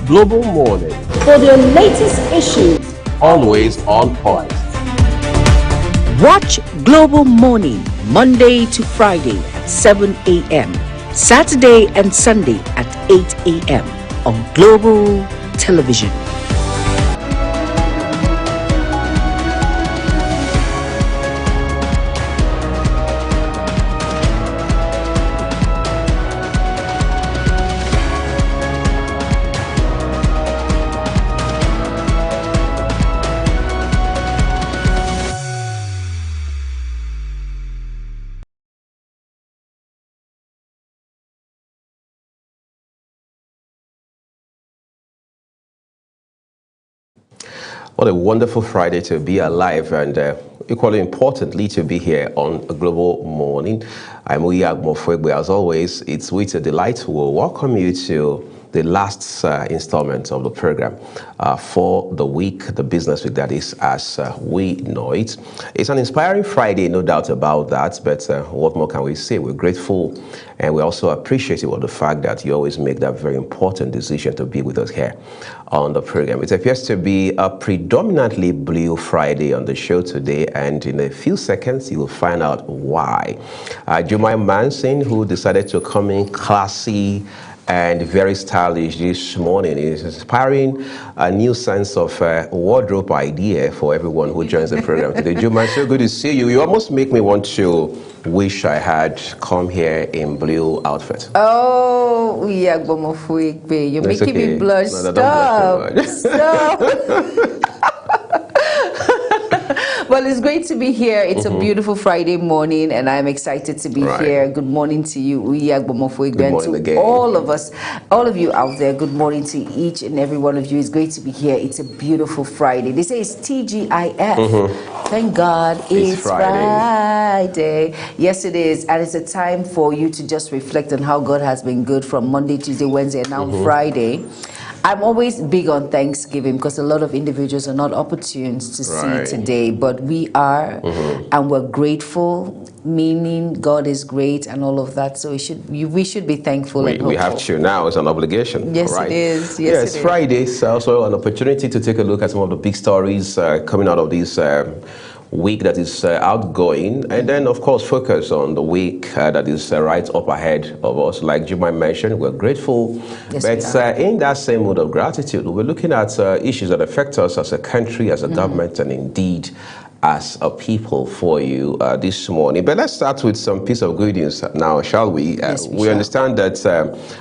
Global Morning. For the latest issues, Always on point. watch Global Morning Monday to Friday at 7 a.m. Saturday and Sunday at 8 a.m. on Global Television. What a wonderful Friday to be alive, and equally importantly to be here on a Global Morning. I'm Uyag Mofwegbe. As always, it's with a delight to welcome you to the last installment of the program for the week, the business week that is as we know it. It's an inspiring Friday, no doubt about that, but what more can we say? We're grateful and we're also appreciative of the fact that you always make that very important decision to be with us here on the program. It appears to be a predominantly blue Friday on the show today, and in a few seconds you will find out why. Jumai Manson, who decided to come in classy and very stylish this morning, is inspiring a new sense of wardrobe idea for everyone who joins the program today. Juma, so good to see you. You almost make me want to wish I had come here in blue outfit. Oh, yeah, you're making me blush. No, Stop. Well, it's great to be here. It's a beautiful Friday morning, and I'm excited to be here. Good morning to you, Uyag Bomofwegbe, and to again. all of us, all of you out there. Good morning to each and every one of you. It's great to be here. It's a beautiful Friday. They say it's TGIF. Thank God it's Friday. Yes, it is. And it's a time for you to just reflect on how God has been good from Monday, Tuesday, Wednesday, and now Friday. I'm always big on Thanksgiving because a lot of individuals are not opportune to see today, but we are, and we're grateful, meaning God is great and all of that. So we should be thankful. We have to now. It's an obligation. Yes, right? it is. Yes, Friday. So also an opportunity to take a look at some of the big stories coming out of this week that is outgoing, and then of course focus on the week that is right up ahead of us. Like Juma mentioned, we're grateful, but in that same mood of gratitude, we're looking at issues that affect us as a country, as a government, and indeed as a people for you this morning. But let's start with some piece of good news now, shall we? We understand that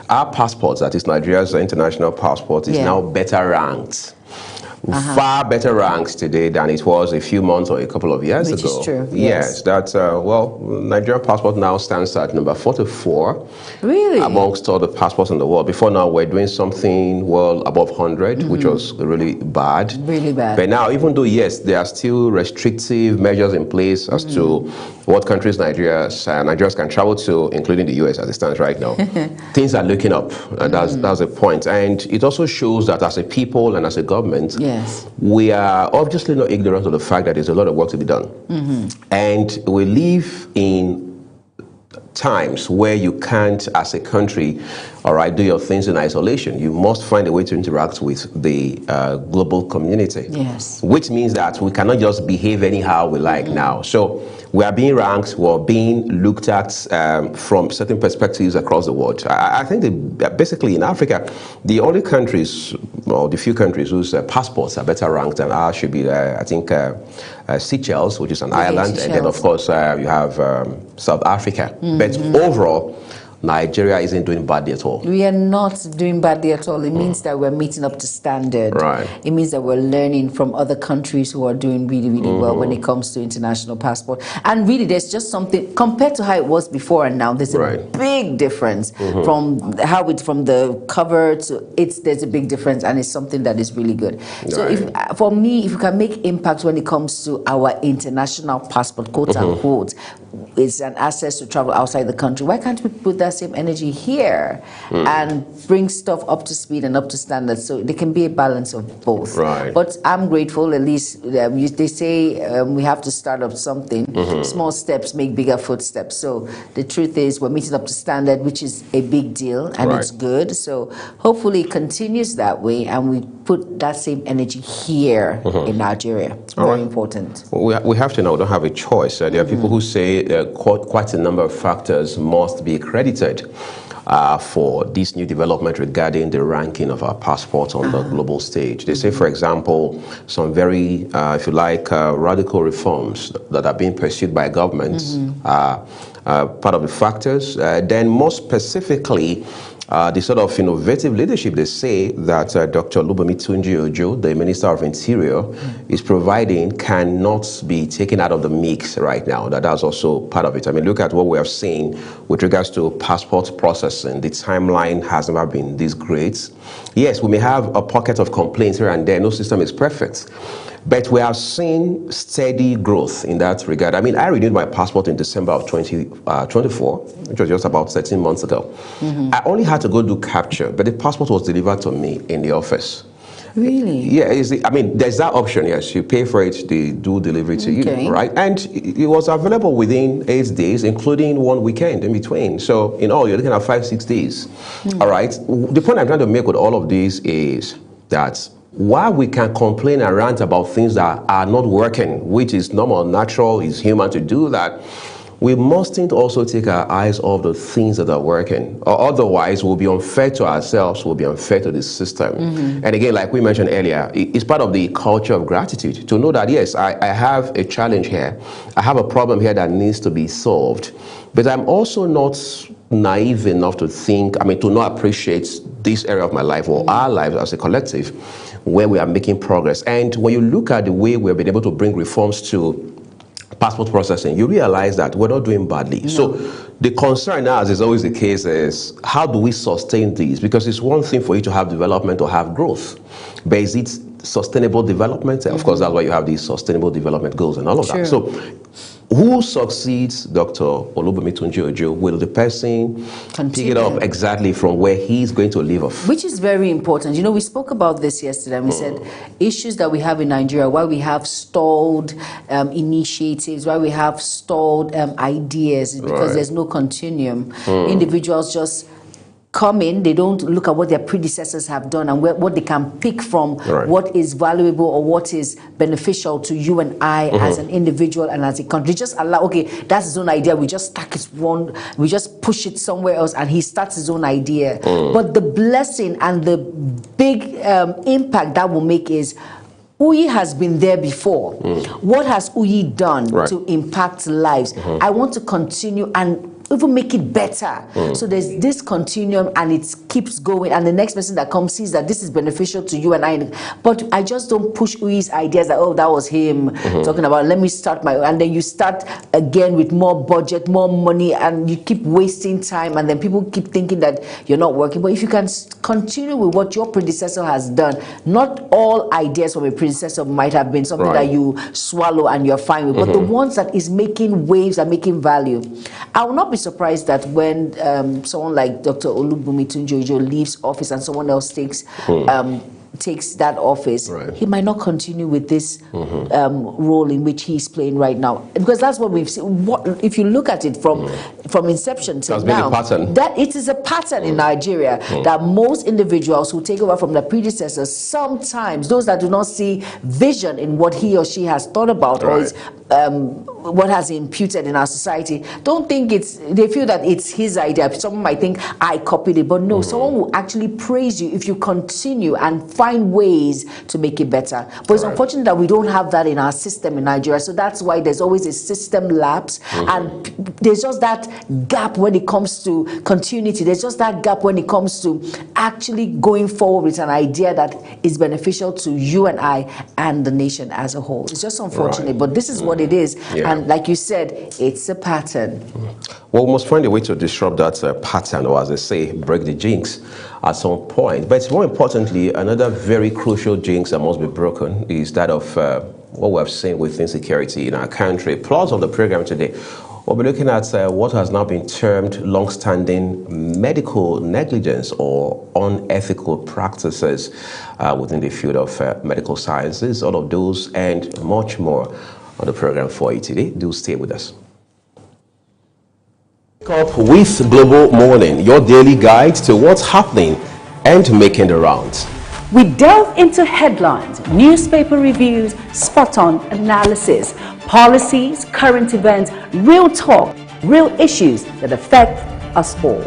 our passports, that is Nigeria's international passport, is now better ranked. Far better ranks today than it was a few months or a couple of years ago. Which is true. Yes, that Nigerian passport now stands at number 44. Really? Amongst all the passports in the world. Before now, we're doing something well above 100, which was really bad. Really bad. But now, even though yes, there are still restrictive measures in place as to what countries Nigerians can travel to, including the US as it stands right now, things are looking up. That's the point. And it also shows that as a people and as a government, we are obviously not ignorant of the fact that there's a lot of work to be done. And we live in times where you can't, as a country, do your things in isolation. You must find a way to interact with the global community. Yes. Which means that we cannot just behave anyhow we like now. So we are being ranked, we're being looked at from certain perspectives across the world. I think that basically in Africa, the only countries, or the few countries whose passports are better ranked than ours should be, I think, Seychelles, which is an island, and then of course you have South Africa. But overall, Nigeria isn't doing badly at all. We are not doing badly at all. It means that we're meeting up to standard. Right. It means that we're learning from other countries who are doing really, really well when it comes to international passport. And really, there's just something, compared to how it was before and now, there's a big difference from how it's from the cover to there's a big difference, and it's something that is really good. So for me, if you can make impact when it comes to our international passport, quote unquote, it's an access to travel outside the country, why can't we put that that same energy here and bring stuff up to speed and up to standard. So there can be a balance of both. Right. But I'm grateful, at least they say we have to start up something. Small steps make bigger footsteps. So the truth is we're meeting up to standard, which is a big deal, and it's good. So hopefully it continues that way, and we put that same energy here in Nigeria. It's very important. We have to know, we don't have a choice. There are people who say quite a number of factors must be credited for this new development regarding the ranking of our passports on the global stage. They say, for example, some very, if you like, radical reforms that are being pursued by governments are part of the factors. Then more specifically, the sort of innovative leadership they say that Dr. Olubunmi Tunji-Ojo, the Minister of Interior, is providing cannot be taken out of the mix right now. That's also part of it. I mean, look at what we have seen with regards to passport processing. The timeline has never been this great. Yes, we may have a pocket of complaints here and there. No system is perfect. But we have seen steady growth in that regard. I mean, I renewed my passport in December of 2024, which was just about 13 months ago. I only had to go do capture, but the passport was delivered to me in the office. Really? Yeah, I mean, there's that option, yes. You pay for it, they do delivery to you, right? And it was available within 8 days, including one weekend in between. So in all, you're looking at 5-6 days, all right? The point I'm trying to make with all of these is that while we can complain and rant about things that are not working, which is normal, natural, is human to do that, we mustn't also take our eyes off the things that are working. Or otherwise, we'll be unfair to ourselves, we'll be unfair to the system. And again, like we mentioned earlier, it's part of the culture of gratitude to know that, yes, I have a challenge here. I have a problem here that needs to be solved. But I'm also not naive enough to think, to not appreciate this area of my life or our lives as a collective where we are making progress. And when you look at the way we've been able to bring reforms to passport processing, you realize that we're not doing badly. No. So the concern now, as is always the case, is how do we sustain these? Because it's one thing for you to have development or have growth, but is it sustainable development? Of course, that's why you have these sustainable development goals and all of that. So who succeeds Dr. Olubunmi Tunji-Ojo? Will the person pick it up exactly from where he's going to leave off? Which is very important. You know, we spoke about this yesterday, and we said issues that we have in Nigeria, why we have stalled initiatives, why we have stalled ideas, is because there's no continuum. Individuals just come in, they don't look at what their predecessors have done and what they can pick from, what is valuable or what is beneficial to you and I as an individual and as a country. Just allow, okay, that's his own idea, we just stack it one, we just push it somewhere else and he starts his own idea. But the blessing and the big impact that will make is Uyi has been there before. What has Uyi done to impact lives? I want to continue and even make it better. So there's this continuum and it keeps going, and the next person that comes sees that this is beneficial to you and I. But I just don't push Uyi's ideas that, oh, that was him talking about, let me start my own. And then you start again with more budget, more money, and you keep wasting time, and then people keep thinking that you're not working. But if you can continue with what your predecessor has done, not all ideas from a predecessor might have been something that you swallow and you're fine with, but the ones that is making waves and making value. I will not be surprised that when someone like Dr. Olubunmi Tunji-Ojo leaves office and someone else takes that office, he might not continue with this role in which he's playing right now, because that's what we've seen. If you look at it from inception to now, that it is a pattern in Nigeria that most individuals who take over from their predecessors, sometimes those that do not see vision in what he or she has thought about or is what has imputed in our society, don't think they feel that it's his idea. Someone might think I copied it, but no, someone will actually praise you if you continue and find ways to make it better. But it's unfortunate that we don't have that in our system in Nigeria. So that's why there's always a system lapse, and there's just that gap when it comes to continuity. There's just that gap when it comes to actually going forward with an idea that is beneficial to you and I and the nation as a whole. It's just unfortunate, but this is what it is. And like you said, it's a pattern. Well, we must find a way to disrupt that pattern, or as they say, break the jinx at some point. But more importantly, another very crucial jinx that must be broken is that of what we have seen with insecurity in our country. Plus, on the program today, We'll be looking at what has now been termed long-standing medical negligence or unethical practices within the field of medical sciences. All of those and much more on the program for you today. Do stay with us. Wake up with Global Morning, your daily guide to what's happening and making the rounds. We delve into headlines, newspaper reviews, spot-on analysis, policies, current events, real talk, real issues that affect us all.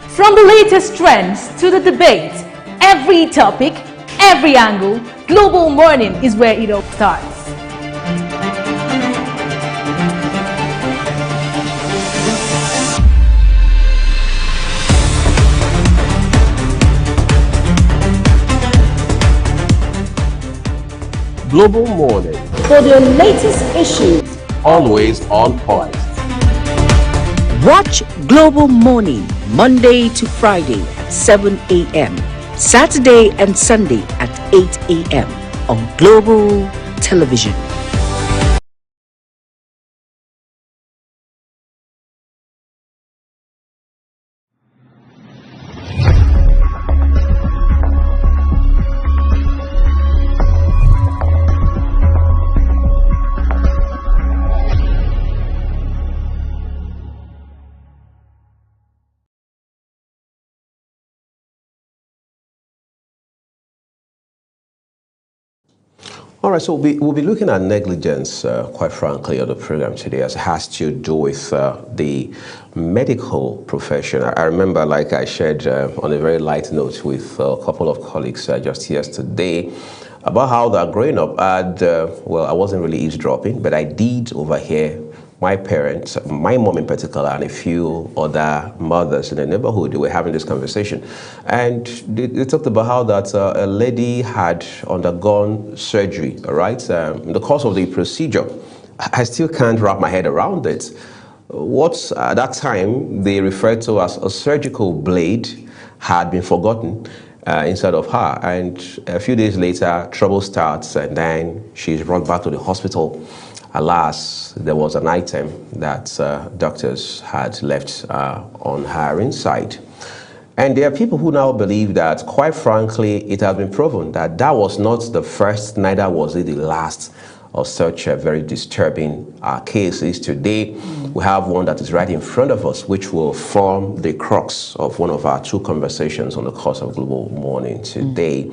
From the latest trends to the debate, every topic, every angle, Global Morning is where it all starts. Global Morning, For the latest issues, always on point. watch Global Morning Monday to Friday at 7 a.m., Saturday and Sunday at 8 a.m. on Global Television. All right, so we'll be looking at negligence, quite frankly, on the program today, as it has to do with the medical profession. I remember, like I shared on a very light note with a couple of colleagues just yesterday, about how that growing up, well, I wasn't really eavesdropping, but I did overhear my parents, my mom in particular, and a few other mothers in the neighborhood, they were having this conversation. And they talked about how that a lady had undergone surgery, all right? In the course of the procedure, I still can't wrap my head around it. What at that time they referred to as a surgical blade had been forgotten inside of her. And a few days later, trouble starts, and then she's brought back to the hospital. Alas, there was an item that doctors had left on her inside. And there are people who now believe that, quite frankly, it has been proven that that was not the first, neither was it the last of such very disturbing cases. Today, we have one that is right in front of us, which will form the crux of one of our two conversations on the course of Global Morning today.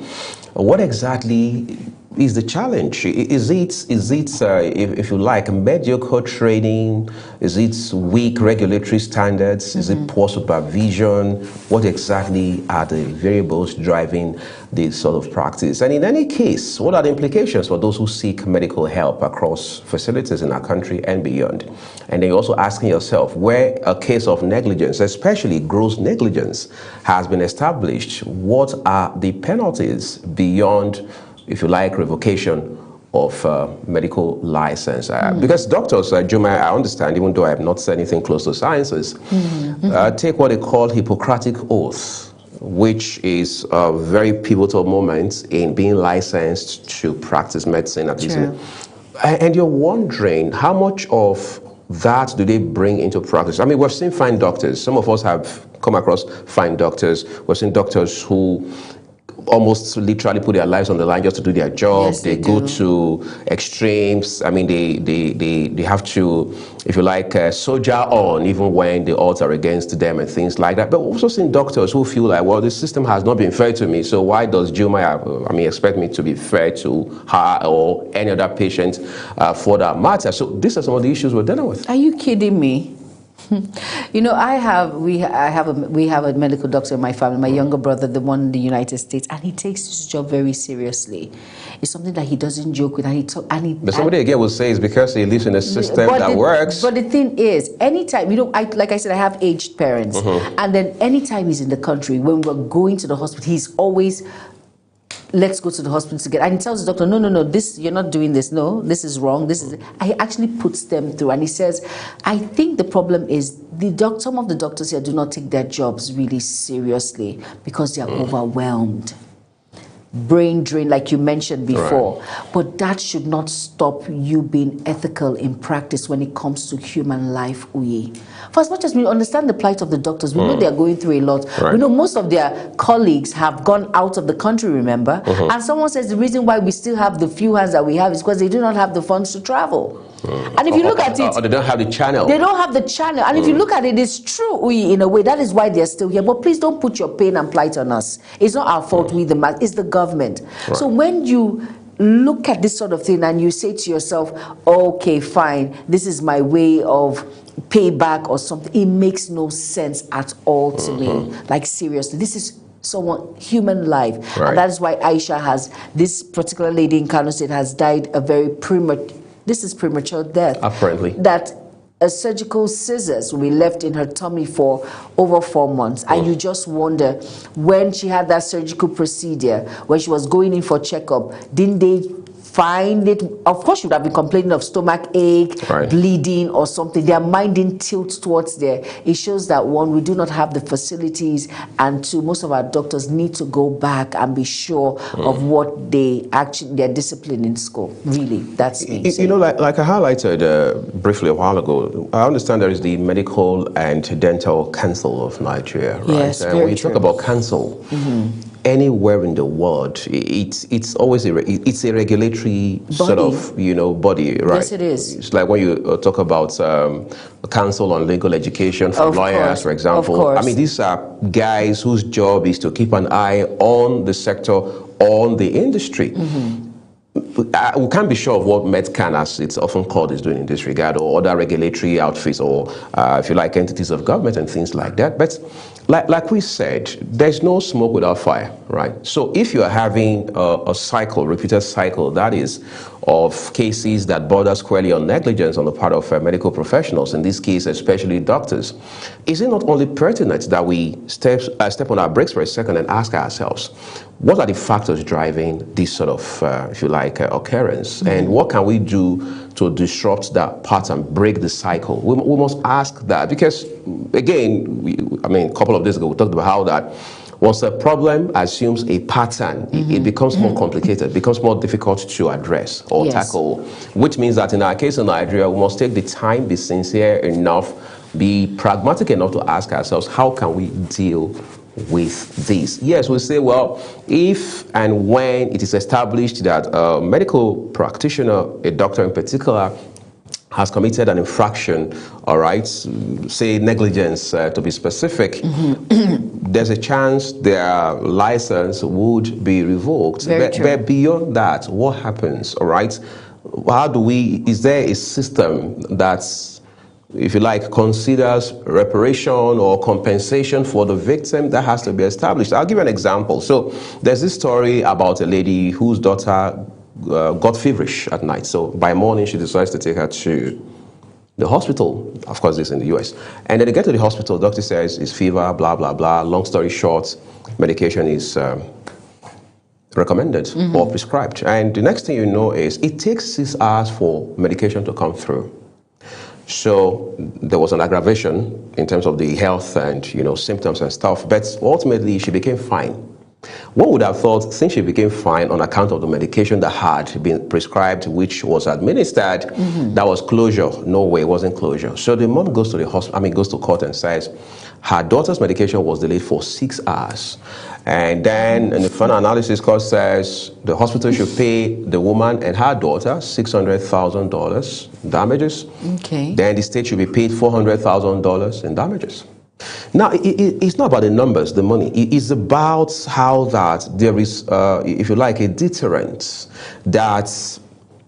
What exactly is the challenge? Is it if you like, mediocre training? Is it weak regulatory standards? Is it poor supervision? What exactly are the variables driving this sort of practice? And in any case, what are the implications for those who seek medical help across facilities in our country and beyond? And then you're also asking yourself, where a case of negligence, especially gross negligence, has been established, what are the penalties beyond, if you like, revocation of medical license? Because doctors, Juma, I understand, even though I have not said anything close to sciences, take what they call Hippocratic Oath, which is a very pivotal moment in being licensed to practice medicine, at least. And you're wondering, how much of that do they bring into practice? I mean, we've seen fine doctors. Some of us have come across fine doctors. We've seen doctors who almost literally put their lives on the line just to do their job. Yes, they go do. to extremes. I mean, they have to, if you like, soldier on even when the odds are against them and things like that. But we've also seen doctors who feel like, well, the system has not been fair to me, so why does Juma, expect me to be fair to her or any other patient for that matter? So these are some of the issues we're dealing with. Are you kidding me? You know, we have a medical doctor in my family, my younger brother, the one in the United States, and he takes his job very seriously. It's something that he doesn't joke with, But somebody again will say it's because he lives in a system that works. But the thing is, anytime, you know, like I said, I have aged parents, and then anytime he's in the country, when we're going to the hospital, he's always, let's go to the hospital together. And he tells the doctor, no, this, you're not doing this. No, this is wrong. He actually puts them through. And he says, I think the problem is some of the doctors here do not take their jobs really seriously because they are overwhelmed. brain drain, like you mentioned before. Right. But that should not stop you being ethical in practice when it comes to human life, Uyi. For as much as we understand the plight of the doctors, we know they're going through a lot. Right. We know most of their colleagues have gone out of the country, remember? And someone says the reason why we still have the few hands that we have is because they do not have the funds to travel. And if you look at it, or they don't have the channel. They don't have the channel. And if you look at it, it's true, Uyi, in a way. That is why they're still here. But please don't put your pain and plight on us. It's not our fault, we the mass, it's the government. Right. So when you look at this sort of thing and you say to yourself, okay, fine, this is my way of payback or something, it makes no sense at all to me. Like, seriously, this is someone, human life. Right. And that is why Aisha has, this particular lady in Kano State has died a very premature death. Apparently. That a surgical scissors will be left in her tummy for over 4 months. And you just wonder, when she had that surgical procedure, when she was going in for checkup, didn't they find it? Of course, she would have been complaining of stomach ache, bleeding or something. Their mind didn't tilt towards there. It shows that, one, we do not have the facilities, and two, most of our doctors need to go back and be sure of what they actually, their discipline in school. Really, that's me. You know, like I highlighted briefly a while ago, I understand there is the Medical and Dental Council of Nigeria, right? Yes, and when you talk about council, anywhere in the world, it's always a regulatory body. Sort of, you know, body, right? Yes, it is. It's like when you talk about a council on legal education for lawyers, for example. Of course. I mean, these are guys whose job is to keep an eye on the sector, on the industry. We can't be sure of what Medcan, as it's often called, is doing in this regard, or other regulatory outfits, or if you like, entities of government and things like that. But like we said, there's no smoke without fire, right? So if you are having a cycle, repeated cycle, that is, of cases that border squarely on negligence on the part of medical professionals, in this case, especially doctors, is it not only pertinent that we step on our brakes for a second and ask ourselves, what are the factors driving this sort of, if you like, occurrence? And what can we do to disrupt that pattern, break the cycle? We must ask that, because, again, I mean, a couple of days ago, we talked about how that once a problem assumes a pattern, it becomes more complicated, becomes more difficult to address or tackle, which means that in our case in Nigeria, we must take the time, be sincere enough, be pragmatic enough to ask ourselves, how can we deal with this? Yes, we say, well, if and when it is established that a medical practitioner, a doctor in particular, has committed an infraction, all right, say negligence to be specific, there's a chance their license would be revoked. But beyond that, what happens, all right? How do is there a system that's, if you like, considers reparation or compensation for the victim? That has to be established. I'll give you an example. So there's this story about a lady whose daughter got feverish at night. So by morning, she decides to take her to the hospital. Of course, this is in the US. And then they get to the hospital, doctor says it's fever, blah, blah, blah. Long story short, medication is recommended or prescribed. And the next thing you know is it takes 6 hours for medication to come through. So there was an aggravation in terms of the health and, you know, symptoms and stuff. But ultimately, she became fine. One would have thought, since she became fine on account of the medication that had been prescribed, which was administered, that was closure. No way, it wasn't closure. So the mom goes to the hospital, goes to court and says her daughter's medication was delayed for 6 hours. And then in the final analysis, court says the hospital should pay the woman and her daughter $600,000 damages. Okay. Then the state should be paid $400,000 in damages. Now, it's not about the numbers, the money. It's about how that there is, if you like, a deterrent that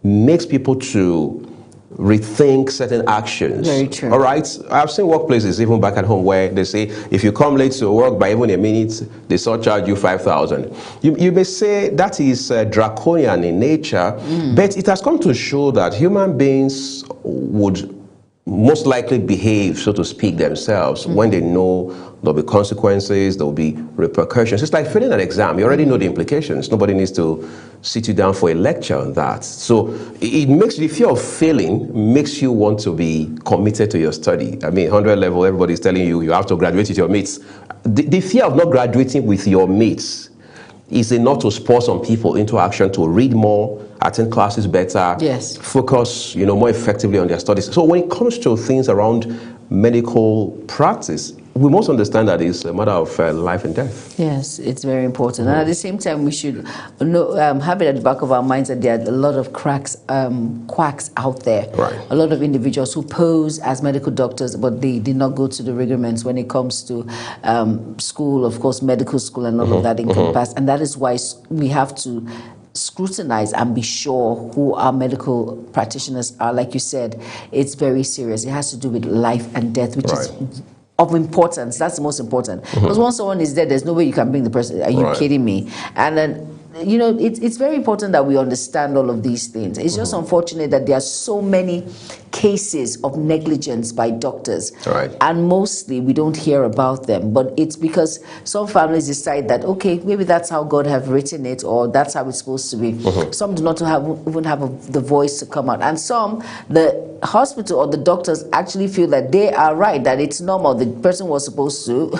makes people to rethink certain actions. Very true. All right? I've seen workplaces, even back at home, where they say, if you come late to work by even a minute, they surcharge you $5,000. You may say that is draconian in nature, but it has come to show that human beings would most likely behave, so to speak, themselves when they know there'll be consequences, there'll be repercussions. It's like failing an exam. You already know the implications. Nobody needs to sit you down for a lecture on that. So it makes the fear of failing makes you want to be committed to your study. I mean, 100 level, everybody's telling you you have to graduate with your mates. The fear of not graduating with your mates is it not to spur some people into action to read more, attend classes better, yes, focus, more effectively on their studies? So when it comes to things around medical practice, we must understand that it's a matter of life and death. Yes, it's very important. And at the same time, we should have it at the back of our minds that there are a lot of quacks out there. Right. A lot of individuals who pose as medical doctors, but they did not go to the regiments when it comes to school, of course, medical school and all of that encompassed. And that is why we have to scrutinize and be sure who our medical practitioners are. Like you said, it's very serious. It has to do with life and death, which is of importance. That's the most important. Because once someone is dead, there's no way you can bring the person. Are you kidding me? And then, it's very important that we understand all of these things. It's just unfortunate that there are so many cases of negligence by doctors. Right. And mostly we don't hear about them. But it's because some families decide that, okay, maybe that's how God have written it, or that's how it's supposed to be. Some do not even have the voice to come out. And some, the hospital or the doctors actually feel that they are right, that it's normal. The person was supposed to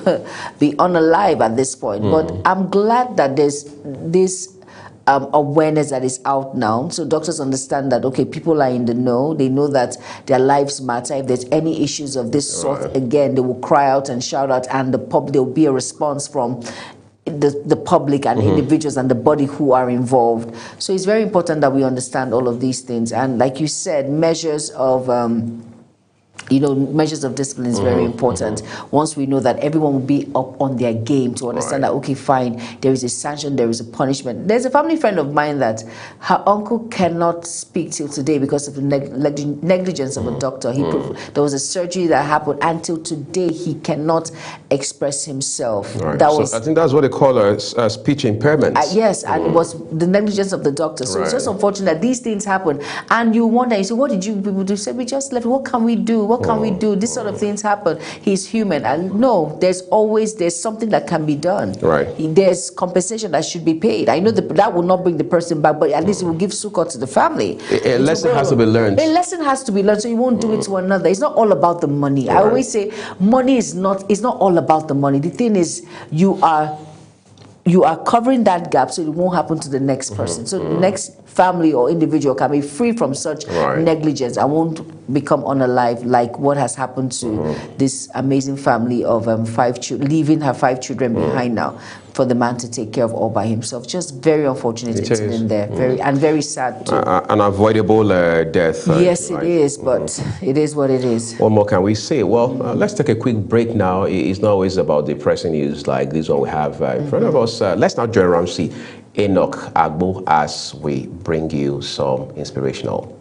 be unalive at this point. But I'm glad that there's this awareness that is out now, so doctors understand that, okay, people are in the know. They know that their lives matter. If there's any issues of this sort, again, they will cry out and shout out, and there will be a response from the public and individuals and the body who are involved. So it's very important that we understand all of these things. And like you said, measures of measures of discipline is very important. Once we know that everyone will be up on their game to understand that, okay, fine, there is a sanction, there is a punishment. There's a family friend of mine that her uncle cannot speak till today because of the negligence of a doctor. There was a surgery that happened, and till today he cannot express himself. I think that's what they call a speech impairment. Yes, and it was the negligence of the doctor. So it's just unfortunate that these things happen, and you wonder, you say, what did you people do? Say, we just left. What can we do? What can we do? This sort of things happen. He's human. And no, there's something that can be done. Right. There's compensation that should be paid. I know that will not bring the person back, but at least it will give succor to the family. A lesson has to be learned. A lesson has to be learned, so you won't do it to another. It's not all about the money. I always say money is not all about the money. The thing is, you are covering that gap so it won't happen to the next person. So the next family or individual can be free from such negligence and won't become unalive like what has happened to this amazing family of 5 children, leaving her 5 children behind now for the man to take care of all by himself. Just very unfortunate incident there. Very sad too. An avoidable death. Yes, it is, but it is what it is. What more can we say? Well, let's take a quick break now. It's not always about depressing news like this one we have in front of us. Let's now join Ramsey Enoch Agbo as we bring you some inspirational.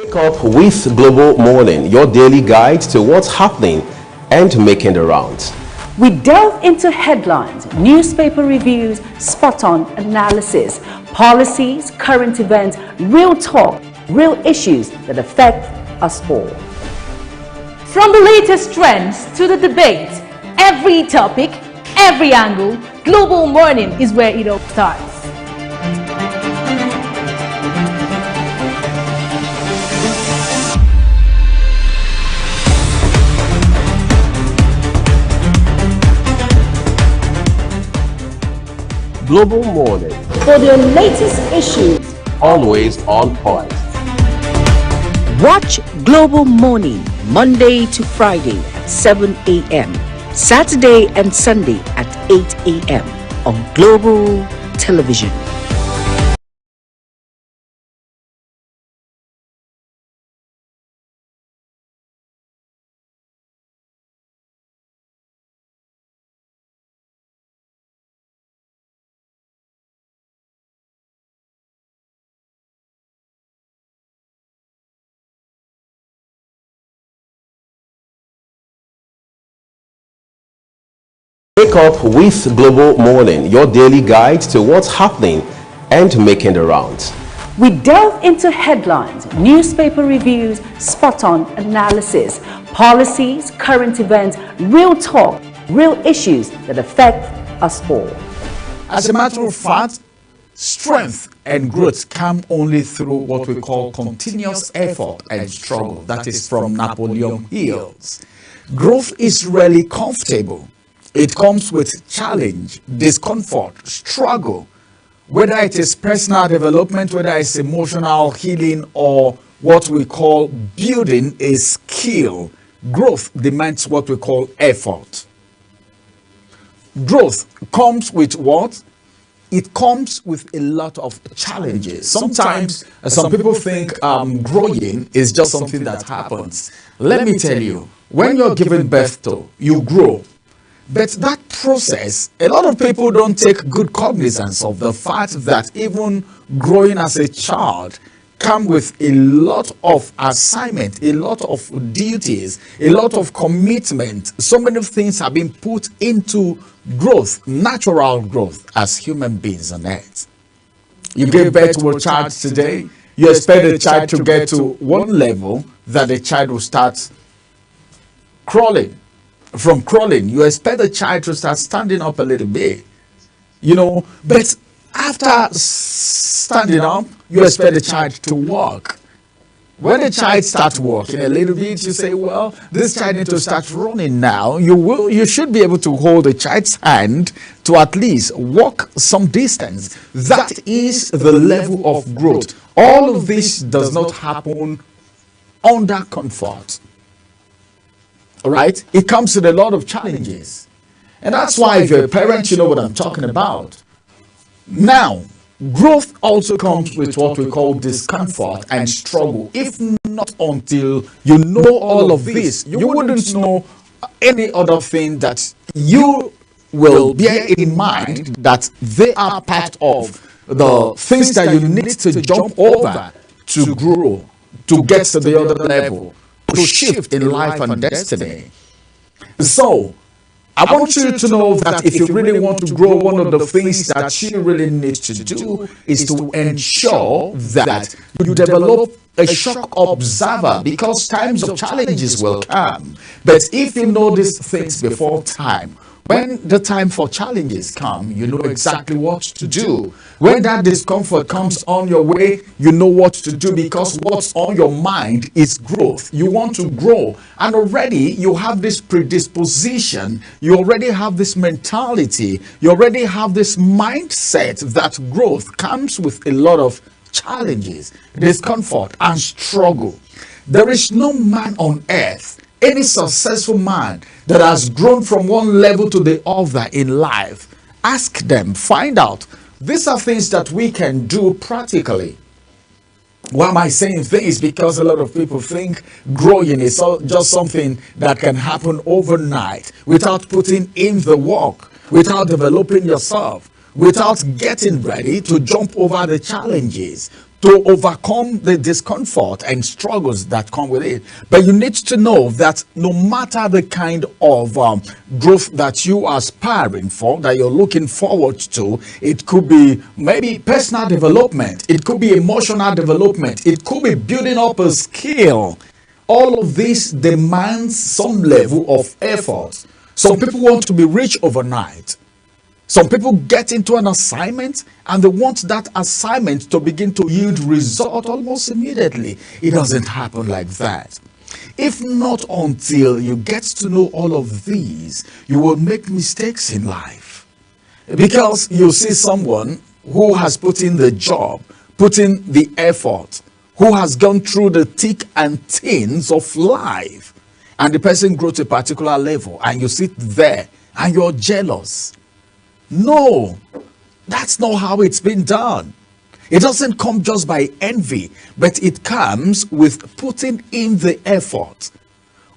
Wake up with Global Morning, your daily guide to what's happening and making the rounds. We delve into headlines, newspaper reviews, spot-on analysis, policies, current events, real talk, real issues that affect us all. From the latest trends to the debate, every topic, every angle, Global Morning is where it all starts. Global Morning, For the latest issues, always on point. watch Global Morning Monday to Friday at 7 a.m., Saturday and Sunday at 8 a.m. on Global Television. Wake up with Global Morning, your daily guide to what's happening and making the rounds. We delve into headlines, newspaper reviews, spot-on analysis, policies, current events, real talk, real issues that affect us all. As a matter of fact, strength and growth come only through what we call continuous effort and struggle. That is from Napoleon Hills. Growth is rarely comfortable. It comes with challenge, discomfort, struggle, whether it is personal development, whether it's emotional healing, or what we call building a skill. Growth demands what we call effort. Growth comes with what? It comes with a lot of challenges. Sometimes some people think growing is just something that happens. Let me tell you, when you're giving birth to, you grow. But that process, a lot of people don't take good cognizance of the fact that even growing as a child comes with a lot of assignment, a lot of duties, a lot of commitment. So many things have been put into growth, natural growth as human beings on earth. You give birth to a child today, you expect the child to get to one level that the child will start crawling. From crawling, you expect the child to start standing up a little bit, but after standing up, you expect the child to walk. When the child starts walking a little bit, you say, well, this child needs to start running now. You should be able to hold the child's hand to at least walk some distance. That is the level of growth. All of this does not happen under comfort. All right, it comes with a lot of challenges, and that's why if you're a parent, you know what I'm talking about. Now, growth also comes with what we call discomfort and struggle. If not until you know all of this, you wouldn't know any other thing that you will bear in mind that they are part of the things that you need to jump over to grow, to get to the other level, to shift in life and destiny. So, I want you to know that if you really want to grow, one of the things that you really need to do is to ensure that you develop a shock observer, because times of challenges will come. But if you know these things before time, when the time for challenges come, you know exactly what to do. When that discomfort comes on your way, you know what to do, because what's on your mind is growth. You want to grow, and already you have this predisposition, you already have this mentality, you already have this mindset that growth comes with a lot of challenges, discomfort, and struggle. There is no man on earth, any successful man, that has grown from one level to the other in life. Ask them, find out. These are things that we can do practically. Why am I saying things? Because a lot of people think growing is just something that can happen overnight without putting in the work, without developing yourself, without getting ready to jump over the challenges, to overcome the discomfort and struggles that come with it. But you need to know that no matter the kind of growth that you are aspiring for, that you're looking forward to, it could be maybe personal development, it could be emotional development, it could be building up a skill. All of this demands some level of effort. Some people want to be rich overnight. Some people get into an assignment and they want that assignment to begin to yield result almost immediately. It doesn't happen like that. If not until you get to know all of these, you will make mistakes in life. Because you see someone who has put in the job, put in the effort, who has gone through the thick and thins of life, and the person grows to a particular level, and you sit there and you're jealous. No, that's not how it's been done. It doesn't come just by envy, but it comes with putting in the effort.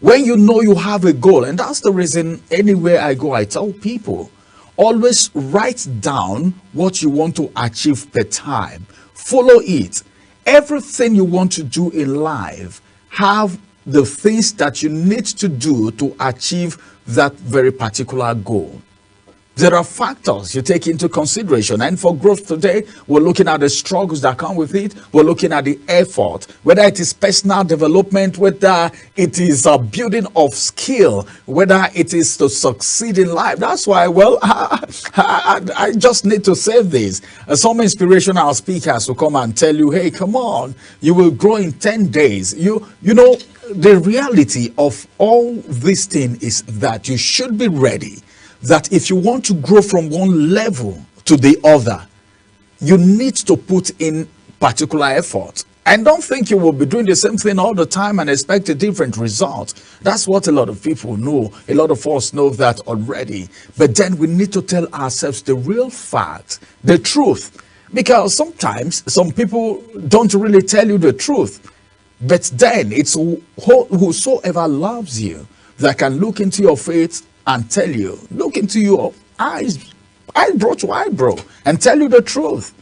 When you know you have a goal, and that's the reason anywhere I go, I tell people, always write down what you want to achieve per time. Follow it. Everything you want to do in life, have the things that you need to do to achieve that very particular goal. There are factors you take into consideration, and for growth today, we're looking at the struggles that come with it. We're looking at the effort, whether it is personal development, whether it is a building of skill, whether it is to succeed in life. That's why, well, I just need to say this. Some inspirational speakers will come and tell you, hey, come on, you will grow in 10 days. You know, the reality of all this thing is that you should be ready. That if you want to grow from one level to the other, you need to put in particular effort. And don't think you will be doing the same thing all the time and expect a different result. That's what a lot of people know. A lot of us know that already. But then we need to tell ourselves the real fact, the truth. Because sometimes some people don't really tell you the truth. But then it's whosoever loves you that can look into your face and tell you, look into your eyes, eyebrow to eyebrow, and tell you the truth.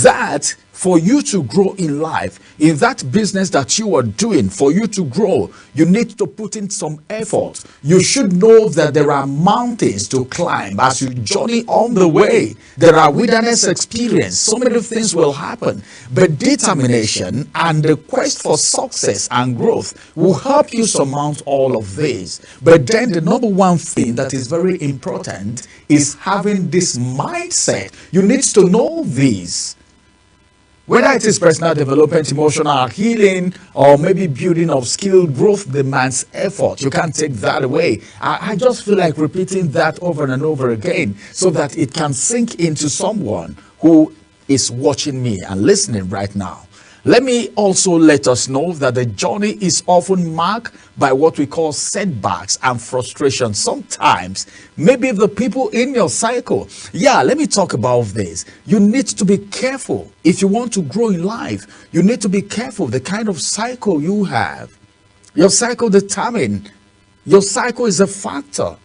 That for you to grow in life, in that business that you are doing, for you to grow, you need to put in some effort. You should know that there are mountains to climb as you journey on the way. There are wilderness experience. So many things will happen. But determination and the quest for success and growth will help you surmount all of this. But then the number one thing that is very important is having this mindset. You need to know this. Whether it is personal development, emotional healing, or maybe building of skill, growth demands effort. You can't take that away. I just feel like repeating that over and over again so that it can sink into someone who is watching me and listening right now. Let me also let us know that the journey is often marked by what we call setbacks and frustration. Sometimes, maybe the people in your cycle. Yeah, let me talk about this. You need to be careful. If you want to grow in life, you need to be careful the kind of cycle you have. Your cycle determines. Your cycle is a factor.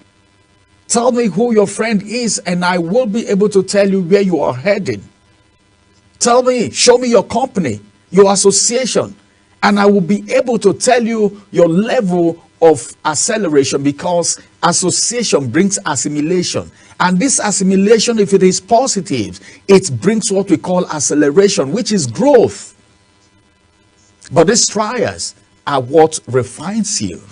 Tell me who your friend is and I will be able to tell you where you are heading. Tell me, show me your company, your association, and I will be able to tell you your level of acceleration, because association brings assimilation. And this assimilation, if it is positive, it brings what we call acceleration, which is growth. But these trials are what refines you.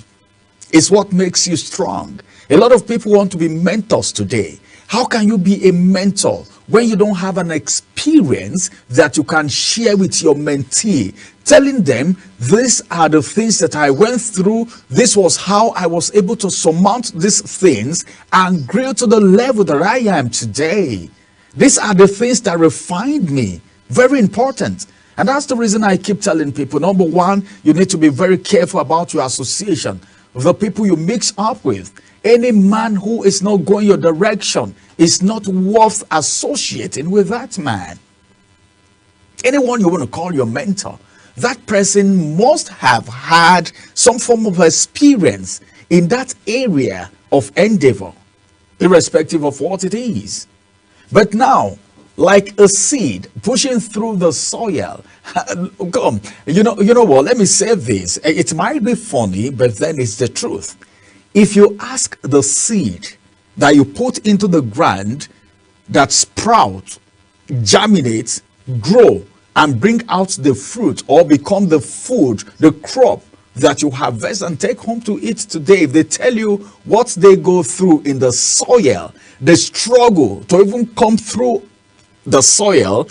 It's what makes you strong. A lot of people want to be mentors today. How can you be a mentor when you don't have an experience that you can share with your mentee, telling them, these are the things that I went through, this was how I was able to surmount these things and grow to the level that I am today. These are the things that refined me. Very important. And that's the reason I keep telling people, number one, you need to be very careful about your association, the people you mix up with. Any man who is not going your direction is not worth associating with that man. Anyone you want to call your mentor, that person must have had some form of experience in that area of endeavor, irrespective of what it is. But now, like a seed pushing through the soil. Come, you know what? Let me say this. It might be funny, but then it's the truth. If you ask the seed that you put into the ground that sprout, germinate, grow, and bring out the fruit or become the food, the crop that you harvest and take home to eat today, if they tell you what they go through in the soil, the struggle to even come through the soil,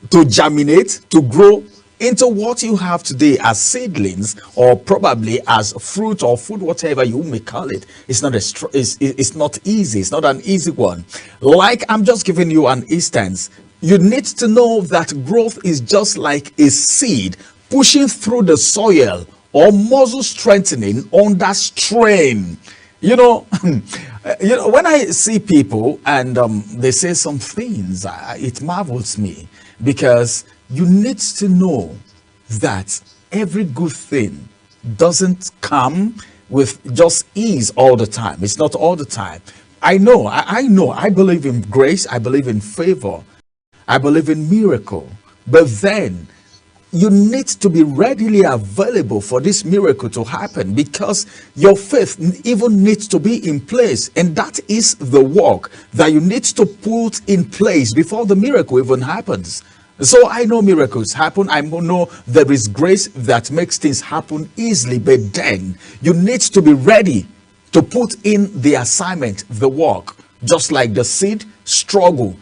to germinate, to grow into what you have today as seedlings, or probably as fruit or food, whatever you may call it, it's not it's not easy. It's not an easy one. Like, I'm just giving you an instance. You need to know that growth is just like a seed pushing through the soil or muscle strengthening under strain. You know, when I see people and they say some things, it marvels me, because you need to know that every good thing doesn't come with just ease all the time. It's not all the time. I know, I believe in grace, I believe in favor, I believe in miracle, but then you need to be readily available for this miracle to happen, because your faith even needs to be in place, and that is the work that you need to put in place before the miracle even happens. So I know miracles happen. I know there is grace that makes things happen easily, but then you need to be ready to put in the assignment, the work, just like the seed struggle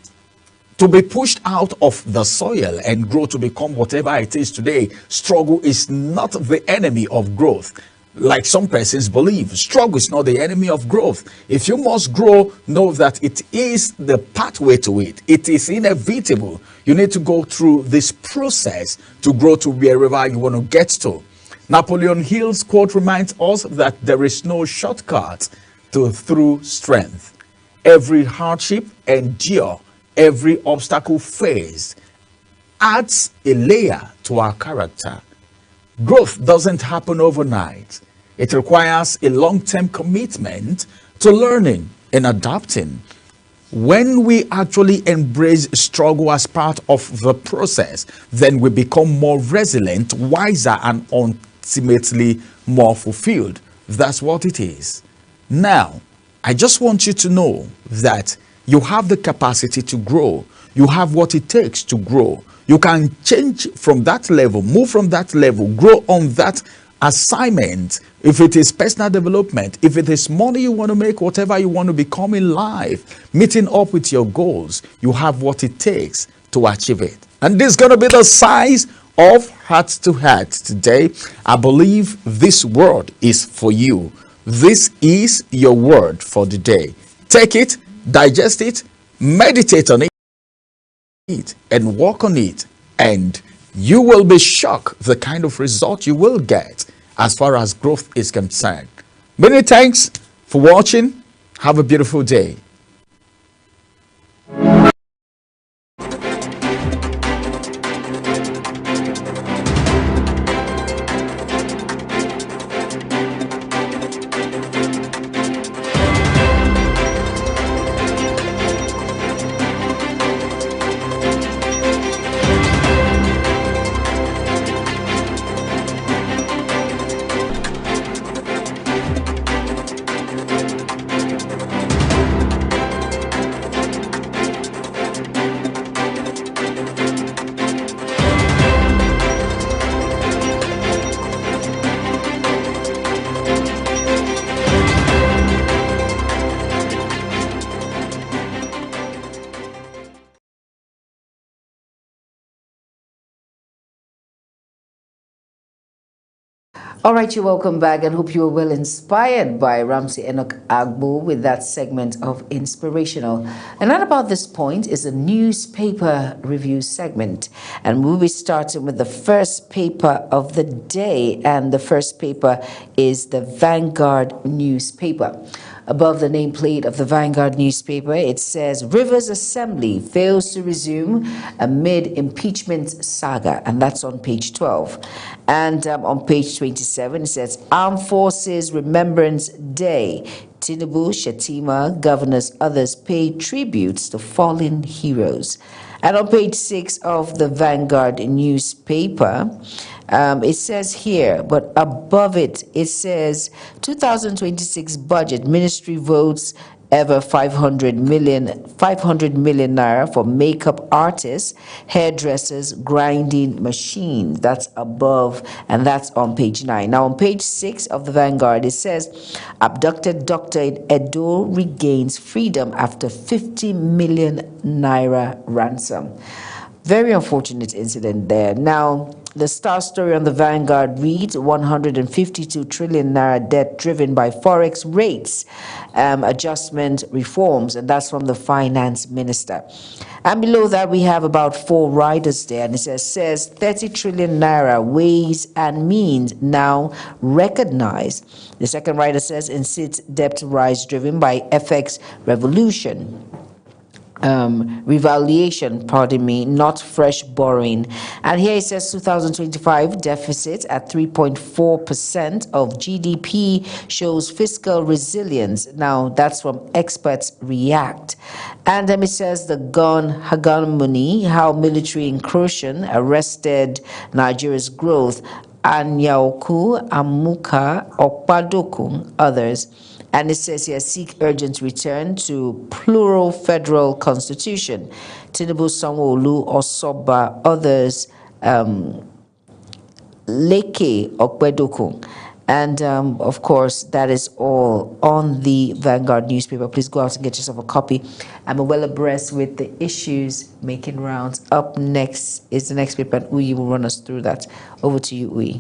to be pushed out of the soil and grow to become whatever it is today. Struggle is not the enemy of growth, like some persons believe. Struggle is not the enemy of growth. If you must grow, know that it is the pathway to it. It is inevitable. You need to go through this process to grow to wherever you want to get to. Napoleon Hill's quote reminds us that there is no shortcut through strength. Every hardship endure, every obstacle faced adds a layer to our character. Growth doesn't happen overnight. It requires a long-term commitment to learning and adapting. When we actually embrace struggle as part of the process, then we become more resilient, wiser, and ultimately more fulfilled. That's what it is. Now, I just want you to know that you have the capacity to grow. You have what it takes to grow. You can change from that level, move from that level, grow on that assignment. If it is personal development, if it is money you want to make, whatever you want to become in life, meeting up with your goals, you have what it takes to achieve it. And this is going to be the size of Heart to Heart today. I believe this word is for you. This is your word for the day. Take it, digest it, meditate on it, and work on it, and you will be shocked the kind of result you will get as far as growth is concerned. Many thanks for watching. Have a beautiful day. All right, you're welcome back, and hope you were well inspired by Ramsey Enoch Agbo with that segment of Inspirational. And at about this point is a newspaper review segment, and we'll be starting with the first paper of the day, and the first paper is the Vanguard newspaper. Above the nameplate of the Vanguard newspaper, it says, Rivers Assembly fails to resume amid impeachment saga, and that's on page 12. And on page 27, it says, Armed Forces Remembrance Day. Tinubu, Shettima, governors, others pay tributes to fallen heroes. And on page 6 of the Vanguard newspaper, it says here, but above it, it says 2026 budget, ministry votes ever 500 million naira for makeup artists, hairdressers, grinding machines. That's above, and that's on page 9. Now, on page 6 of the Vanguard, it says, abducted doctor in Edo regains freedom after 50 million naira ransom. Very unfortunate incident there. Now, the star story on the Vanguard reads 152 trillion naira debt driven by forex rates adjustment reforms, and that's from the finance minister. And below that, we have about 4 riders there, and it says 30 trillion naira ways and means now recognized. The second rider says insists debt rise driven by FX revolution. Revaluation, pardon me, not fresh borrowing. And here it says 2025 deficit at 3.4% of GDP shows fiscal resilience. Now, that's from Experts React. And then it says the gun hegemony, how military incursion arrested Nigeria's growth. Anyaoku, Amuka, Okpadokun, others. And it says here, seek urgent return to plural federal constitution. Tinubu, Sanwo-Olu, Osoba, others, Leke, Okpedokun. And, of course, that is all on the Vanguard newspaper. Please go out and get yourself a copy. I'm well abreast with the issues making rounds. Up next is the next paper, and Uyi will run us through that. Over to you, Uyi.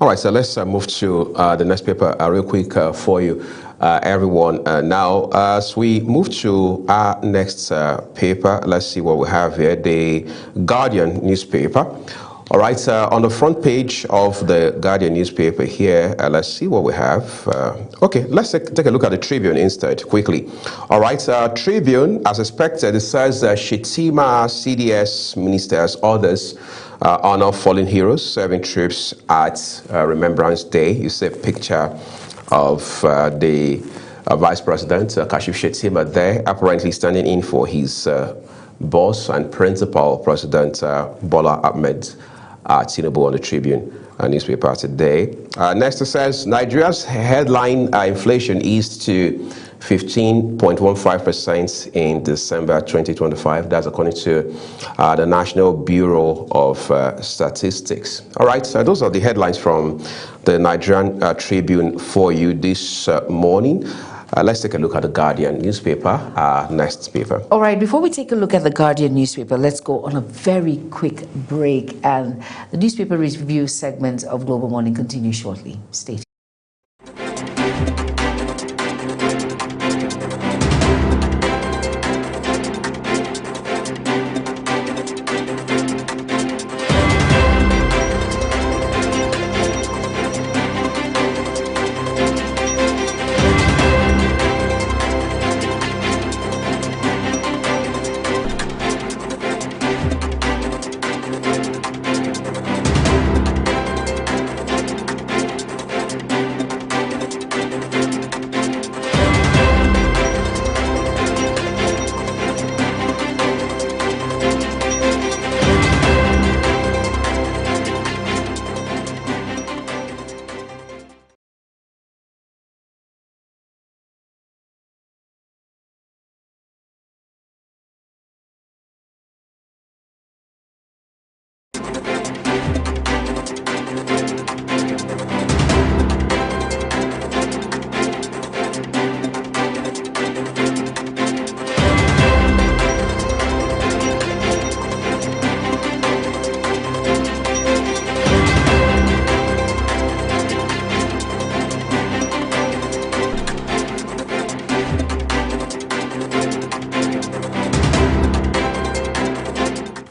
All right, so let's move to the next paper real quick for you, everyone. Now, as we move to our next paper, let's see what we have here, the Guardian newspaper. All right, on the front page of the Guardian newspaper here, let's see what we have. Okay, let's take a look at the Tribune instead, quickly. All right, Tribune, as expected, it says Shettima, CDS ministers, others honor fallen heroes serving troops at Remembrance Day. You see a picture of the Vice President, Kashif Shettima, there, apparently standing in for his boss and principal, President Bola Ahmed Tinubu, on the Tribune newspaper today. Next, it says Nigeria's headline inflation eased to 15.15% in December 2025. That's according to the National Bureau of Statistics. All right, so those are the headlines from the Nigerian Tribune for you this morning. Let's take a look at the Guardian newspaper, next paper. All right, before we take a look at the Guardian newspaper, let's go on a very quick break, and the newspaper review segment of Global Morning continues shortly. Stay tuned.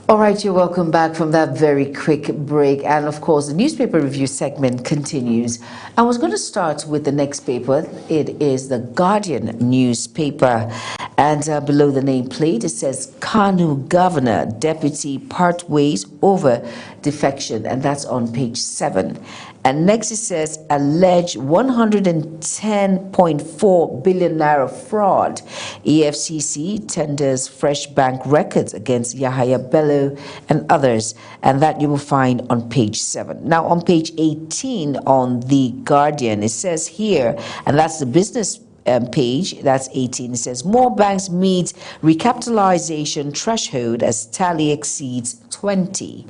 All right, you're welcome back from that very quick break. And of course, the newspaper review segment continues. I was going to start with the next paper. It is the Guardian newspaper. And below the nameplate, it says Kanu governor, deputy part ways over defection, and that's on page 7. And next it says alleged 110.4 billion naira fraud. EFCC tenders fresh bank records against Yahaya Bello and others, and that you will find on page 7. Now on page 18 on The Guardian, it says here, and that's the business page, that's 18, it says more banks meet recapitalization threshold as tally exceeds 20.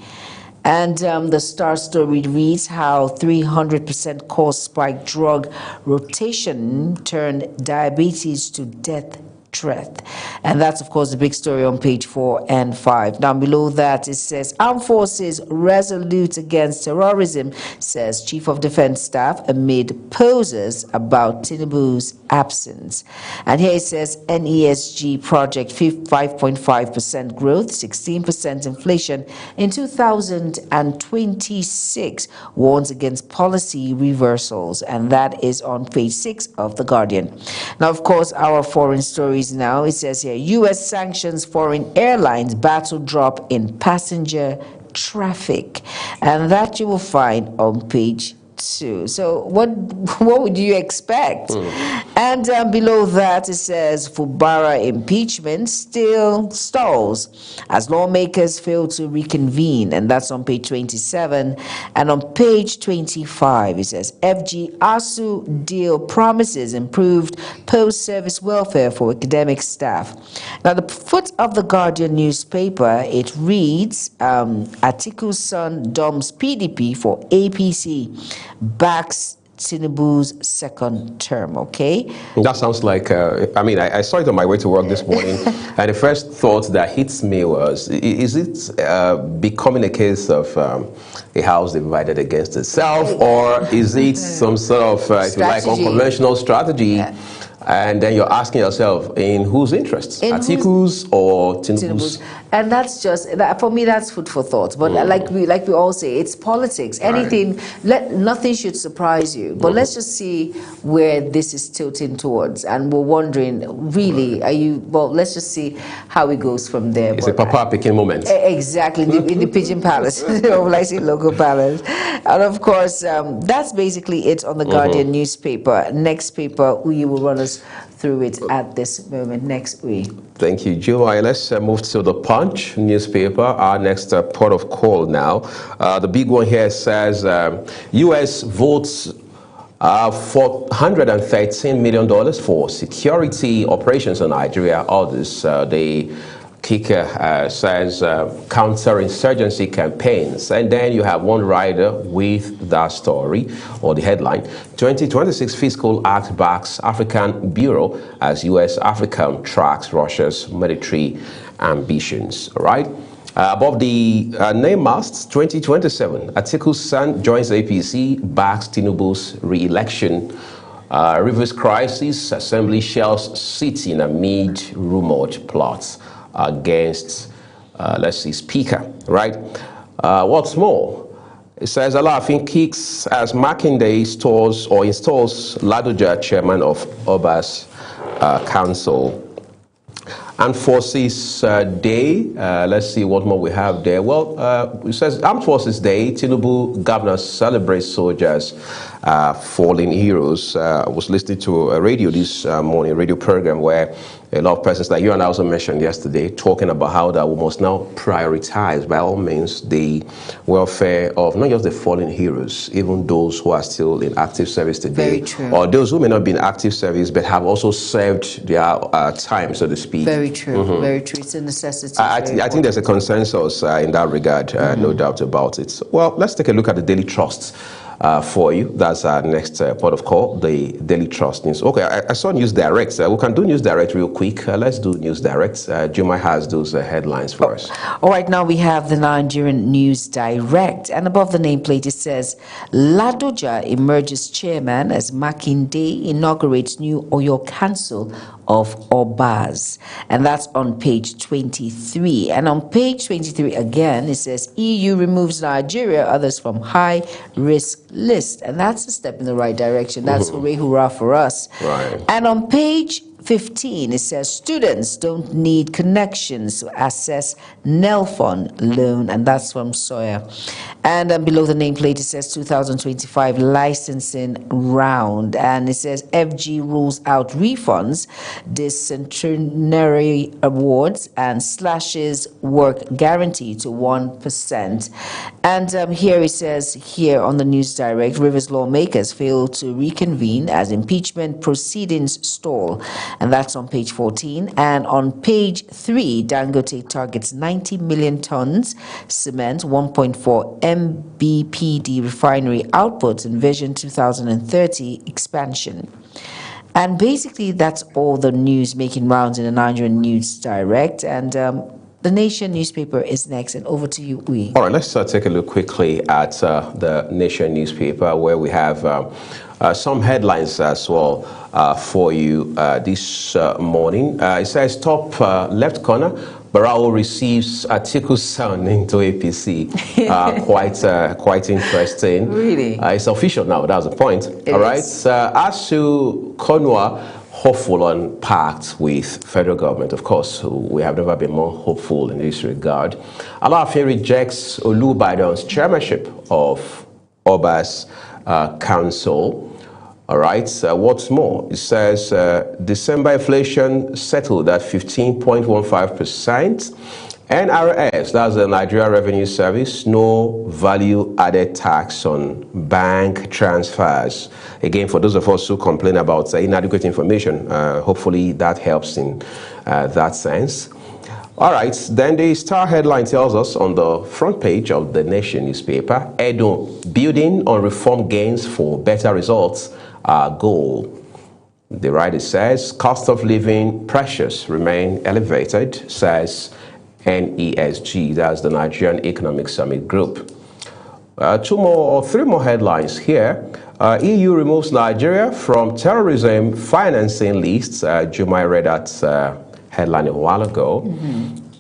And the Star story reads how 300% cause spike drug rotation turned diabetes to death threat. And that's, of course, the big story on page 4 and 5. Down below that, it says, Armed Forces resolute against terrorism, says Chief of Defense Staff, amid poses about Tinubu's absence. And here it says, NESG project 5.5% growth, 16% inflation in 2026, warns against policy reversals. And that is on page 6 of The Guardian. Now, of course, our foreign stories now, it says here, U.S. sanctions foreign airlines, battle drop in passenger traffic. And that you will find on page 2. So what would you expect? And below that it says Fubara impeachment still stalls as lawmakers fail to reconvene, and that's on page 27. And on page 25 it says FG ASU deal promises improved post-service welfare for academic staff. Now the foot of the Guardian newspaper, it reads Atiku's son dumps PDP for APC, backs Tinubu's second term. Okay, that sounds like I saw it on my way to work this morning and the first thought that hits me was, is it becoming a case of a house divided against itself, or is it some sort of if you like unconventional strategy? And then you're asking yourself, in whose interests? Atiku's or Tinubu's? And that's just, for me, that's food for thought. But like we all say, it's politics. Anything, nothing should surprise you. But let's just see where this is tilting towards. And we're wondering, really, let's just see how it goes from there. It's a Papa Peking moment. Exactly, in the Pigeon Palace, like say local palace. And of course, that's basically it on the Guardian newspaper. Next paper, you will run us through it at this moment. Next week. Thank you, Joy. Let's move to the Punch newspaper, our next port of call now. The big one here says U.S. votes $413 million for security operations in Nigeria. All this, the kicker says counterinsurgency campaigns. And then you have one rider with that story, or the headline, 2026 Fiscal Act backs African Bureau as U.S. African tracks Russia's military ambitions. All right. Above the name masts, 2027, Atiku's son joins APC, backs Tinubu's re-election. Rivers crisis, assembly shells sitting amid rumored plots against, Speaker, right? What's more, it says Alaafin kicks as Makinde installs Ladoja, chairman of Oba's council. Armed Forces Day, let's see what more we have there. Well, it says Armed Forces Day, Tinubu governor celebrates soldiers, fallen heroes. I was listening to a radio this morning, a radio program where a lot of persons like you and I also mentioned yesterday, talking about how that we must now prioritize by all means the welfare of not just the fallen heroes, even those who are still in active service today, or those who may not be in active service but have also served their time, so to speak. Very true, very true. It's a necessity. I think there's a consensus in that regard, no doubt about it. Well, let's take a look at the Daily Trust. For you. That's our next port of call, the Daily Trust News. Okay, I saw News Direct. We can do News Direct real quick. Let's do News Direct. Juma has those headlines for us. All right, now we have the Nigerian News Direct. And above the nameplate, it says, Ladoja emerges chairman as Makinde inaugurates new Oyo Council of Obas. And that's on page 23. And on page 23 again, it says, EU removes Nigeria, others from high risk list. And that's a step in the right direction. That's hooray, hurrah for us. Right. And on page 15, it says students don't need connections to access Nelfon loan, and that's from Sawyer. And below the nameplate, it says 2025 licensing round, and it says FG rules out refunds, disciplinary awards, and slashes work guarantee to 1%. And here it says, here on the News Direct, Rivers lawmakers fail to reconvene as impeachment proceedings stall. And that's on page 14. And on page 3, Dangote targets 90 million tons cement, 1.4 MBPD refinery output in Vision 2030 expansion. And basically, that's all the news making rounds in the Nigerian News Direct. And the Nation newspaper is next, and over to you, Uyi. All right, let's take a look quickly at the Nation newspaper, where we have some headlines as well for you this morning. It says, top left corner, Barao receives Atiku son into APC. Quite interesting. Really? It's official now, that's the point. All right. Asu Konwa, hopeful and packed with federal government. Of course, we have never been more hopeful in this regard. Alaafin rejects Olubadan's chairmanship of Oba's Council. All right, what's more, it says December inflation settled at 15.15%. NRS, that's the Nigeria Revenue Service, no value-added tax on bank transfers. Again, for those of us who complain about inadequate information, hopefully that helps in that sense. All right, then the Star headline tells us on the front page of the Nation newspaper, Edo, building on reform gains for better results, goal. The writer says, cost of living pressures remain elevated, says NESG, that's the Nigerian Economic Summit Group. 3 more headlines here. EU removes Nigeria from terrorism financing lists. Jumai read that headline a while ago.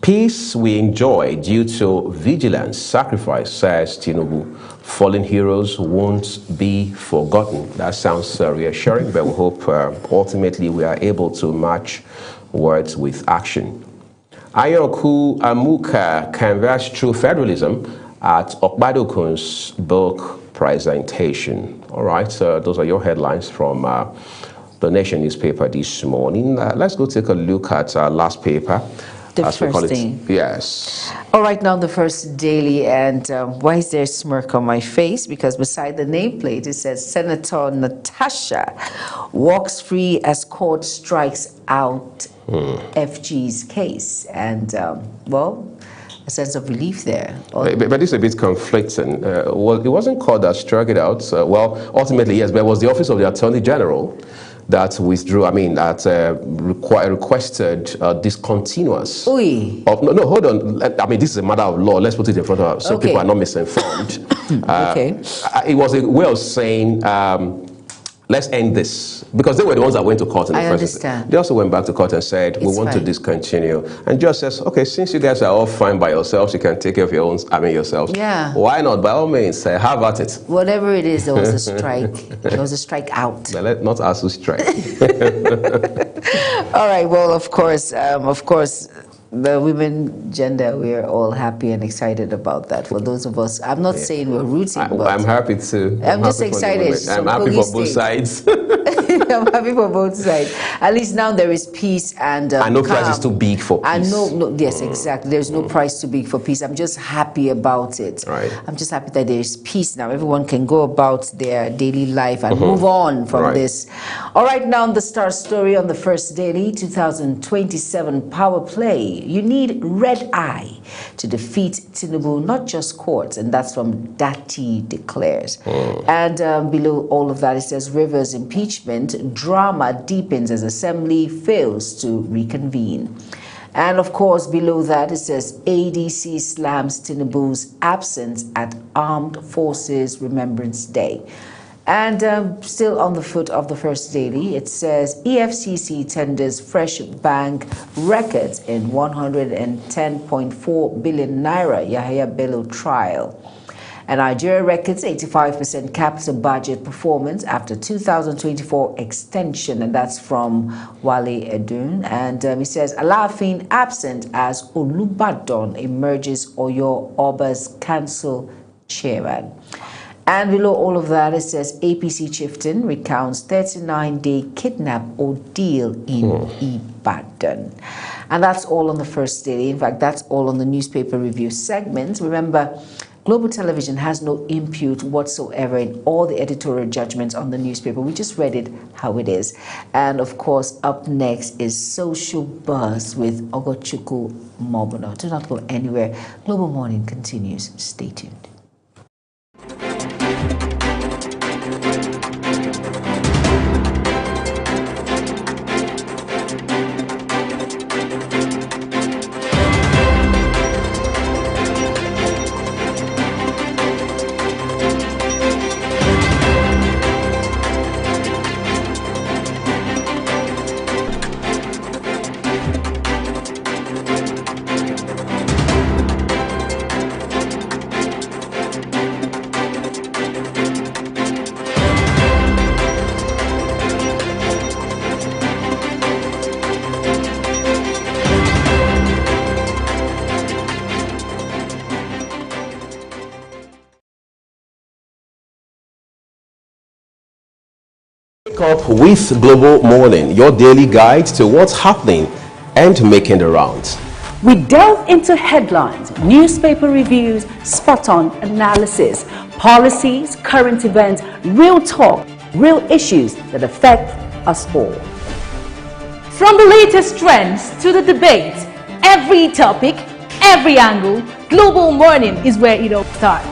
Peace we enjoy due to vigilance, sacrifice, says Tinubu. Fallen heroes won't be forgotten. That sounds reassuring, but we hope ultimately we are able to match words with action. Ayoku Amuka canvassed true federalism at Okbadokun's book presentation. All right, so those are your headlines from the Nation newspaper this morning. Let's go take a look at our last paper. The first thing. Yes. All right, now the First Daily, and why is there a smirk on my face? Because beside the nameplate, it says Senator Natasha walks free as court strikes out FG's case. And, well, a sense of relief there. But it's a bit conflicting. Well, it wasn't court that struck it out. Well, ultimately, yes, but it was the Office of the Attorney General that withdrew, that requested discontinuance. No, hold on. This is a matter of law. Let's put it in front of us so people are not misinformed. It was a way of saying, let's end this. Because they were the ones that went to court in the first place. They also went back to court and said, we want to discontinue. And judge says, okay, since you guys are all fine by yourselves, you can take care of your own, yourselves. Yeah. Why not? By all means, have at it. Whatever it is, there was a strike. There was a strike out. But let not us who strike. All right, well, of course, the women gender, we're all happy and excited about that. For those of us, I'm not saying we're rooting, but I'm happy to. I'm just excited. I'm happy for both sides. I'm happy for both sides. At least now there is peace and no price is too big for peace. Yes, exactly. There's no price too big for peace. I'm just happy about it. Right. I'm just happy that there's peace now. Everyone can go about their daily life and move on from this. All right, now the Star story on the First Daily 2027 power play. You need red eye to defeat Tinubu, not just courts, and that's from Dati declares. And below all of that, it says Rivers impeachment drama deepens as Assembly fails to reconvene. And of course, below that, it says ADC slams Tinubu's absence at Armed Forces Remembrance Day. And still on the foot of the First Daily, it says EFCC tenders fresh bank records in 110.4 billion naira Yahya Bello trial. And Nigeria records 85% capital budget performance after 2024 extension. And that's from Wale Edun. And he says, Alaafin absent as Olubadan emerges Oyo Oba's council chairman. And below all of that, it says APC chieftain recounts 39-day kidnap ordeal in Ibadan. And that's all on the first day. In fact, that's all on the newspaper review segment. Remember, Global Television has no input whatsoever in all the editorial judgments on the newspaper. We just read it how it is. And of course, up next is Social Buzz with Ogochukwu Mobono. Do not go anywhere. Global Morning continues. Stay tuned. Up with Global Morning, your daily guide to what's happening and making the rounds. We delve into headlines, newspaper reviews, spot-on analysis, policies, current events, real talk, real issues that affect us all. From the latest trends to the debate, every topic, every angle, Global Morning is where it all starts.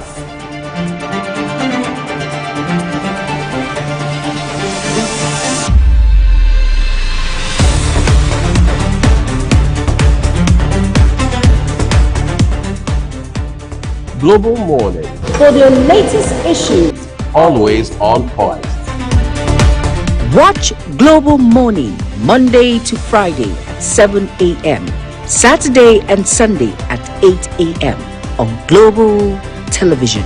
Global Morning, For the latest issues, always on point. watch Global Morning Monday to Friday at 7 a.m., Saturday and Sunday at 8 a.m. on Global Television.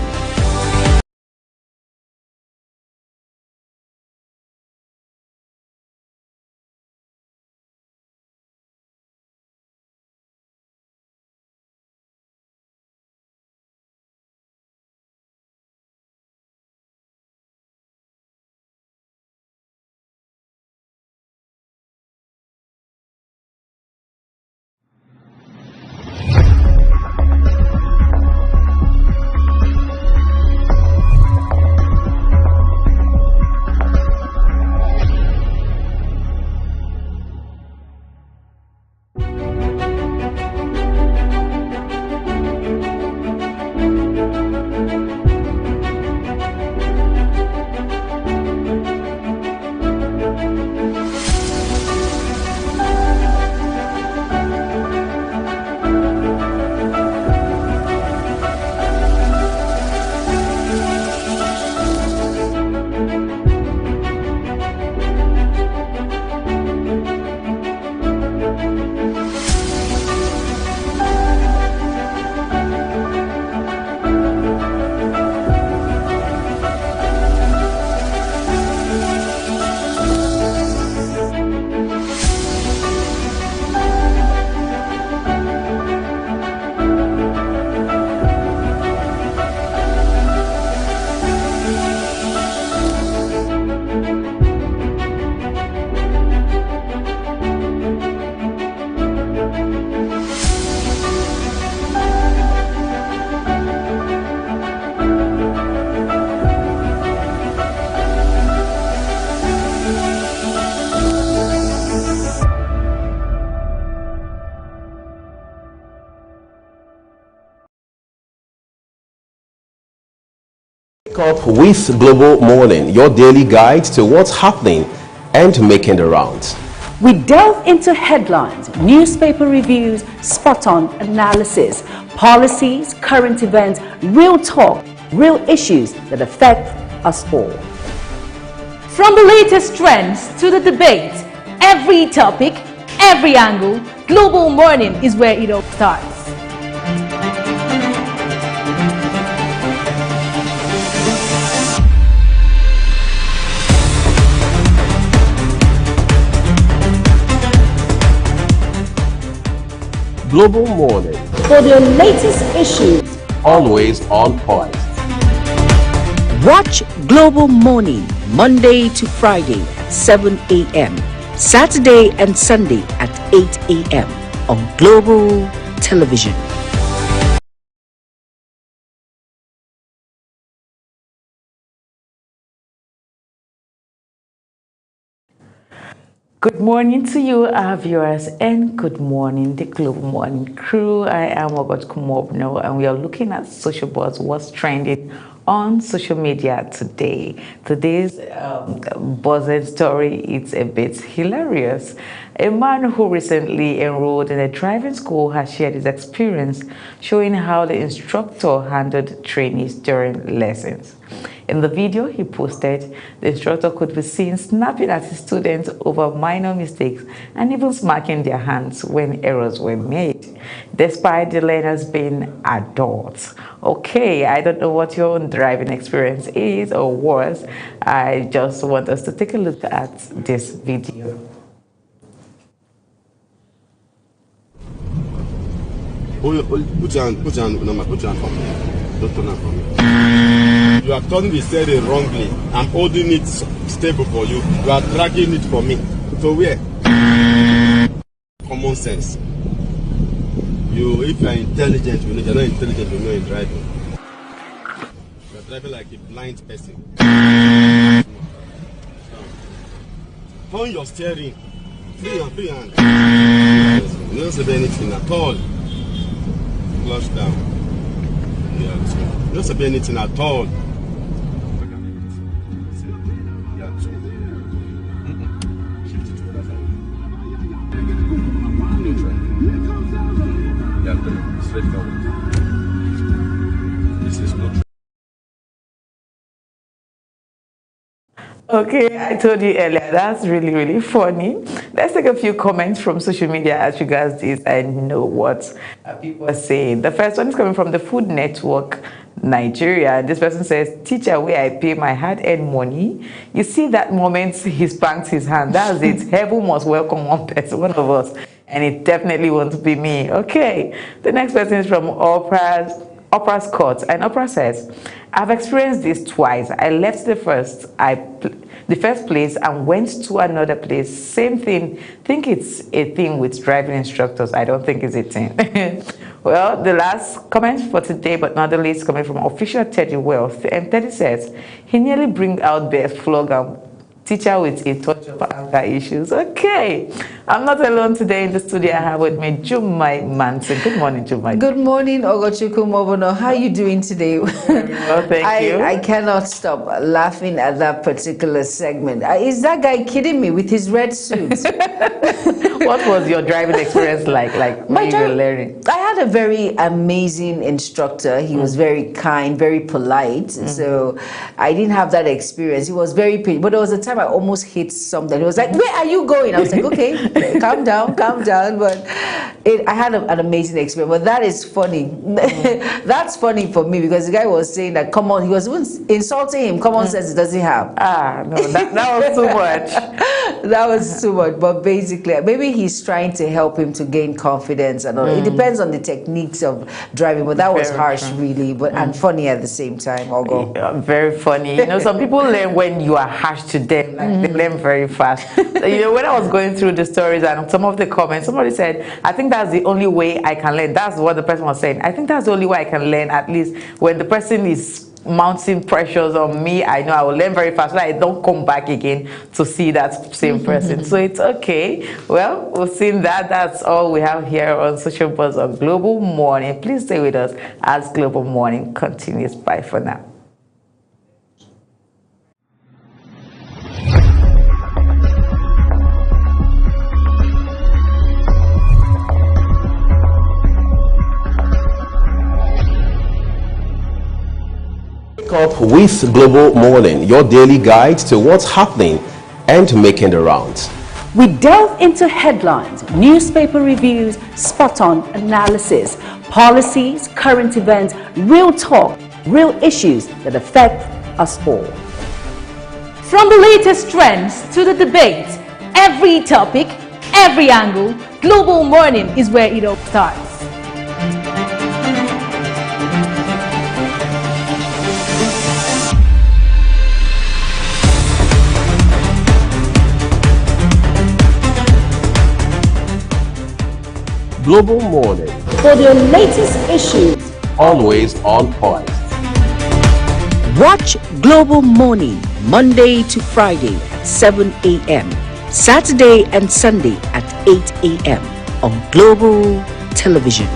Up with Global Morning, your daily guide to what's happening and making the rounds. We delve into headlines, newspaper reviews, spot-on analysis, policies, current events, real talk, real issues that affect us all. From the latest trends to the debate, every topic, every angle, Global Morning is where it all starts. Global Morning. For the latest issues, Always on point. watch Global Morning Monday to Friday at 7 a.m. Saturday and Sunday at 8 a.m. on Global Television. Good morning to you, our viewers, and good morning, the Global Morning crew. I am Ogot Kumobno, and we are looking at social buzz, what's trending on social media today. Today's buzzing story is a bit hilarious. A man who recently enrolled in a driving school has shared his experience, showing how the instructor handled trainees during lessons. In the video he posted, the instructor could be seen snapping at his students over minor mistakes and even smacking their hands when errors were made, despite the learners being adults. Okay, I don't know what your own driving experience is or was. I just want us to take a look at this video. Put your hand for me. Don't turn it for me. You are turning the steering wrongly. I'm holding it stable for you. You are dragging it for me. So where? Common sense. If you are intelligent, you know you're not intelligent, you know you're driving. You are driving like a blind person. Turn your steering. Free hand. You don't say anything at all. Flush down. You don't say anything at all. This is not. Okay, I told you earlier, that's really funny. Let's take a few comments from social media as regards this and know what people are saying. The first one is coming from the Food Network Nigeria. This person says, teacher, where I pay my hard-earned money. You see that moment he spanked his hand. That's it. Heaven must welcome one person, one of us. And it definitely won't be me. Okay. The next person is from Oprah's Court, and Oprah says, I've experienced this twice. I left the first place and went to another place. Same thing. Think it's a thing with driving instructors. I don't think it's a thing. Well, the last comment for today, but not the least, coming from official Teddy Wealth. And Teddy says, he nearly bring out the slogan, teacher with a touch of anger issues. Okay, I'm not alone today in the studio. I have with me Jumai Manson. Good morning, Jumai. Good morning, Ogochukwu Mobono. How are you doing today? Well, thank you. I cannot stop laughing at that particular segment. Is that guy kidding me with his red suit? What was your driving experience like when you were learning? I had a very amazing instructor. He was very kind, very polite. So I didn't have that experience. He was very pretty. But there was a time I almost hit something. He was like, where are you going? I was like, okay, calm down. But I had an amazing experience. But that is funny. That's funny for me because the guy was saying that, come on, he was even insulting him. Common sense he doesn't have. No, that was too much. That was too much. But basically, maybe he's trying to help him to gain confidence and all. It depends on the techniques of driving. But that was harsh, really, and funny at the same time. I'll go. Very funny. You know, some people learn when you are harsh to them. Like they learn very fast. You know, when I was going through the stories and some of the comments, somebody said, I think that's the only way I can learn. That's what the person was saying. I think that's the only way I can learn, at least when the person is mounting pressures on me. I know I will learn very fast so I don't come back again to see that same person. So it's okay. Well, we've seen that. That's all we have here on Social Buzz on Global Morning. Please stay with us as Global Morning continues. Bye for now. Up with Global Morning, your daily guide to what's happening and making the rounds. We delve into headlines, newspaper reviews, spot-on analysis, policies, current events, real talk, real issues that affect us all. From the latest trends to the debate, every topic, every angle, Global Morning is where it all starts. Global Morning, For the latest issues, always on point. watch Global Morning Monday to Friday at 7 a.m. Saturday and Sunday at 8 a.m. on Global Television.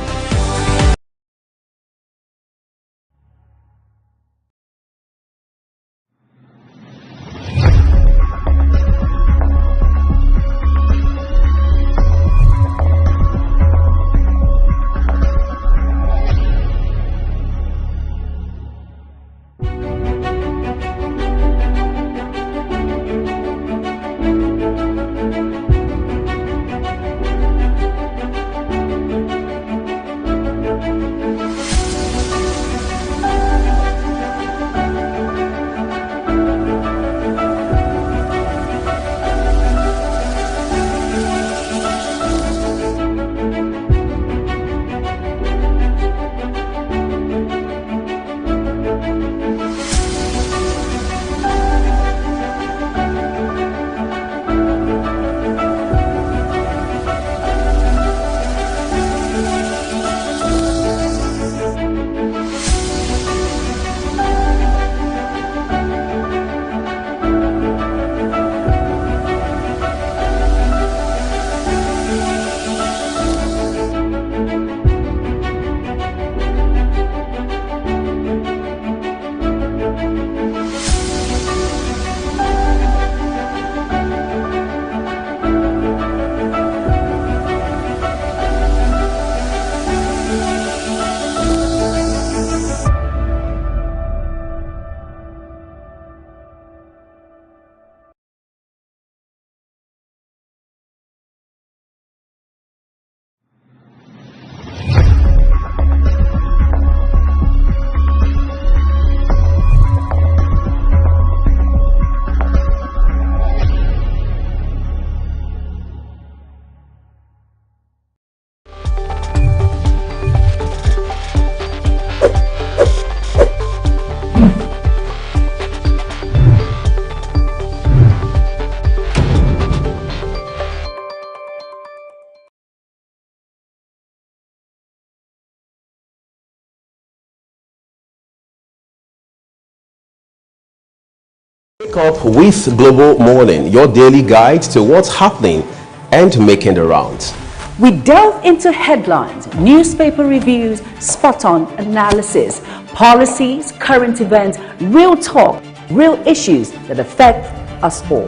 Wake up with Global Morning, your daily guide to what's happening and making the rounds. We delve into headlines, newspaper reviews, spot-on analysis, policies, current events, real talk, real issues that affect us all.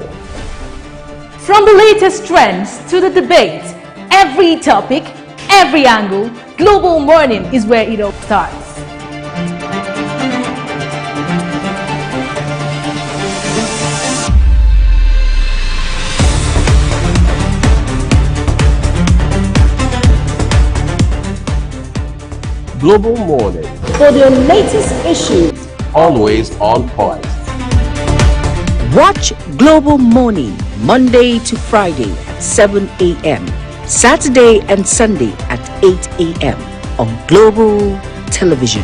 From the latest trends to the debate, every topic, every angle, Global Morning is where it all starts. Global Morning, For the latest issues, always on point. watch Global Morning Monday to Friday at 7 a.m. Saturday and Sunday at 8 a.m. on Global Television.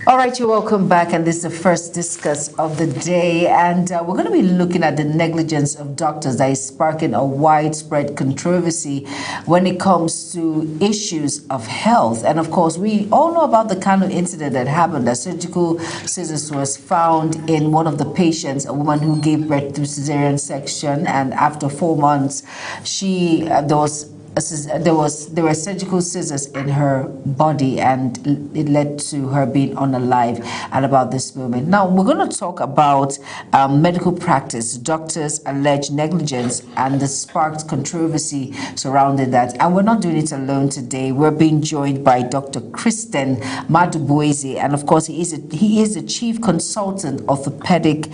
All right, you're welcome back, and this is the first discuss of the day, and we're going to be looking at the negligence of doctors that is sparking a widespread controversy when it comes to issues of health. And of course, we all know about the kind of incident that happened. That surgical scissors was found in one of the patients, a woman who gave birth through cesarean section, and after 4 months, there were surgical scissors in her body, and it led to her being unalive at about this moment. Now we're going to talk about medical practice, doctors' alleged negligence, and the sparked controversy surrounding that. And we're not doing it alone today. We're being joined by Dr. Christian Madubueze, and of course he is the chief consultant orthopedic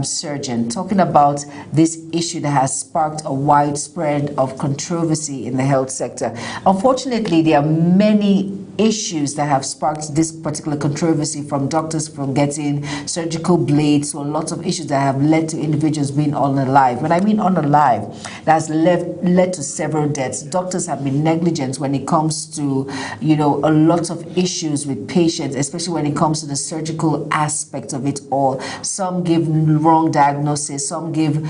surgeon, talking about this issue that has sparked a widespread of controversy in the health sector. Unfortunately, there are many issues that have sparked this particular controversy, from doctors from getting surgical blades to a lot of issues that have led to individuals being unalive. When I mean unalive, that has led to several deaths. Doctors have been negligent when it comes to, a lot of issues with patients, especially when it comes to the surgical aspect of it all. Some give wrong diagnosis, some give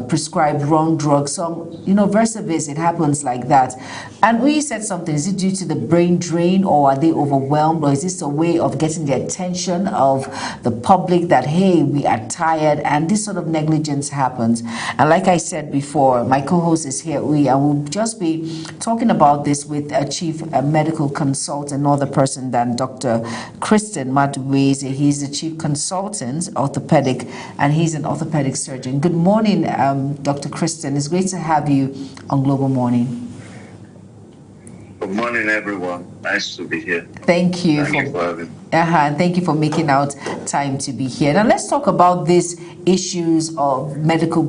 prescribed wrong drugs, some, verse it happens like that. And when you said something, is it due to the brain drain, or are they overwhelmed, or is this a way of getting the attention of the public that, hey, we are tired, and this sort of negligence happens? And like I said before, my co-host is here, I will just be talking about this with a chief medical consultant, no other person than Dr. Christian Madubueze. He's the chief consultant, orthopedic, and he's an orthopedic surgeon. Good morning, Dr. Christian. It's great to have you on Global Morning. Good morning, everyone. Nice to be here. Thank you for having me. Thank you for making out time to be here. Now let's talk about these issues of medical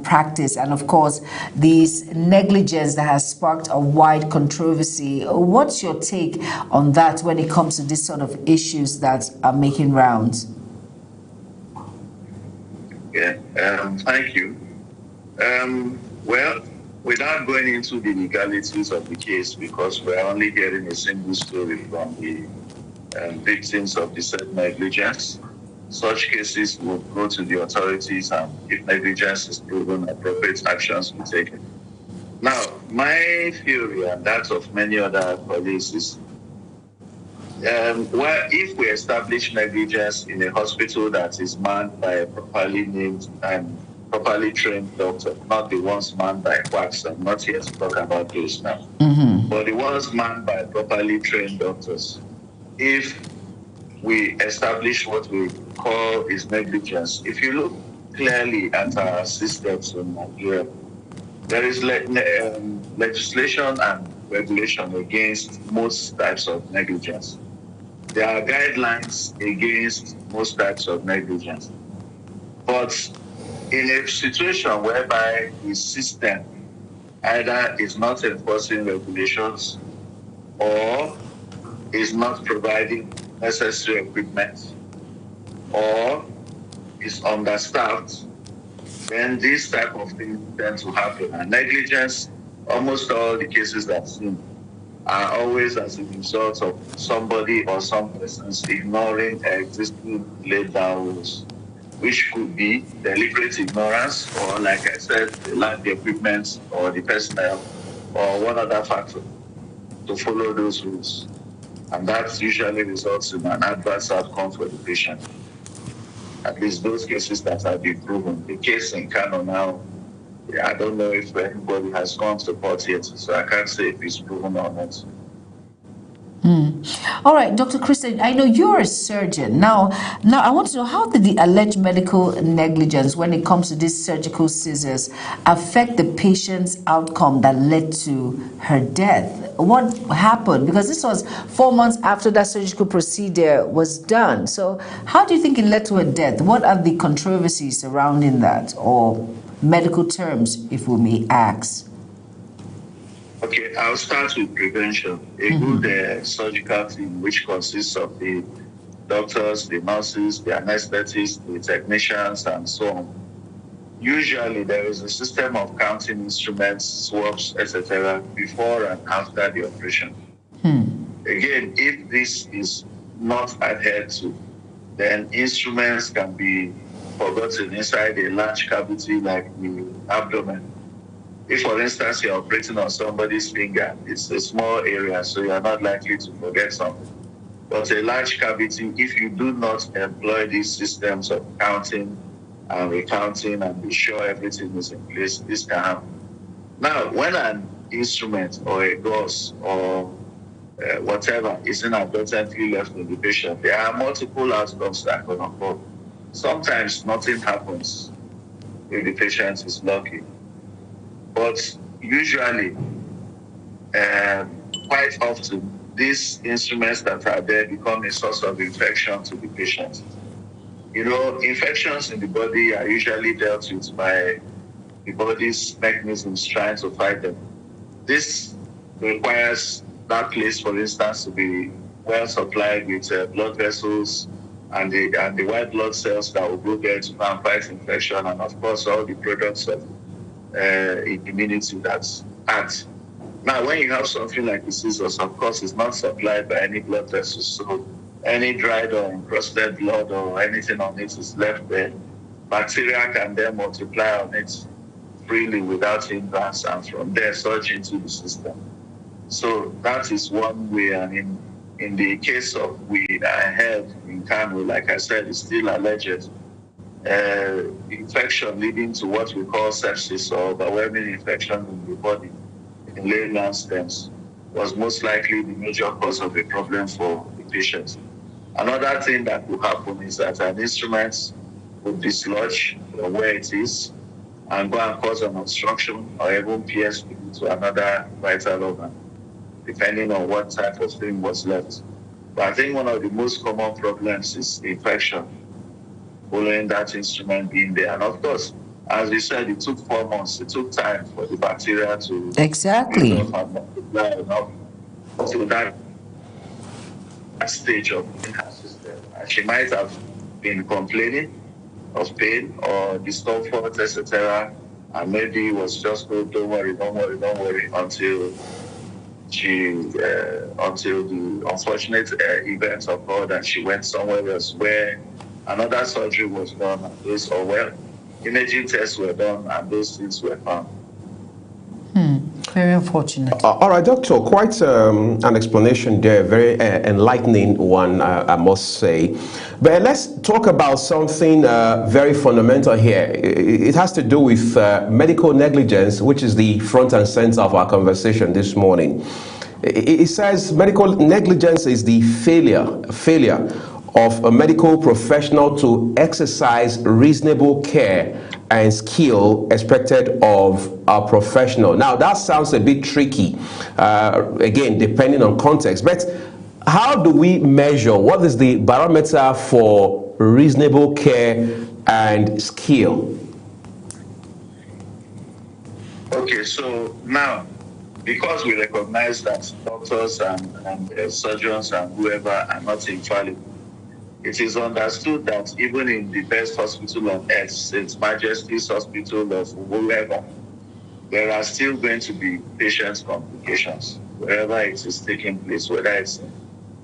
practice, and of course these negligence that has sparked a wide controversy. What's your take on that when it comes to this sort of issues that are making rounds? Yeah, thank you. Well, without going into the legalities of the case, because we're only hearing a single story from the victims of the said negligence, such cases will go to the authorities, and if negligence is proven, appropriate actions will be taken. Now, my theory, and that of many other colleagues, is if we establish negligence in a hospital that is manned by a properly named and properly trained doctor, not the ones manned by quacks. I'm not here to talk about those now, but the ones manned by properly trained doctors. If we establish what we call is negligence, if you look clearly at our systems in Nigeria, there is legislation and regulation against most types of negligence. There are guidelines against most types of negligence. But in a situation whereby the system either is not enforcing regulations or is not providing necessary equipment or is understaffed, then these type of things tend to happen. And negligence, almost all the cases that I've seen, are always as a result of somebody or some persons ignoring existing laid down rules, which could be deliberate ignorance, or, like I said, the lack of equipment or the personnel or one other factor to follow those rules. And that usually results in an adverse outcome for the patient. At least those cases that have been proven. The case in Kano now, I don't know if anybody has gone to court yet, so I can't say if it's proven or not. All right, Dr. Christian, I know you're a surgeon. Now I want to know, how did the alleged medical negligence when it comes to these surgical scissors affect the patient's outcome that led to her death? What happened? Because this was 4 months after that surgical procedure was done. So how do you think it led to her death? What are the controversies surrounding that, or medical terms, if we may ask? Okay, I'll start with prevention. A good surgical team, which consists of the doctors, the nurses, the anesthetists, the technicians, and so on. Usually, there is a system of counting instruments, swabs, etc., before and after the operation. Again, if this is not adhered to, then instruments can be forgotten inside a large cavity like the abdomen. If, for instance, you're operating on somebody's finger, it's a small area, so you're not likely to forget something. But a large cavity, if you do not employ these systems of counting and recounting and be sure everything is in place, this can happen. Now, when an instrument or a gauze or whatever is inadvertently left in the patient, there are multiple outcomes that can occur. Sometimes nothing happens if the patient is lucky. But usually, quite often, these instruments that are there become a source of infection to the patient. You know, infections in the body are usually dealt with by the body's mechanisms trying to fight them. This requires that place, for instance, to be well supplied with blood vessels and the white blood cells that will go there to fight infection, and of course all the products of immunity that's act. Now, when you have something like the scissors, of course, it's not supplied by any blood vessels, so any dried or encrusted blood or anything on it is left there. Bacteria can then multiply on it freely without hindrance, and from there surge into the system. So that is one way. And in the case of we had in Kano, like I said, it's still alleged infection leading to what we call sepsis or overwhelming infection in the body, in layman's terms, was most likely the major cause of a problem for the patient. Another thing that could happen is that an instrument would dislodge from where it is and go and cause an obstruction or even pierce to another vital organ, depending on what type of thing was left. But I think one of the most common problems is infection following that instrument being there. And of course, as we said, it took 4 months. It took time for the bacteria to exactly multiply enough to that stage of her system. And she might have been complaining of pain or discomfort, etc. And maybe it was just, oh, don't worry, until the unfortunate events occurred and she went somewhere else where another surgery was done, and imaging tests were done, and those things were found. Very unfortunate. All right, Doctor, quite an explanation there, very enlightening one, I must say. But let's talk about something very fundamental here. It has to do with medical negligence, which is the front and center of our conversation this morning. It says medical negligence is the failure of a medical professional to exercise reasonable care and skill expected of a professional. Now, that sounds a bit tricky, again, depending on context. But how do we measure? What is the barometer for reasonable care and skill? Okay, so now, because we recognize that doctors and surgeons and whoever are not infallible, it is understood that even in the best hospital on earth, St. Majesty's Hospital of whoever, there are still going to be patient complications wherever it is taking place, whether it's in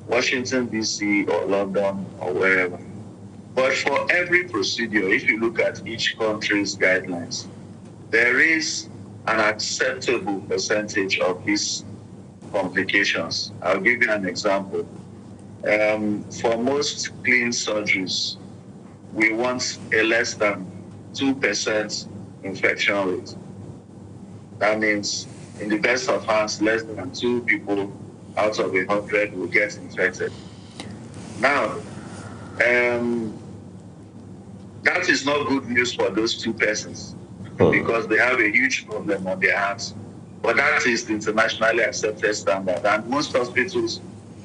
Washington, D.C. or London or wherever. But for every procedure, if you look at each country's guidelines, there is an acceptable percentage of these complications. I'll give you an example. For most clean surgeries, we want a less than 2% infection rate. That means, in the best of hands, less than 2 people out of 100 will get infected. Now, that is not good news for those 2 persons because they have a huge problem on their hands. But that is the internationally accepted standard, and most hospitals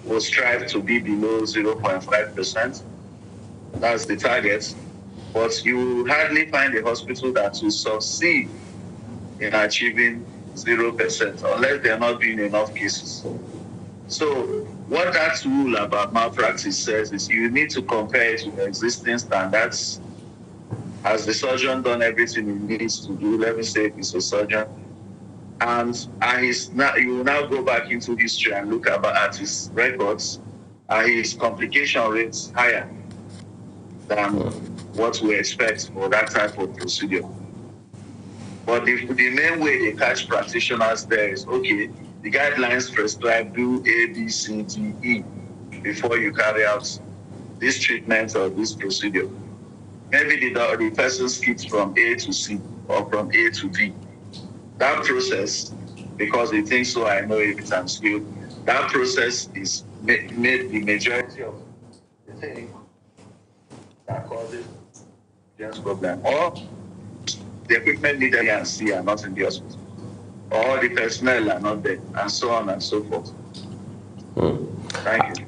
will strive to be below 0.5%. That's the target. But you will hardly find a hospital that will succeed in achieving 0% unless there are not been enough cases. So what that rule about malpractice says is you need to compare it to the existing standards. Has the surgeon done everything he needs to do? Let me say if he's a surgeon. And you will now go back into history and look at his records his complication rates higher than what we expect for that type of procedure. But the main way they catch practitioners there is, okay, the guidelines prescribe do A, B, C, D, E before you carry out this treatment or this procedure. Maybe the person skips from A to C or from A to D. That process, because they think so, I know it, I'm skilled, that process is made the majority of the thing that causes this problem. Or the equipment needed and C are not in the hospital. Or the personnel are not there, and so on and so forth. Thank you.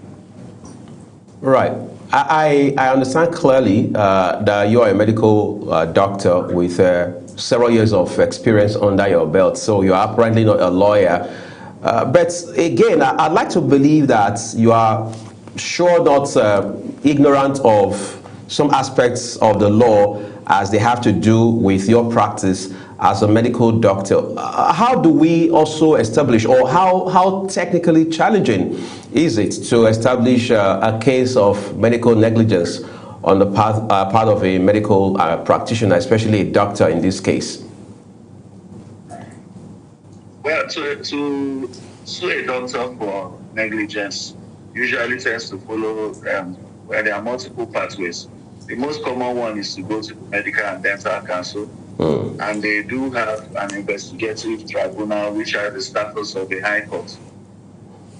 Right. I understand clearly that you are a medical doctor with several years of experience under your belt, so you are apparently not a lawyer. But again, I'd like to believe that you are sure not ignorant of some aspects of the law as they have to do with your practice as a medical doctor. How do we also establish, or how technically challenging is it to establish a case of medical negligence on the part of a medical practitioner, especially a doctor in this case? Well, to sue a doctor for negligence usually tends to follow where there are multiple pathways. The most common one is to go to the Medical and Dental Council, and they do have an investigative tribunal which has the status of a high court.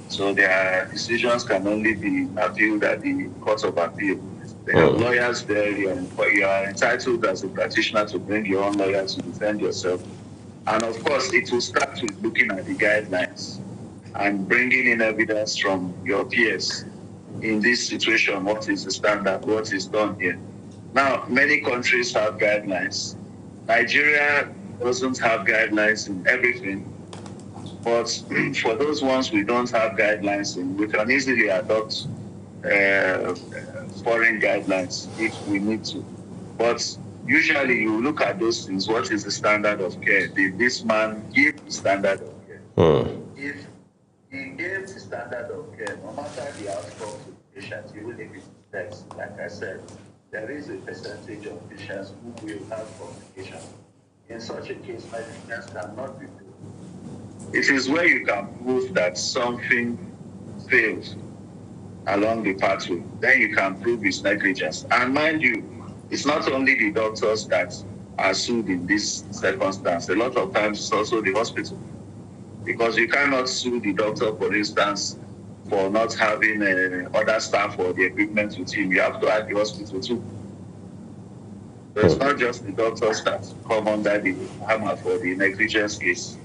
So their decisions can only be appealed at the Court of Appeal. They have lawyers there. You are entitled as a practitioner to bring your own lawyer to defend yourself. And of course, it will start with looking at the guidelines and bringing in evidence from your peers. In this situation, what is the standard? What is done here? Now, many countries have guidelines. Nigeria doesn't have guidelines in everything, but for those ones we don't have guidelines in, we can easily adopt foreign guidelines if we need to. But usually you look at those things. What is the standard of care? Did this man give the standard of care? If he gave the standard of care, no matter the outcome to the patient, even if it's death, like I said, there is a percentage of patients who will have complications. In such a case, negligence cannot be proved. It is where you can prove that something failed along the pathway. Then you can prove it's negligence. And mind you, it's not only the doctors that are sued in this circumstance. A lot of times it's also the hospital. Because you cannot sue the doctor, for instance, for not having other staff or the equipment with him. You have to add the hospital too. So it's not just the doctors that come under the hammer for the negligence case.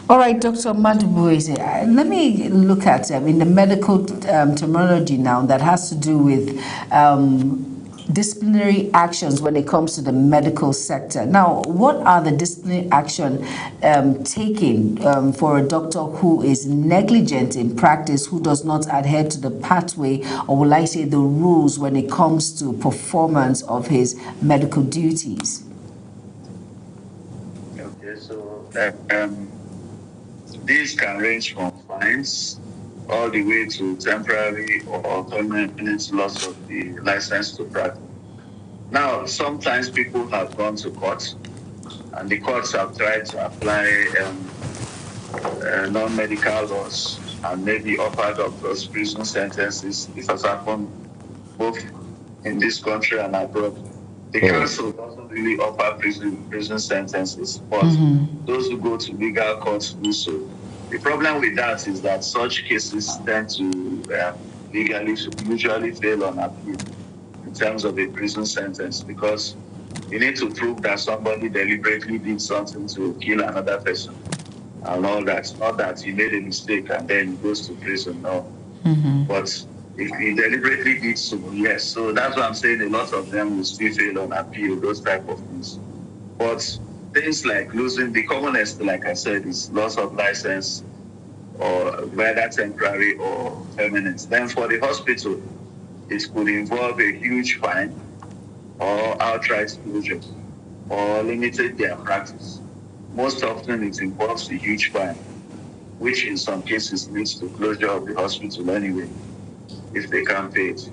All right, Dr. Madubueze, let me look at in the medical terminology now that has to do with disciplinary actions when it comes to the medical sector. Now, what are the disciplinary action taken for a doctor who is negligent in practice, who does not adhere to the pathway, or will I say the rules when it comes to performance of his medical duties? Okay, so these can range from fines all the way to temporary or permanent loss of the license to practice. Now, sometimes people have gone to court, and the courts have tried to apply non-medical laws and maybe offer doctors prison sentences. This has happened both in this country and abroad. The council doesn't really offer prison sentences, but those who go to legal courts do so. The problem with that is that such cases tend to usually fail on appeal in terms of a prison sentence, because you need to prove that somebody deliberately did something to kill another person and all that. Not that he made a mistake and then he goes to prison, no. But if he deliberately did so, yes. So that's what I'm saying. A lot of them will still fail on appeal, those type of things. But things like losing, the commonest, like I said, is loss of license, or whether temporary or permanent. Then for the hospital, it could involve a huge fine or outright closure or limited their practice. Most often it involves a huge fine. which in some cases leads to closure of the hospital anyway, if they can't pay it.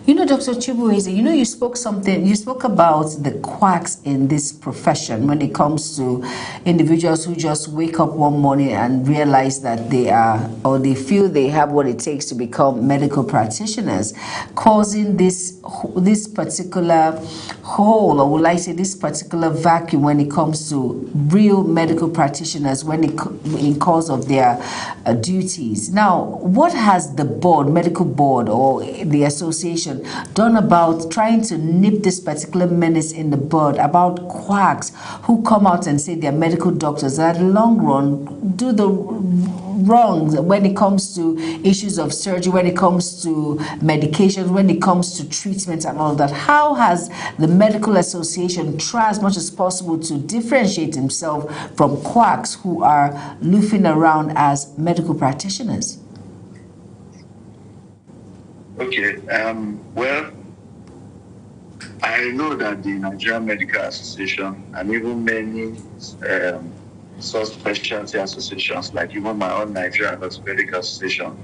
You know, Dr. Chibueze, you know, you spoke about the quacks in this profession when it comes to individuals who just wake up one morning and realize that they are, or they feel they have what it takes to become medical practitioners, causing this particular hole, or would I say this particular vacuum when it comes to real medical practitioners in cause of their duties. Now, what has the board, medical board, or the association done about trying to nip this particular menace in the bud, about quacks who come out and say they're medical doctors that in the long run do the wrongs when it comes to issues of surgery, when it comes to medications, when it comes to treatment and all that? How has the medical association tried as much as possible to differentiate himself from quacks who are loafing around as medical practitioners? Okay, well, I know that the Nigerian Medical Association and even many subspecialty associations, like even my own Nigerian Medical Association,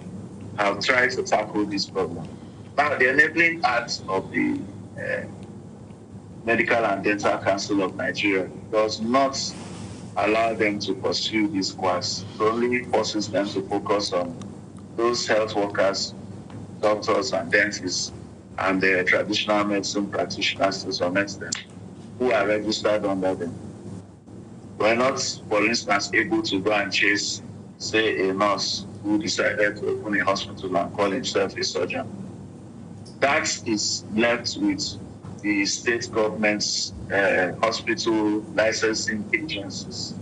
have tried to tackle this problem. Now, the enabling act of the Medical and Dental Council of Nigeria does not allow them to pursue these quacks. It only forces them to focus on those health workers, doctors and dentists, and the traditional medicine practitioners to some extent, who are registered under them. We're not, for instance, able to go and chase, say, a nurse who decided to open a hospital and call himself a surgeon. That is left with the state government's hospital licensing agencies.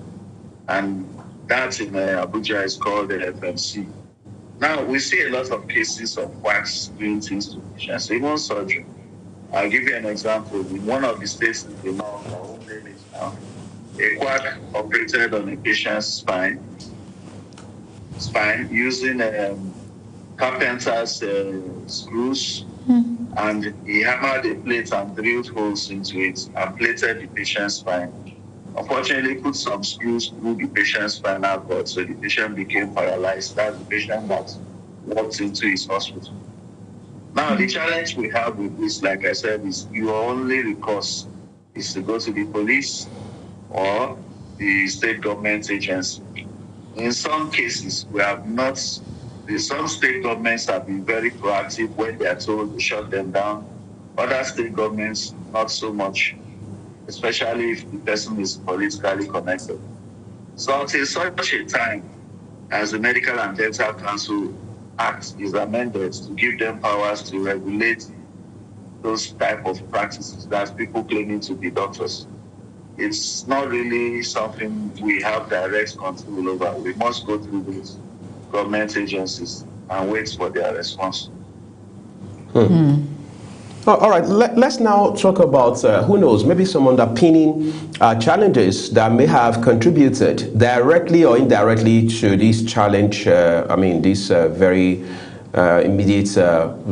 And that in Abuja is called the FMC. Now, we see a lot of cases of quacks doing things to patients, even surgery. I'll give you an example. In one of the states in the north, our own village now, a quack operated on a patient's spine using carpenter's screws, and he hammered a plate and drilled holes into it and plated the patient's spine. Unfortunately, put some screws through the patient's spinal cord, so the patient became paralyzed. That's the patient that walked into his hospital. Now, the challenge we have with this, like I said, is your only recourse is to go to the police or the state government agency. In some cases, we have not. Some state governments have been very proactive when they are told to shut them down. Other state governments, not so much, especially if the person is politically connected. So until such a time as the Medical and Dental Council Act is amended to give them powers to regulate those type of practices that people claiming to be doctors, it's not really something we have direct control over. We must go through these government agencies and wait for their response. All right, let's now talk about, who knows, maybe some underpinning challenges that may have contributed directly or indirectly to this challenge, this very immediate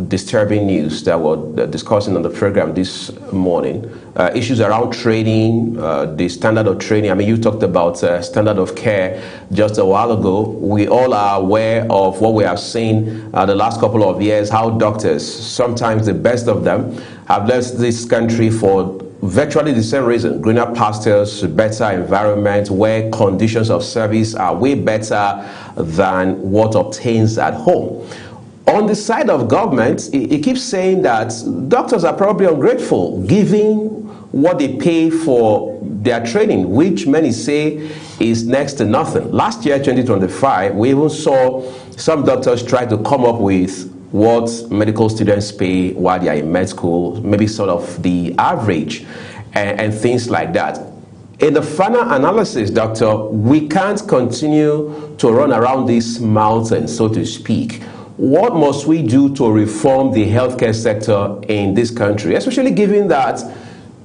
disturbing news that we're discussing on the program this morning. Issues around training, the standard of training. I mean, you talked about standard of care just a while ago. We all are aware of what we have seen the last couple of years, how doctors, sometimes the best of them, have left this country for virtually the same reason: greener pastures, better environment, where conditions of service are way better than what obtains at home. On the side of government, it keeps saying that doctors are probably ungrateful, given what they pay for their training, which many say is next to nothing. Last year, 2025, we even saw some doctors try to come up with what medical students pay while they are in med school, maybe sort of the average, and things like that. In the final analysis, doctor, we can't continue to run around this mountain, so to speak. What must we do to reform the healthcare sector in this country, especially given that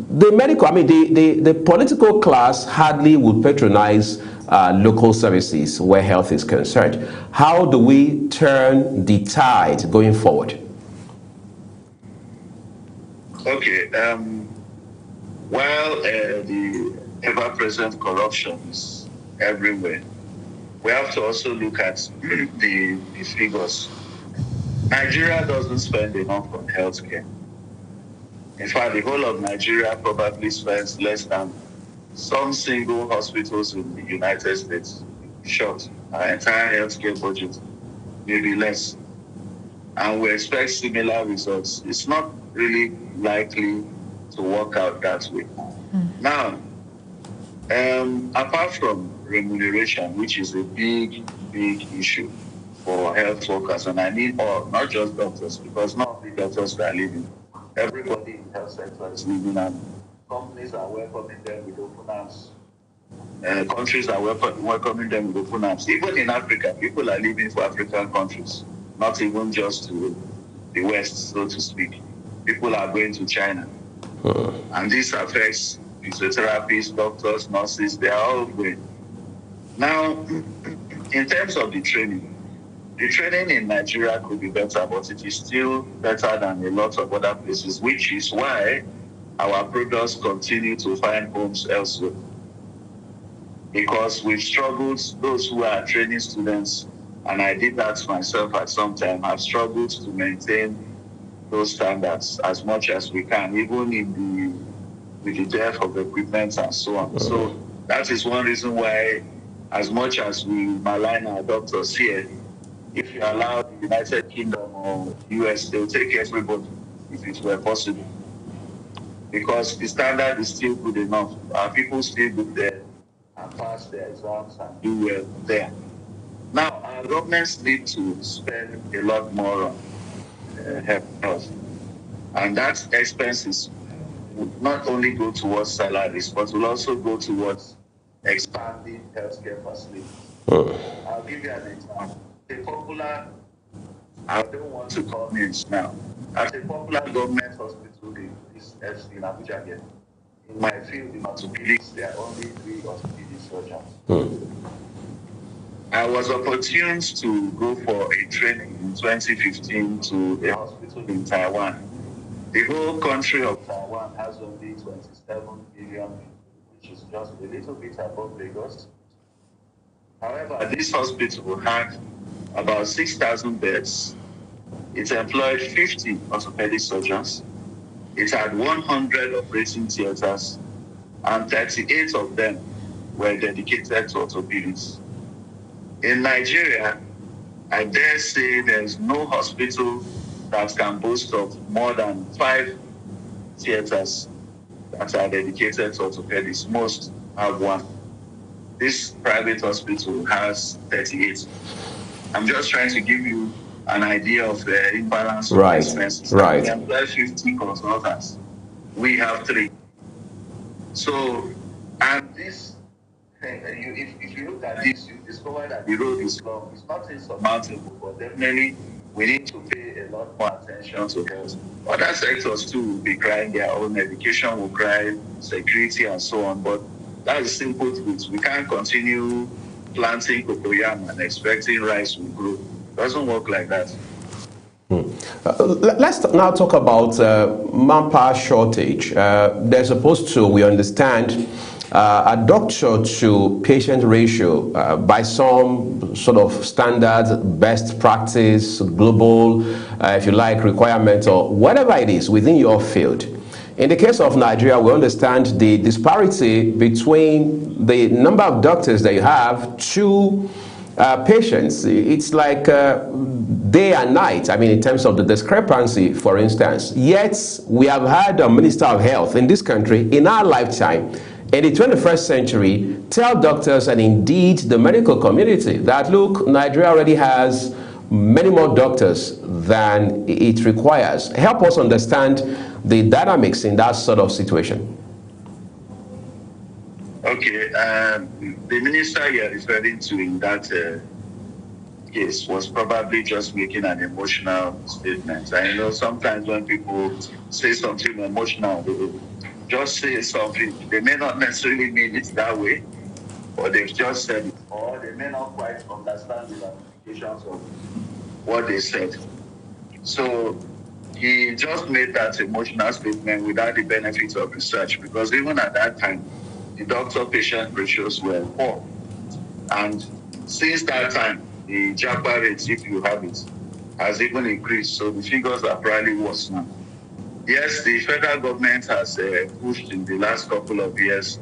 the medical, the political class hardly would patronize local services where health is concerned? How do we turn the tide going forward? Okay. While the ever-present corruption is everywhere. We have to also look at the figures. Nigeria doesn't spend enough on healthcare. In fact, the whole of Nigeria probably spends less than some single hospitals in the United States. Short, our entire healthcare budget may be less. And we expect similar results. It's not really likely to work out that way. Now, apart from remuneration, which is a big issue for health workers, and I mean not just doctors, because not only doctors are leaving, everybody in the health sector is leaving, and companies are welcoming them with open arms. Countries are welcoming them with open arms. Even in Africa, people are leaving for African countries, not even just to the West, so to speak. People are going to China. And this affects physiotherapists, doctors, nurses, they are all going. Now, in terms of the training in Nigeria could be better, but it is still better than a lot of other places, which is why our products continue to find homes elsewhere. Because we've struggled, those who are training students, and I did that myself at some time, have struggled to maintain those standards as much as we can, even with the dearth of equipment and so on. So that is one reason why, as much as we malign our doctors here, if you allow the United Kingdom or US, they'll take everybody if it were possible. Because the standard is still good enough. Our people still go there and pass their exams and do well there. Now, our governments need to spend a lot more on health. And that expenses would not only go towards salaries, but will also go towards expanding healthcare facilities. I'll give you an example. I don't want to call names now. At a popular government hospital in Abuja here, in my field, in orthopedics, there are only 3 orthopedic surgeons. I was opportune to go for a training in 2015 to a hospital in Taiwan. The whole country of Taiwan has only 27 million, which is just a little bit above Lagos. However, this hospital had about 6,000 beds. It employed 50 orthopedic surgeons. It had 100 operating theaters, and 38 of them were dedicated to orthopedics. In Nigeria, I dare say there's no hospital that can boast of more than 5 theaters that are dedicated to orthopedics. Most have 1. This private hospital has 38. I'm just trying to give you an idea of the imbalance of expenses. Right. We employ 50 consultants. We have 3. So, and this, if you look at this, you discover that the road is long. It's not insurmountable, but definitely we need to pay a lot more attention to health. Other sectors too will be crying their own. Education will cry, security and so on. But that's the simple truth. We can't continue planting cocoyam and expecting rice will grow. It doesn't work like that. Let's now talk about manpower shortage. There's supposed to, we understand, a doctor to patient ratio by some sort of standard, best practice, global, if you like, requirement, or whatever it is within your field. In the case of Nigeria, we understand the disparity between the number of doctors that you have to patients. It's like day and night, I mean, in terms of the discrepancy, for instance. Yet, we have had a Minister of Health in this country, in our lifetime, in the 21st century, tell doctors and indeed the medical community that, look, Nigeria already has many more doctors than it requires. Help us understand the dynamics in that sort of situation. Okay, the minister you're referring to in that case was probably just making an emotional statement. I know sometimes when people say something emotional, they will just say something. They may not necessarily mean it that way, or they've just said it, or they may not quite understand the ramifications of what they said. So he just made that emotional statement without the benefit of research, because even at that time, the doctor-patient ratios were poor. And since that time, the JAPA rate, if you have it, has even increased. So the figures are probably worse now. Yes, the federal government has pushed in the last couple of years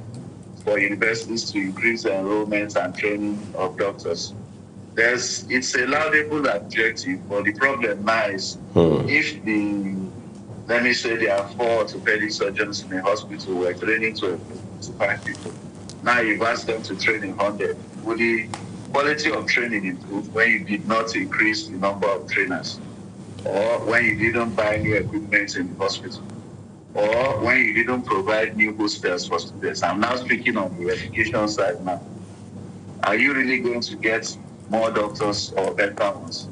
for universities to increase the enrollment and training of doctors. It's a laudable objective, but the problem now is if let me say there are 4 orthopedic surgeons in a hospital, we're training 25 people. Now you've asked them to train 100. Would the quality of training improve when you did not increase the number of trainers? Or when you didn't buy new equipment in the hospital? Or when you didn't provide new hostels for students? I'm now speaking on the education side now. Are you really going to get more doctors or better ones?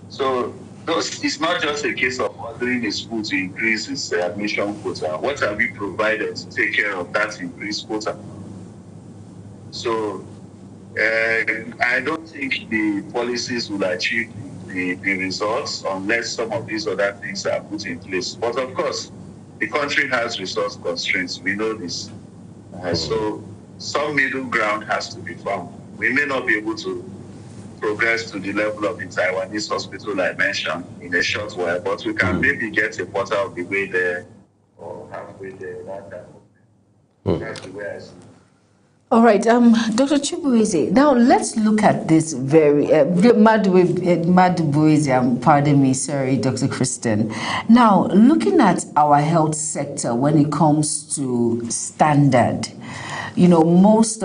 So it's not just a case of ordering a school to increase its admission quota. What have we provided to take care of that increased quota? So I don't think the policies will achieve the results unless some of these other things are put in place. But of course, the country has resource constraints. We know this. So some middle ground has to be found. We may not be able to progress to the level of the Taiwanese hospital I mentioned in a short while, but we can maybe get a quarter of the way there or halfway there. That's the way I see it. All right, Dr. Chibueze, now let's look at this very, Madubueze, pardon me, sorry, Dr. Kristen. Now, looking at our health sector when it comes to standard, you know, most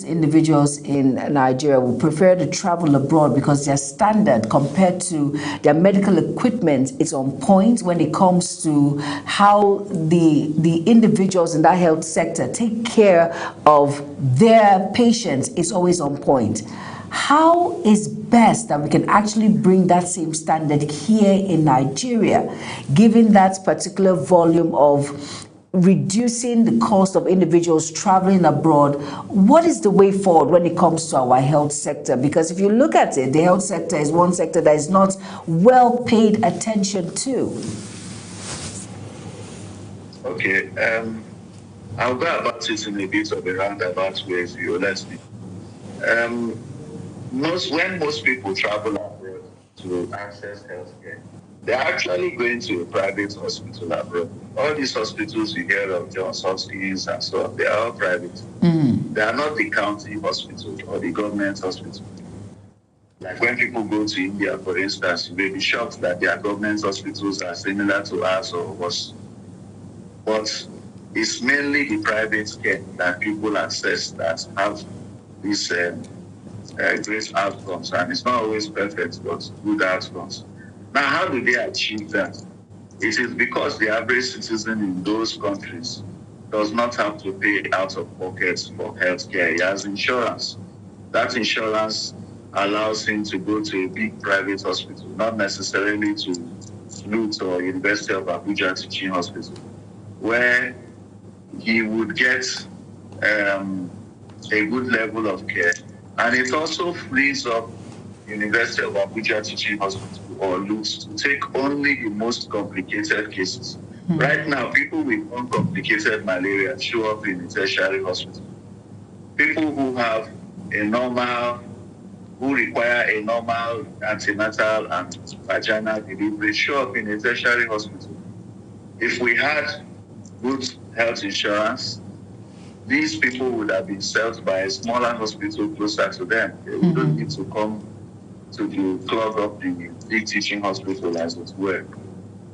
individuals in Nigeria will prefer to travel abroad because their standard compared to their medical equipment is on point when it comes to how the individuals in that health sector take care of their patients is always on point. How is best that we can actually bring that same standard here in Nigeria, given that particular volume of reducing the cost of individuals traveling abroad? What is the way forward when it comes to our health sector? Because if you look at it, the health sector is one sector that is not well paid attention to. Okay, I'll go about it in a bit of a roundabout way, if you let me. When most people travel abroad to access healthcare, they're actually going to a private hospital abroad. All these hospitals you hear of, Johns Hopkins and so on, they are all private. They are not the county hospital or the government hospital. Like when people go to India, for instance, you may be shocked that their government hospitals are similar to ours or worse. But it's mainly the private care that people access that have these great outcomes. And it's not always perfect, but good outcomes. Now, how do they achieve that? It is because the average citizen in those countries does not have to pay out of pocket for healthcare. He has insurance. That insurance allows him to go to a big private hospital, not necessarily to LUTH or University of Abuja Teaching Hospital, where he would get a good level of care. And it also frees up University of Abuja Teaching Hospital or LUTH to take only the most complicated cases. Right now, people with uncomplicated malaria show up in a tertiary hospital. People who have who require a normal antenatal and vaginal delivery show up in a tertiary hospital. If we had good health insurance, these people would have been served by a smaller hospital closer to them. They wouldn't need to come to clog up the big teaching hospital, as it were.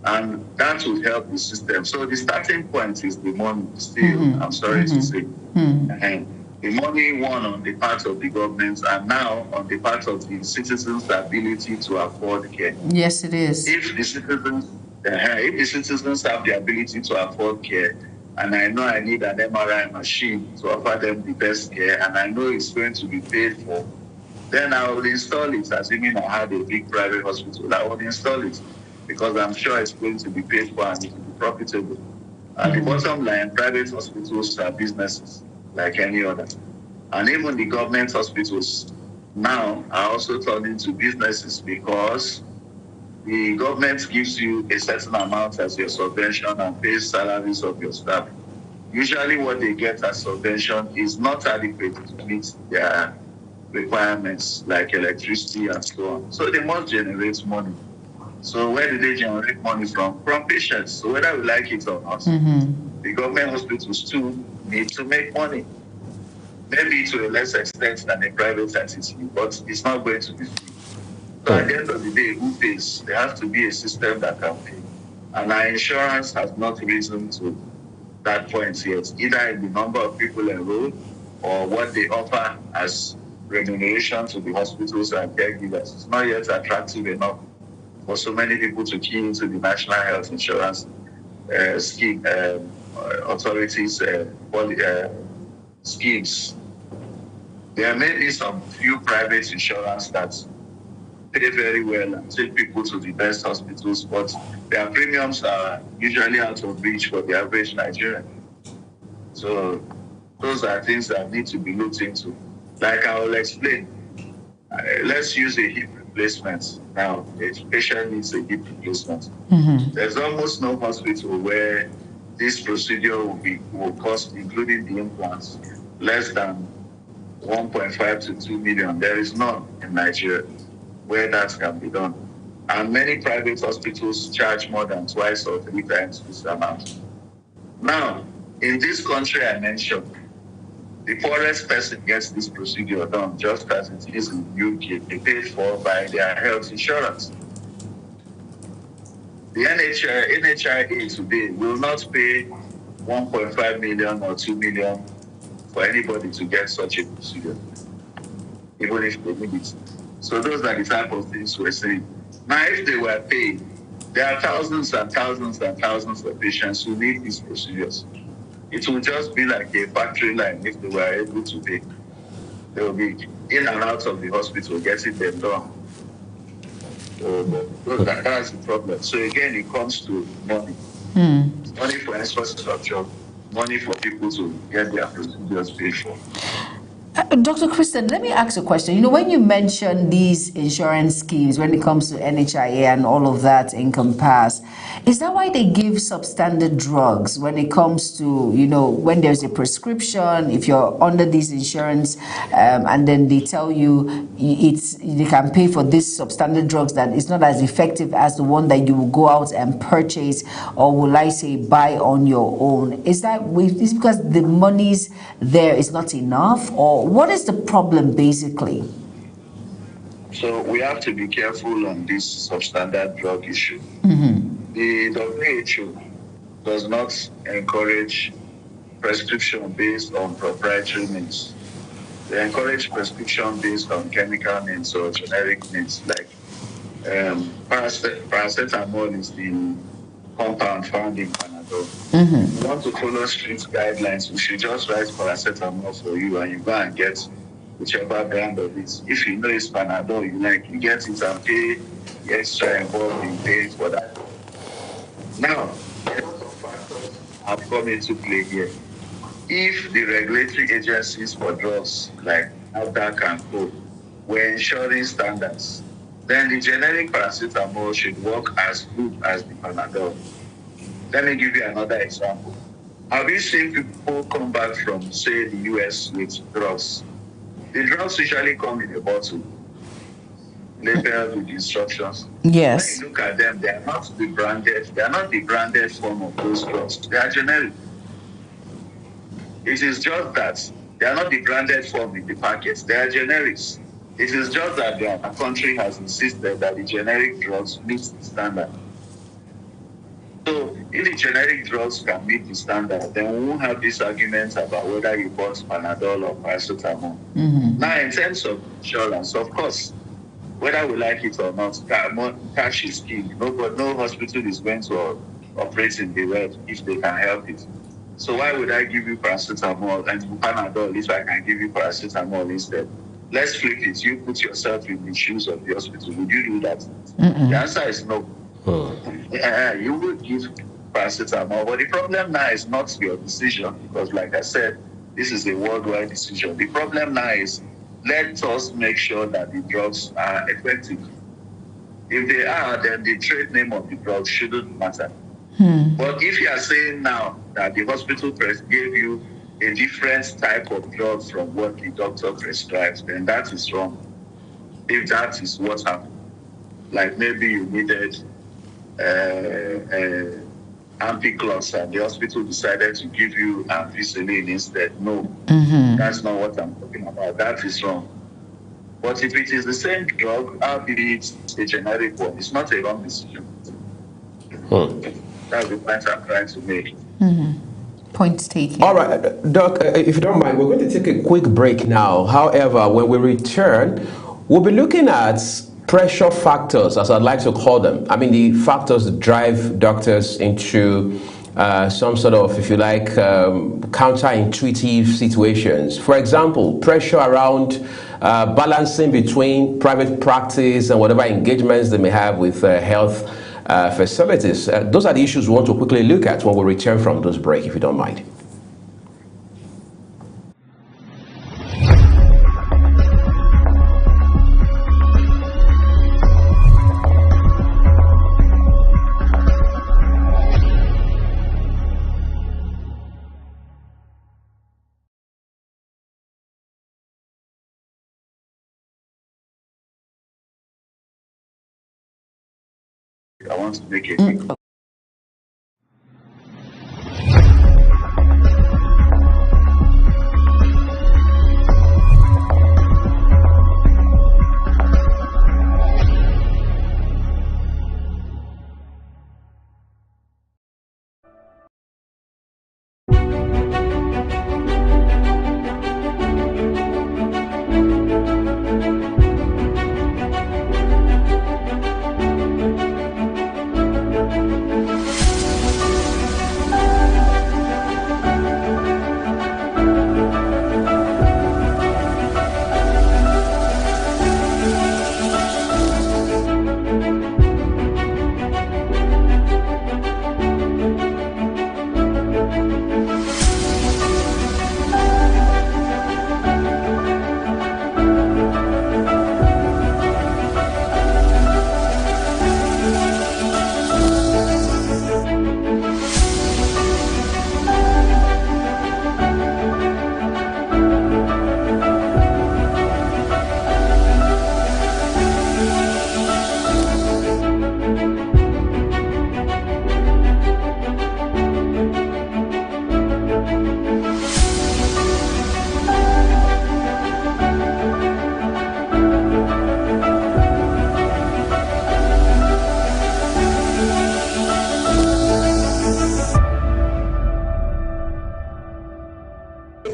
And that would help the system. So the starting point is the money still, I'm sorry to say. The money won on the part of the government and now on the part of the citizens' ability to afford care. Yes, it is. If the citizens have the ability to afford care, and I know I need an MRI machine to offer them the best care, and I know it's going to be paid for, then I will install it, assuming I had a big private hospital. I will install it because I'm sure it's going to be paid for and it will be profitable. At the bottom line, private hospitals are businesses like any other. And even the government hospitals now are also turned into businesses because the government gives you a certain amount as your subvention and pays salaries of your staff. Usually what they get as subvention is not adequate to meet their requirements like electricity and so on. So they must generate money. So where do they generate money from? From patients. So whether we like it or not, the government hospitals too need to make money. Maybe to a less extent than a private entity, but it's not going to be free. So at the end of the day, who pays? There has to be a system that can pay. And our insurance has not risen to that point yet, either in the number of people enrolled or what they offer as remuneration to the hospitals and caregivers. It's not yet attractive enough for so many people to key into the National Health Insurance scheme authorities schemes. There may be some few private insurance that pay very well and take people to the best hospitals, but their premiums are usually out of reach for the average Nigerian. So those are things that need to be looked into. Like I will explain, let's use a hip replacement. Now, a patient needs a hip replacement. There's almost no hospital where this procedure will cost, including the implants, less than 1.5 to 2 million. There is none in Nigeria where that can be done. And many private hospitals charge more than twice or 3 times this amount. Now, in this country I mentioned, the poorest person gets this procedure done just as it is in the UK, paid for by their health insurance. The NHIA today will not pay 1.5 million or 2 million for anybody to get such a procedure, even if they need it. So those are the type of things we're saying. Now, if they were paid, there are thousands and thousands and thousands of patients who need these procedures. It will just be like a factory line if they were able to pay. They will be in and out of the hospital getting them done. So that's the problem. So again, it comes to money. Money for infrastructure, money for people to get their procedures paid for. Dr. Christian, let me ask a question. You know, when you mention these insurance schemes, when it comes to NHIA and all of that encompass, is that why they give substandard drugs when it comes to, you know, when there's a prescription, if you're under this insurance, and then they tell you they can pay for this substandard drugs that is not as effective as the one that you will go out and purchase, or will I say buy on your own? Is this because the money's there is not enough, or what is the problem basically? So we have to be careful on this substandard drug issue. The WHO does not encourage prescription based on proprietary means. They encourage prescription based on chemical means or generic means, like paracetamol is the compound found in Panadol. If you want to follow strict guidelines, we should just write paracetamol for you and you go and get whichever brand of it. If you know it's Panadol, you get it and pay extra involved in paying for that. Now, a lot of factors have come into play here. If the regulatory agencies for drugs like NAFDAC and Co were ensuring standards, then the generic paracetamol should work as good as the Panadol. Let me give you another example. Have you seen people come back from, say, the US with drugs? The drugs usually come in a bottle, labeled with instructions. Yes. When you look at them, they are not the branded form of those drugs. They are generic. It is just that they are not the branded form in the packets. They are generics. It is just that the country has insisted that the generic drugs meet the standard. So if the generic drugs can meet the standard, then we won't have these arguments about whether you bought Panadol or paracetamol. Now, in terms of insurance, of course, whether we like it or not, cash is king. No hospital is going to operate in the red if they can help it. So why would I give you paracetamol and Panadol if I can give you paracetamol instead? Let's flip it. You put yourself in the shoes of the hospital. Would you do that? The answer is no. You would give paracetamol, but the problem now is not your decision, because like I said, this is a worldwide decision. The problem now is, let us make sure that the drugs are effective. If they are, then the trade name of the drugs shouldn't matter. But if you are saying now that the hospital gave you a different type of drug from what the doctor prescribes, then that is wrong. If that is what happened, like maybe you needed Ampiclox and the hospital decided to give you ampicillin instead. No, that's not what I'm talking about. That is wrong. But if it is the same drug, albeit a generic one, it's not a wrong decision. That's the point I'm trying to make. Point taken. All right, Doc, if you don't mind, we're going to take a quick break now. However, when we return, we'll be looking at pressure factors, as I'd like to call them. I mean, the factors that drive doctors into some sort of, if you like, counterintuitive situations. For example, pressure around balancing between private practice and whatever engagements they may have with health facilities. Those are the issues we want to quickly look at when we return from this break, if you don't mind. I want to make a quick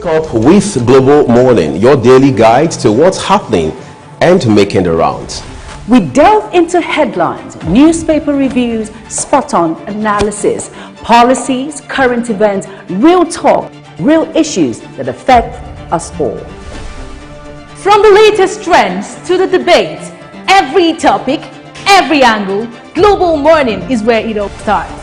Up with Global Morning, your daily guide to what's happening and making the rounds. We delve into headlines, newspaper reviews, spot-on analysis, policies, current events, real talk, real issues that affect us all. From the latest trends to the debate, every topic, every angle, Global Morning is where it all starts.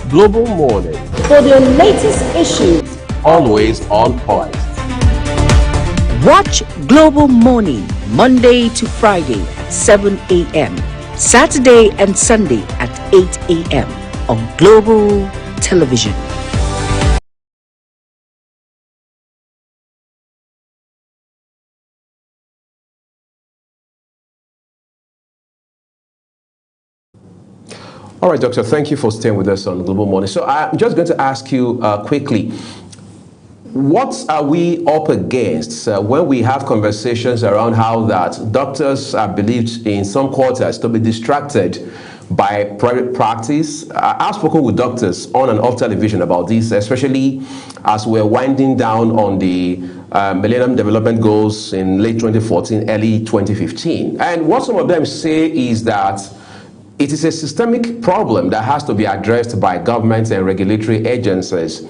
Global Morning, For the latest issues, always on point. watch Global Morning Monday to Friday at 7 a.m., Saturday and Sunday at 8 a.m. on Global Television. All right, Doctor, thank you for staying with us on Global Morning. So I'm just going to ask you quickly, what are we up against when we have conversations around how that doctors are believed in some quarters to be distracted by private practice? I've spoken with doctors on and off television about this, especially as we're winding down on the Millennium Development Goals in late 2014, early 2015. And what some of them say is that it is a systemic problem that has to be addressed by governments and regulatory agencies.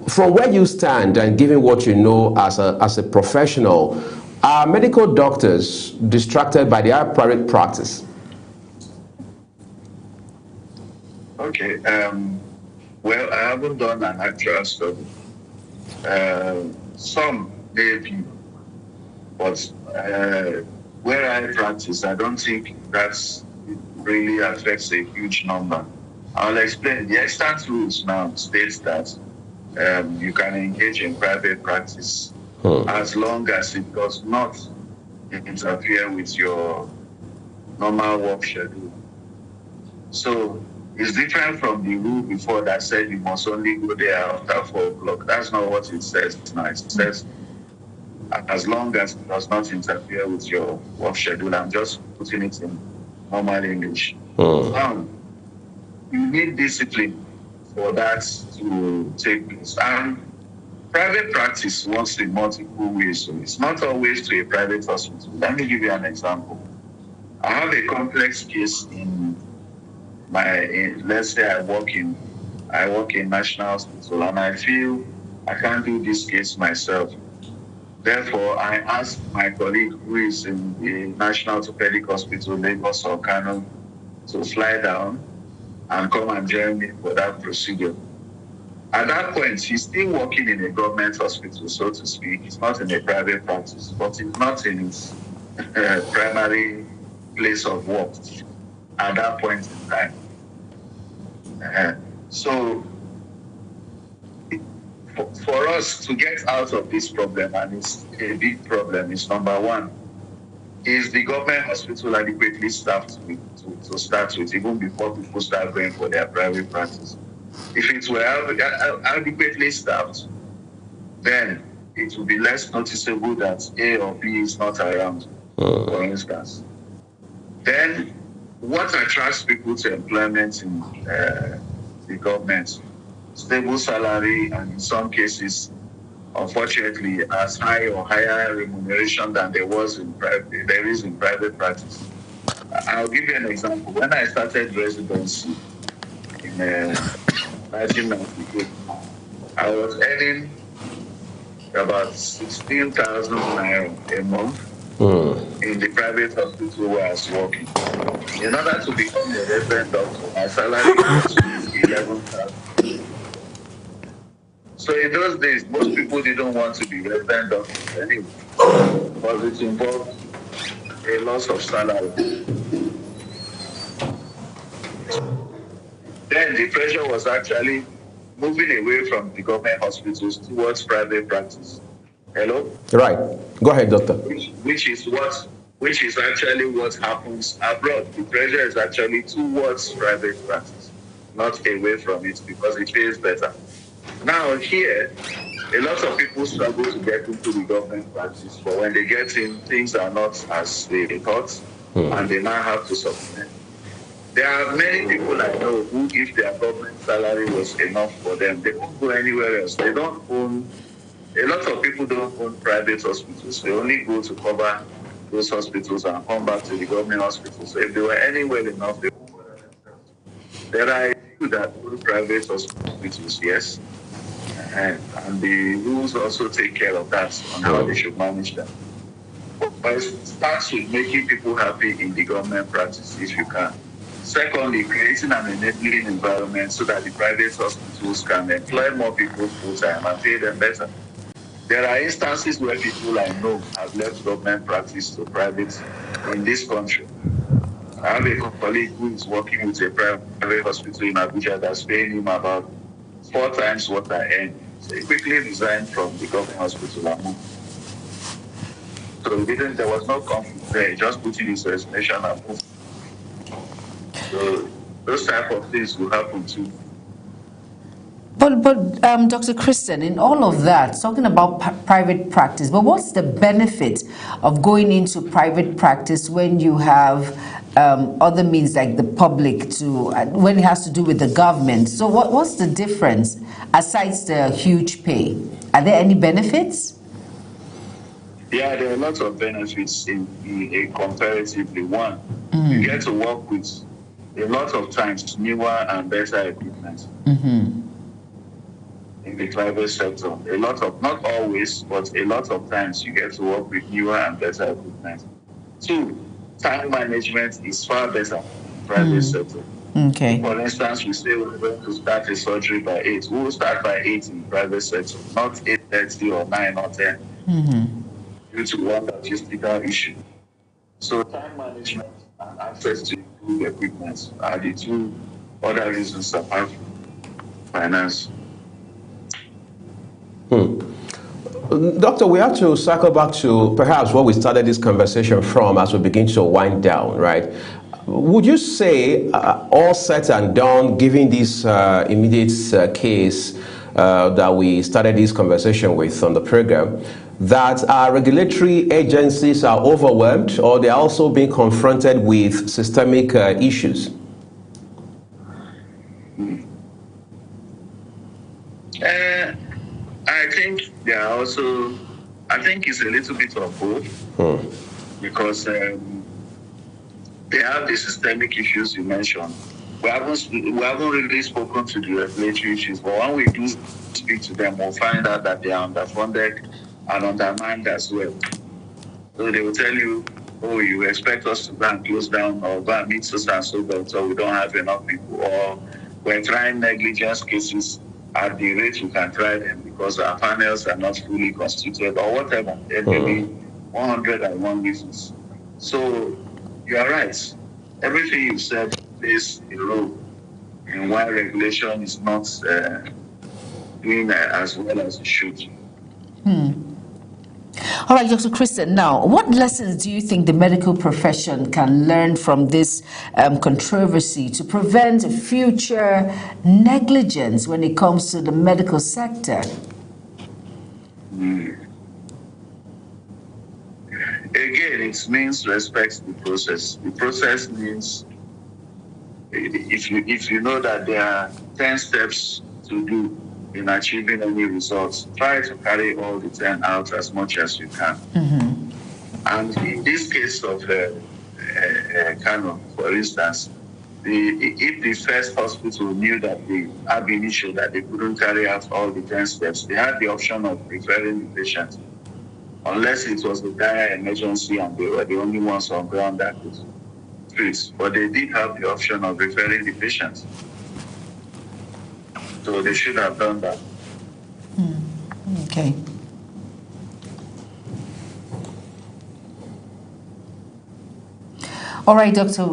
From where you stand and given what you know as a professional, are medical doctors distracted by their private practice? Okay. Well, I haven't done an actual study. Some maybe. But where I practice, I don't think that's really affects a huge number. I'll explain. The extant rules now states that you can engage in private practice as long as it does not interfere with your normal work schedule. So it's different from the rule before that said you must only go there after 4 o'clock. That's not what it says now. It says as long as it does not interfere with your work schedule. I'm just putting it in normal English. Now, you need discipline for that to take place. And private practice works in multiple ways. So it's not always to a private hospital. Let me give you an example. I have a complex case in let's say I work in National Hospital, and I feel I can't do this case myself. Therefore, I ask my colleague who is in the National Orthopedic Hospital, Lagos or Kano, to fly down and come and join me for that procedure. At that point, he's still working in a government hospital, so to speak. He's not in a private practice, but he's not in his primary place of work at that point in time. So, for us to get out of this problem, and it's a big problem, is number one, is the government hospital adequately staffed to start with, even before people start going for their private practice? If it were adequately staffed, then it would be less noticeable that A or B is not around, for instance. Then, what attracts people to employment in the government? Stable salary, and in some cases, unfortunately, as high or higher remuneration than there is in private practice. I'll give you an example. When I started residency in 1998, I was earning about 16,000 naira a month in the private hospital where I was working. In order to become a resident doctor, my salary was 11,000. So in those days, most people didn't want to be resident doctors anyway, because it involved a loss of salary. Then the pressure was actually moving away from the government hospitals towards private practice. Hello? Right. Go ahead, doctor. Which is actually what happens abroad. The pressure is actually towards private practice, not away from it, because it pays better. Now here, a lot of people struggle to get into the government practice, but when they get in, things are not as they thought, and they now have to supplement. There are many people I know who, if their government salary was enough for them, they won't go anywhere else. They don't own, a lot of people don't own private hospitals. They only go to cover those hospitals and come back to the government hospitals. So if they were anywhere enough, they won't go there themselves. There are a few that own private hospitals, yes. And the rules also take care of that on how they should manage them. But it starts with making people happy in the government practice if you can. Secondly, creating an enabling environment so that the private hospitals can employ more people full-time and pay them better. There are instances where people I know have left government practice to private in this country. I have a colleague who is working with a private hospital in Abuja that's paying him about 4 times what I earn. So he quickly resigned from the government hospital and moved. So there was no conflict there. He just put in his resignation and moved. So those type of things will happen too. But Dr. Christian, in all of that, talking about private practice, but what's the benefit of going into private practice when you have other means like the public when it has to do with the government? So what's the difference aside the huge pay? Are there any benefits? Yeah, there are lots of benefits in a comparatively. One, you get to work with a lot of times newer and better equipment. In the private sector, a lot of, not always, but a lot of times you get to work with newer and better equipment. 2, time management is far better in the private sector. Okay. For instance, we say we're going to start a surgery by 8. We will start by 8 in the private sector, not 8:30 or 9 or 10. due to one logistical issue. So time management and access to improved equipment are the two other reasons apart from finance. Doctor, we have to circle back to perhaps what we started this conversation from as we begin to wind down, right? Would you say, all said and done, given this immediate case that we started this conversation with on the program, that our regulatory agencies are overwhelmed, or they're also being confronted with systemic issues? I think they are also, I think it's a little bit of both, because they have the systemic issues you mentioned. We haven't really spoken to the regulatory issues, but when we do speak to them, we'll find out that they are underfunded and undermined as well. So they will tell you, oh, you expect us to go and close down or go and meet so and so, but so we don't have enough people, or we're trying negligence cases at the rate we can try them because our panels are not fully constituted or whatever. There may be 101 reasons. So you are right. Everything you said plays a role in why regulation is not doing as well as it should. All right, Dr. Christian, now, what lessons do you think the medical profession can learn from this controversy to prevent future negligence when it comes to the medical sector? Again, it means respect the process. The process means if you know that there are 10 steps to do in achieving any results, try to carry all the 10 out as much as you can. And in this case of Kano, for instance, if the first hospital knew that they had an issue that they couldn't carry out all the 10 steps, they had the option of referring the patient, unless it was a dire emergency and they were the only ones on ground that could treat. But they did have the option of referring the patient. So they should have done that. Okay. All right, Dr.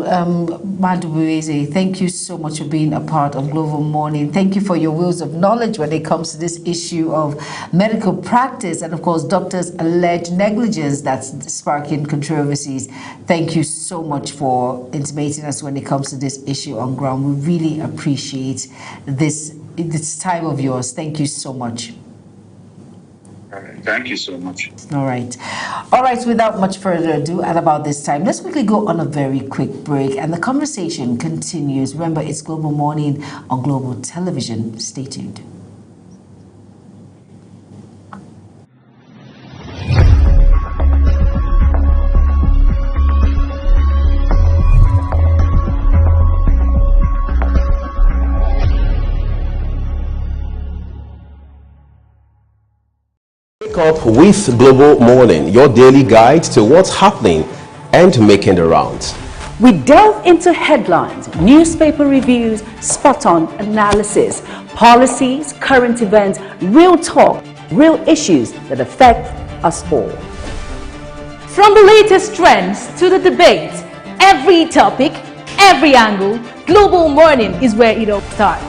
Madubueze, thank you so much for being a part of Global Morning. Thank you for your wheels of knowledge when it comes to this issue of medical practice and, of course, doctors' alleged negligence that's sparking controversies. Thank you so much for intimating us when it comes to this issue on ground. We really appreciate this time of yours. Thank you so much. Thank you so much. All right. All right, without much further ado, at about this time, let's quickly go on a very quick break and the conversation continues. Remember, it's Global Morning on Global Television. Stay tuned. Up with Global Morning, your daily guide to what's happening and making the rounds. We delve into headlines, newspaper reviews, spot-on analysis, policies, current events, real talk, real issues that affect us all. From the latest trends to the debate, every topic, every angle, Global Morning is where it all starts.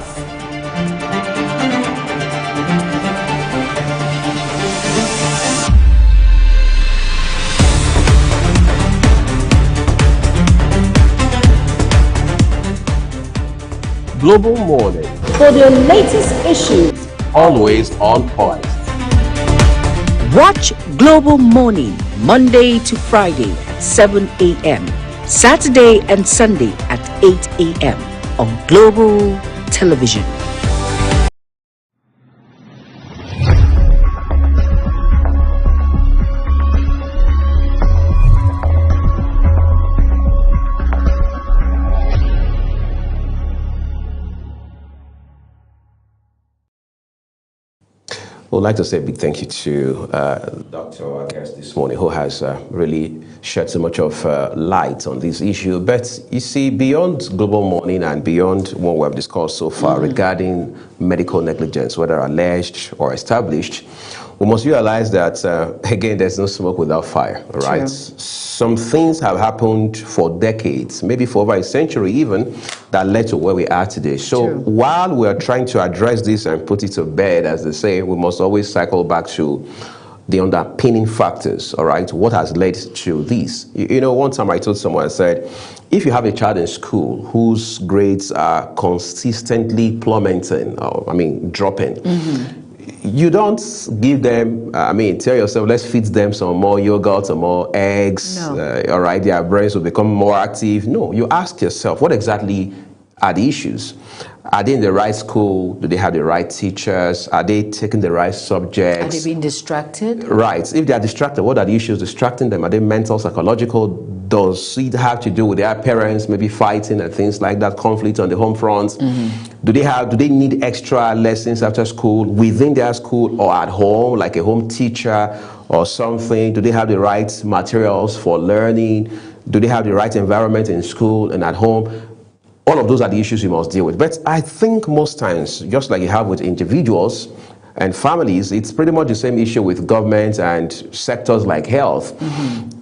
Global Morning, For the latest issues, always on point. watch Global Morning Monday to Friday at 7 a.m., Saturday and Sunday at 8 a.m. on Global Television. We'd like to say a big thank you to Dr. our guest this morning, who has really shed so much of light on this issue. But you see, beyond Global Morning and beyond what we have discussed so far regarding medical negligence, whether alleged or established, we must realize that, again, there's no smoke without fire, right? True. Some things have happened for decades, maybe for over a century even, that led to where we are today. So True. while we are trying to address this and put it to bed, as they say, we must always cycle back to the underpinning factors, all right? What has led to this? You know, one time I told someone, I said, if you have a child in school whose grades are consistently plummeting, dropping, you don't give them, tell yourself, let's feed them some more yogurt, some more eggs, No. all right, their brains will become more active. No, you ask yourself, what exactly are the issues? Are they in the right school? Do they have the right teachers? Are they taking the right subjects? Are they being distracted? Right. If they are distracted, what are the issues distracting them? Are they mental, psychological? Does it have to do with their parents maybe fighting and things like that, conflict on the home front? Do they need extra lessons after school, within their school or at home, like a home teacher or something? Do they have the right materials for learning? Do they have the right environment in school and at home? All of those are the issues you must deal with. But I think most times, just like you have with individuals and families, it's pretty much the same issue with government and sectors like health.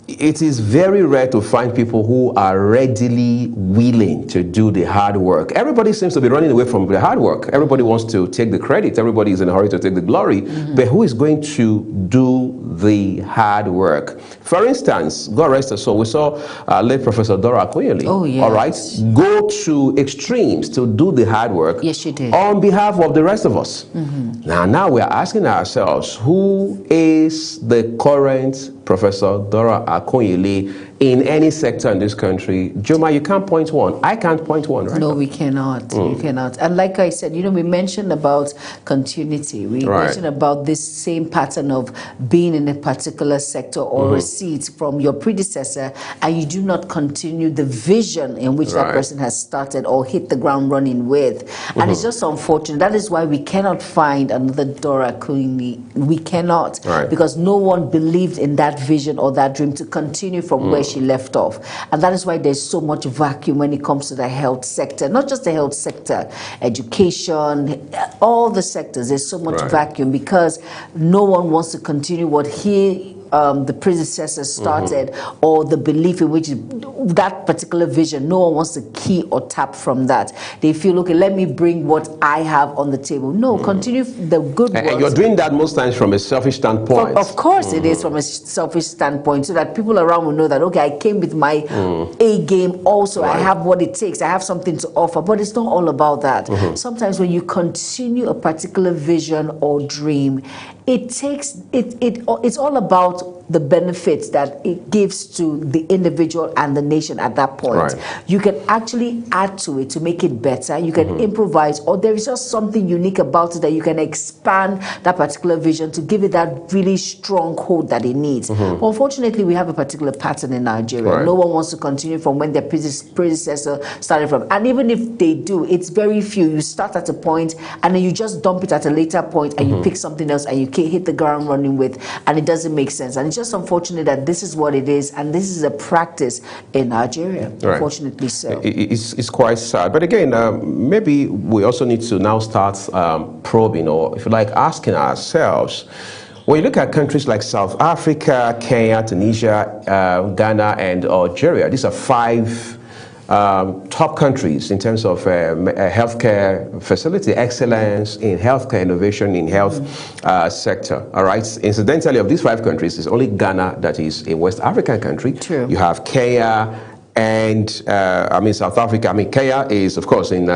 It is very rare to find people who are readily willing to do the hard work. Everybody seems to be running away from the hard work. Everybody wants to take the credit. Everybody is in a hurry to take the glory. But who is going to do the hard work? For instance, God rest her soul, we saw late Professor Dora Akunyili. Oh, yes. All right, go to extremes to do the hard work. Yes, she did. On behalf of the rest of us. Now we are asking ourselves, who is the current Professor Dora Akunyili in any sector in this country? Joma, you can't point one. I can't point one, right? No, we cannot. We cannot. And like I said, we mentioned about continuity. We mentioned about this same pattern of being in a particular sector or a seat from your predecessor, and you do not continue the vision in which that person has started or hit the ground running with. And it's just unfortunate. That is why we cannot find another Dora Akunyili. We cannot, because no one believed in that vision or that dream to continue from where she left off. And that is why there's so much vacuum when it comes to the health sector. Not just the health sector, education, all the sectors. There's so much vacuum because no one wants to continue what the predecessor started, or the belief in which that particular vision. No one wants to key or tap from that. They feel, okay, let me bring what I have on the table. No, continue the good work. And you're doing that most times from a selfish standpoint. Of course it is from a selfish standpoint, so that people around will know that, okay, I came with my A game also. I have what it takes. I have something to offer. But it's not all about that. Sometimes when you continue a particular vision or dream, it's all about the benefits that it gives to the individual and the nation at that point. You can actually add to it to make it better. You can improvise, or there is just something unique about it that you can expand that particular vision to give it that really strong hold that it needs. But unfortunately, we have a particular pattern in Nigeria. No one wants to continue from when their predecessor started from. And even if they do, it's very few. You start at a point and then you just dump it at a later point and you pick something else and you hit the ground running with, and it doesn't make sense. And it's just unfortunate that this is what it is, and this is a practice in Nigeria, unfortunately so. It's quite sad. But again, maybe we also need to now start probing, or if you like, asking ourselves, when you look at countries like South Africa, Kenya, Tunisia, Ghana, and Algeria, these are 5 top countries in terms of healthcare facility excellence, in healthcare innovation, in health sector. All right. Incidentally, of these 5 countries, it's only Ghana that is a West African country. True. You have Kenya and South Africa. Kenya is, of course, in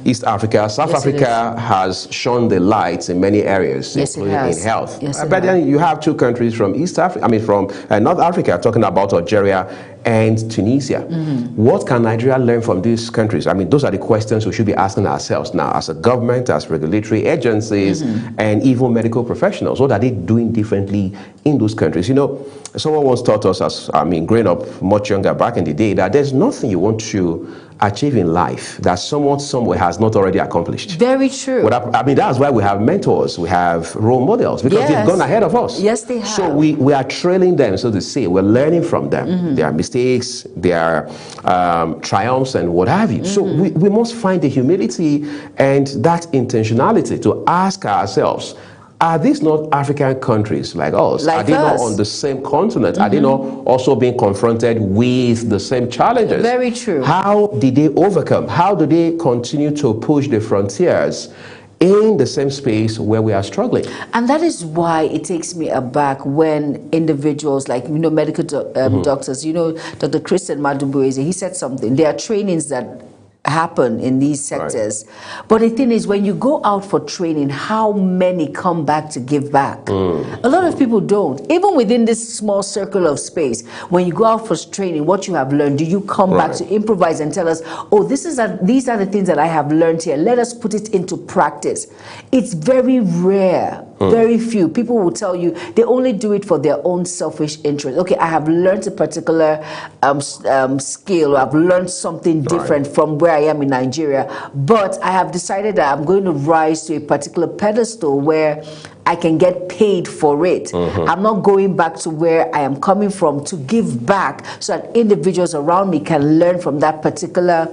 East Africa. South Africa has shone the light in many areas, including in health. But then you have 2 countries from East Africa, from North Africa, talking about Algeria and Tunisia. What can Nigeria learn from these countries? Those are the questions we should be asking ourselves now as a government, as regulatory agencies, and even medical professionals. What are they doing differently in those countries? Someone once taught us, as growing up much younger back in the day, that there's nothing you want to achieve in life that someone somewhere has not already accomplished. Very true. That's why we have mentors, we have role models, because they've gone ahead of us. Yes, they have. So we are trailing them, so to say. We're learning from them. Their mistakes, their triumphs, and what have you. So we must find the humility and that intentionality to ask ourselves, Are these not African countries like us? Like Are they us. not on the same continent? Are they not also being confronted with the same challenges? Very true. How did they overcome? How do they continue to push the frontiers in the same space where we are struggling? And that is why it takes me aback when individuals like, medical doctors, Dr. Christian Madubueze, he said something. There are trainings that happen in these sectors. Right. But the thing is, when you go out for training, how many come back to give back? A lot of people don't. Even within this small circle of space, when you go out for training, what you have learned, do you come back to improvise and tell us, oh, these are the things that I have learned here. Let us put it into practice. It's very rare. Very few people will tell you they only do it for their own selfish interest. Okay, I have learned a particular skill, or I've learned something different from where I am in Nigeria, but I have decided that I'm going to rise to a particular pedestal where I can get paid for it. I'm not going back to where I am coming from to give back so that individuals around me can learn from that particular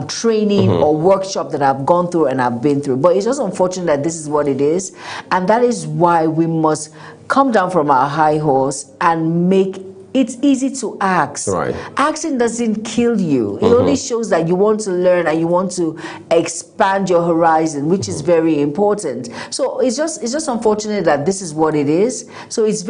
training or workshop that I've gone through and I've been through. But it's just unfortunate that this is what it is. And that is why we must come down from our high horse and make it's easy to ask. Right. Asking doesn't kill you. It only shows that you want to learn and you want to expand your horizon, which is very important. So it's just unfortunate that this is what it is. So it's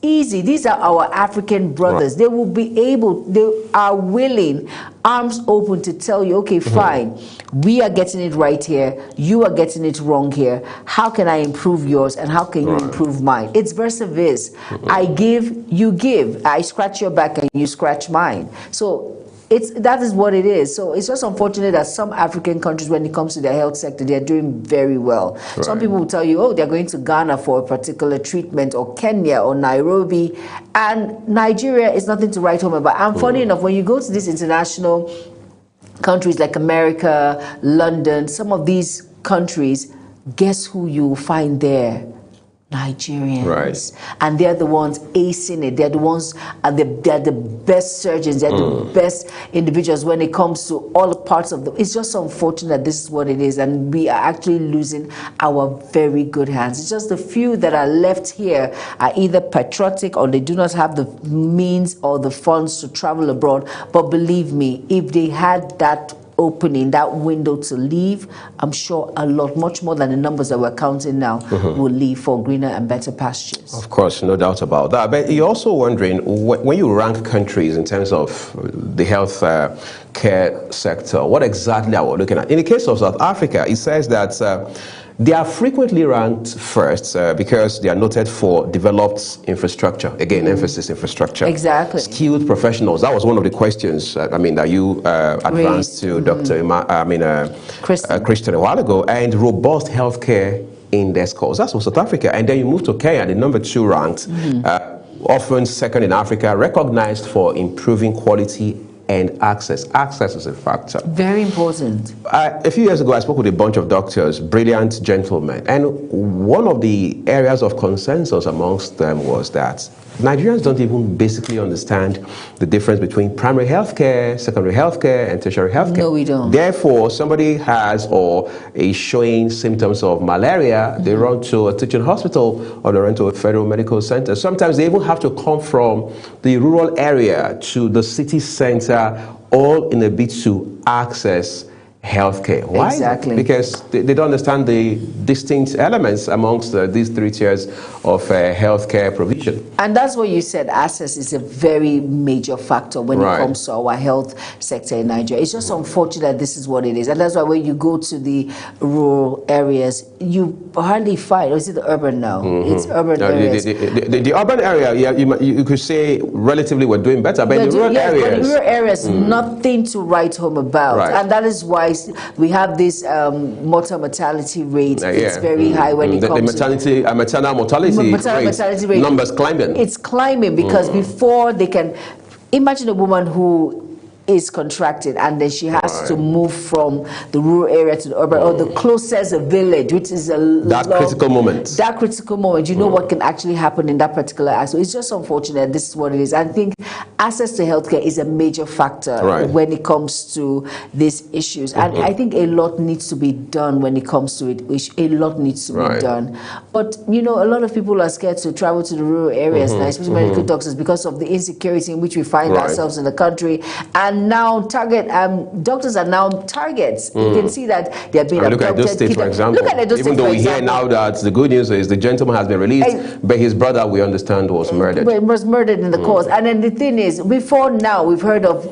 easy. These are our African brothers. They will be able, they are willing, arms open to tell you, okay, fine, we are getting it right here, you are getting it wrong here. How can I improve yours and how can you improve mine? It's versa vis. I give, you give. I scratch your back and you scratch mine. So that is what it is. So it's just unfortunate that some African countries, when it comes to their health sector, they're doing very well. Some people will tell you, oh, they're going to Ghana for a particular treatment, or Kenya or Nairobi, and Nigeria is nothing to write home about. And funny enough, when you go to these international countries like America, London, some of these countries, guess who you will find there? Nigerians, and they're the ones acing it. They're the ones, they're the best surgeons. They're the best individuals when it comes to all parts of It's just unfortunate that this is what it is, and we are actually losing our very good hands. It's just the few that are left here are either patriotic or they do not have the means or the funds to travel abroad. But believe me, if they had that opening, that window to leave, I'm sure a lot, much more than the numbers that we're counting now, will leave for greener and better pastures. Of course, no doubt about that. But you're also wondering, when you rank countries in terms of the health care sector, what exactly are we looking at? In the case of South Africa, it says that they are frequently ranked first because they are noted for developed infrastructure. Again, emphasis infrastructure. Exactly. Skilled professionals. That was one of the questions, that you advanced to Dr. Christian a while ago. And robust healthcare index scores. That's for South Africa. And then you move to Kenya, the number 2 ranked, often second in Africa, recognized for improving quality and access. Access is a factor. Very important. A few years ago, I spoke with a bunch of doctors, brilliant gentlemen, and one of the areas of consensus amongst them was that Nigerians don't even basically understand the difference between primary healthcare, secondary healthcare, and tertiary healthcare. No, we don't. Therefore, somebody has or is showing symptoms of malaria, they run to a teaching hospital or they run to a federal medical center. Sometimes they even have to come from the rural area to the city center, all in a bid to access healthcare. Why? Exactly. Because they don't understand the distinct elements amongst these 3 tiers of healthcare provision. And that's what you said, access is a very major factor when it comes to our health sector in Nigeria. It's just unfortunate this is what it is. And that's why when you go to the rural areas, you hardly find, or is it the urban now? It's urban areas. The urban area, you could say relatively we're doing better, but in the rural areas... But in rural areas, nothing to write home about. And that is why we have this mortality rate. It's very high when it comes to maternal mortality rate. Numbers climbing. It's climbing because before they can imagine a woman who is contracted, and then she has to move from the rural area to the urban or the closest village, which is critical moment. That critical moment, you know what can actually happen in that particular aspect. It's just unfortunate. This is what it is. I think access to healthcare is a major factor when it comes to these issues, and I think a lot needs to be done when it comes to it. A lot needs to be done, but you know, a lot of people are scared to travel to the rural areas now, especially medical doctors, because of the insecurity in which we find ourselves in the country. And now doctors are now targets. You can see that they're being abducted. Look at those states, for example. Look at those Even though we hear now that the good news is the gentleman has been released, but his brother, we understand, was murdered. Was murdered in the cause. And then the thing is, before now, we've heard of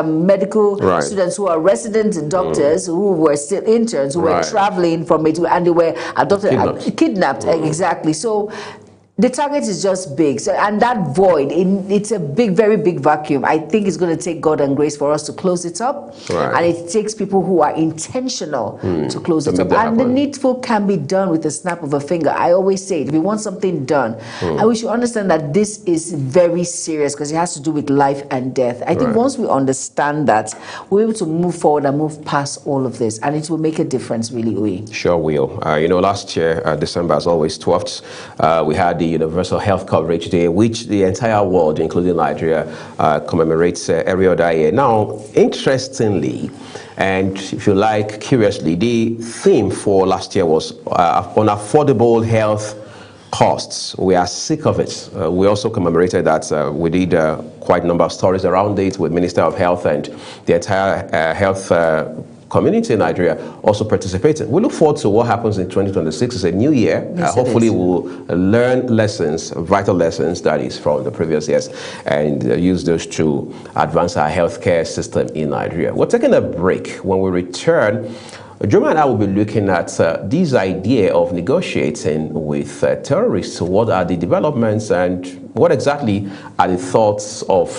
medical students who are resident doctors who were still interns, who were traveling from it, and they were adopted, kidnapped. Exactly. So the target is just big. So, and that void, it's a big, very big vacuum. I think it's going to take God and grace for us to close it up. And it takes people who are intentional to close it up. And the needful can be done with a snap of a finger. I always say, if we want something done, and we should understand that this is very serious because it has to do with life and death. I think once we understand that, we're able to move forward and move past all of this. And it will make a difference, really, Uyi. Sure will. You know, last year, December, as always, 12th, we had the Universal Health Coverage Day, which the entire world, including Nigeria, commemorates every other year. Now, interestingly, and if you like, curiously, the theme for last year was on affordable health costs. We are sick of it. We also commemorated that. We did quite a number of stories around it with Minister of Health and the entire health community in Nigeria also participated. We look forward to what happens in 2026. It's a new year. Yes, hopefully we'll learn lessons, vital lessons, that is, from the previous years, and use those to advance our healthcare system in Nigeria. We're taking a break. When we return, Joma and I will be looking at this idea of negotiating with terrorists. What are the developments and what exactly are the thoughts of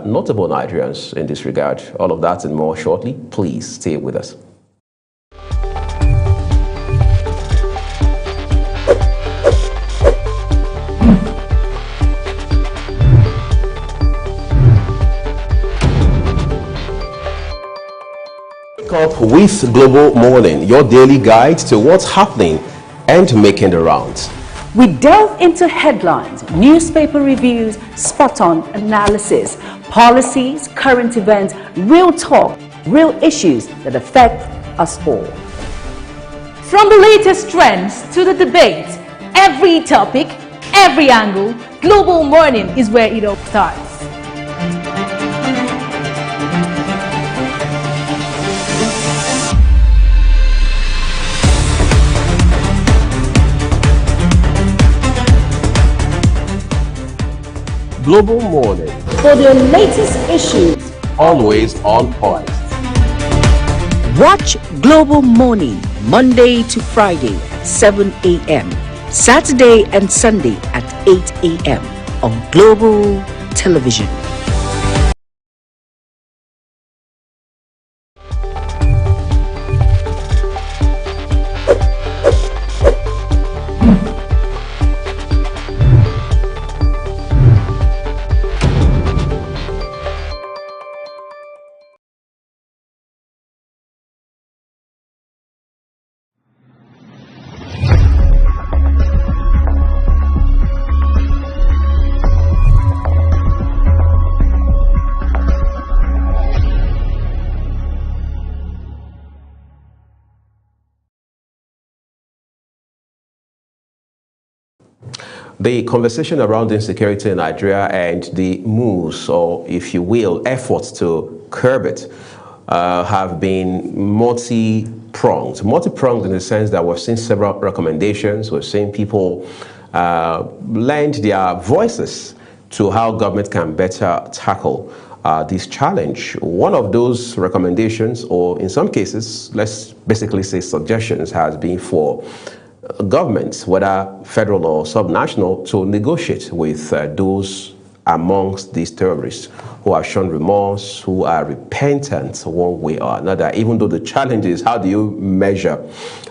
notable Nigerians in this regard? All of that and more shortly. Please stay with us. Up with Global Morning, your daily guide to what's happening and making the rounds. We delve into headlines, newspaper reviews, spot-on analysis, policies, current events, real talk, real issues that affect us all. From the latest trends to the debate, every topic, every angle, Global Morning is where it all starts. Global Morning, For the latest issues, always on point. watch Global Morning Monday to Friday at 7 a.m., Saturday and Sunday at 8 a.m. on Global Television. The conversation around insecurity in Nigeria and the moves, or if you will, efforts to curb it, have been multi-pronged. Multi-pronged in the sense that we've seen several recommendations. We've seen people lend their voices to how government can better tackle this challenge. One of those recommendations, or in some cases, let's basically say suggestions, has been for governments, whether federal or subnational, to negotiate with those amongst these terrorists who have shown remorse, who are repentant one way or another, even though the challenge is how do you measure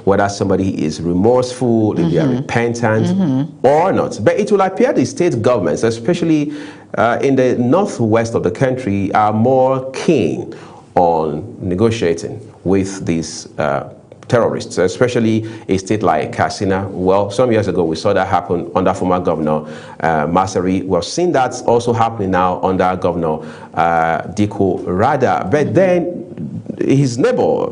whether somebody is remorseful, if they are repentant or not. But it will appear the state governments, especially in the northwest of the country, are more keen on negotiating with these terrorists, especially a state like Katsina. Well, some years ago, we saw that happen under former Governor Masari. We've seen that also happening now under Governor Diko Rada. But then his neighbor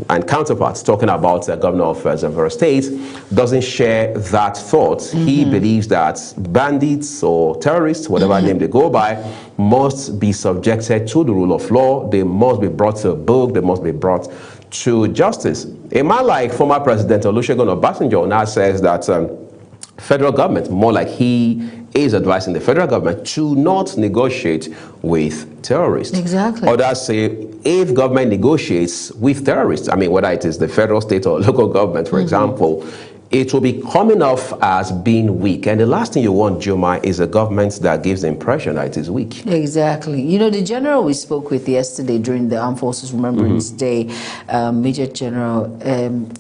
and counterparts, talking about the governor of Zamfara State, doesn't share that thought. He believes that bandits or terrorists, whatever name they go by, must be subjected to the rule of law. They must be brought to book. They must be brought to justice. A man like former President Olusegun Obasanjo now says that federal government, more like he is advising the federal government to not negotiate with terrorists. Exactly. Others say if government negotiates with terrorists, I mean, whether it is the federal, state, or local government, for example, it will be coming off as being weak. And the last thing you want, Juma, is a government that gives the impression that it is weak. Exactly. You know, the general we spoke with yesterday during the Armed Forces Remembrance Day, Major General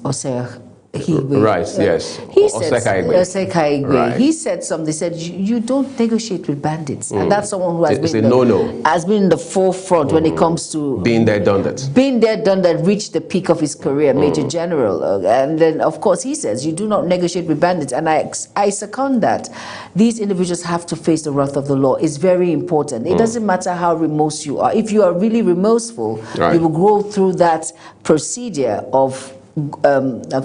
Osei Igwe. Right, yes. He said, Osei Igwe. Right. He said something. He said, you don't negotiate with bandits. And that's someone who has has been in the forefront when it comes to being there, done that. Being there, done that, reached the peak of his career, Major General. And then, of course, he says, you do not negotiate with bandits. And I second that. These individuals have to face the wrath of the law. It's very important. It doesn't matter how remorse you are. If you are really remorseful, you will go through that procedure of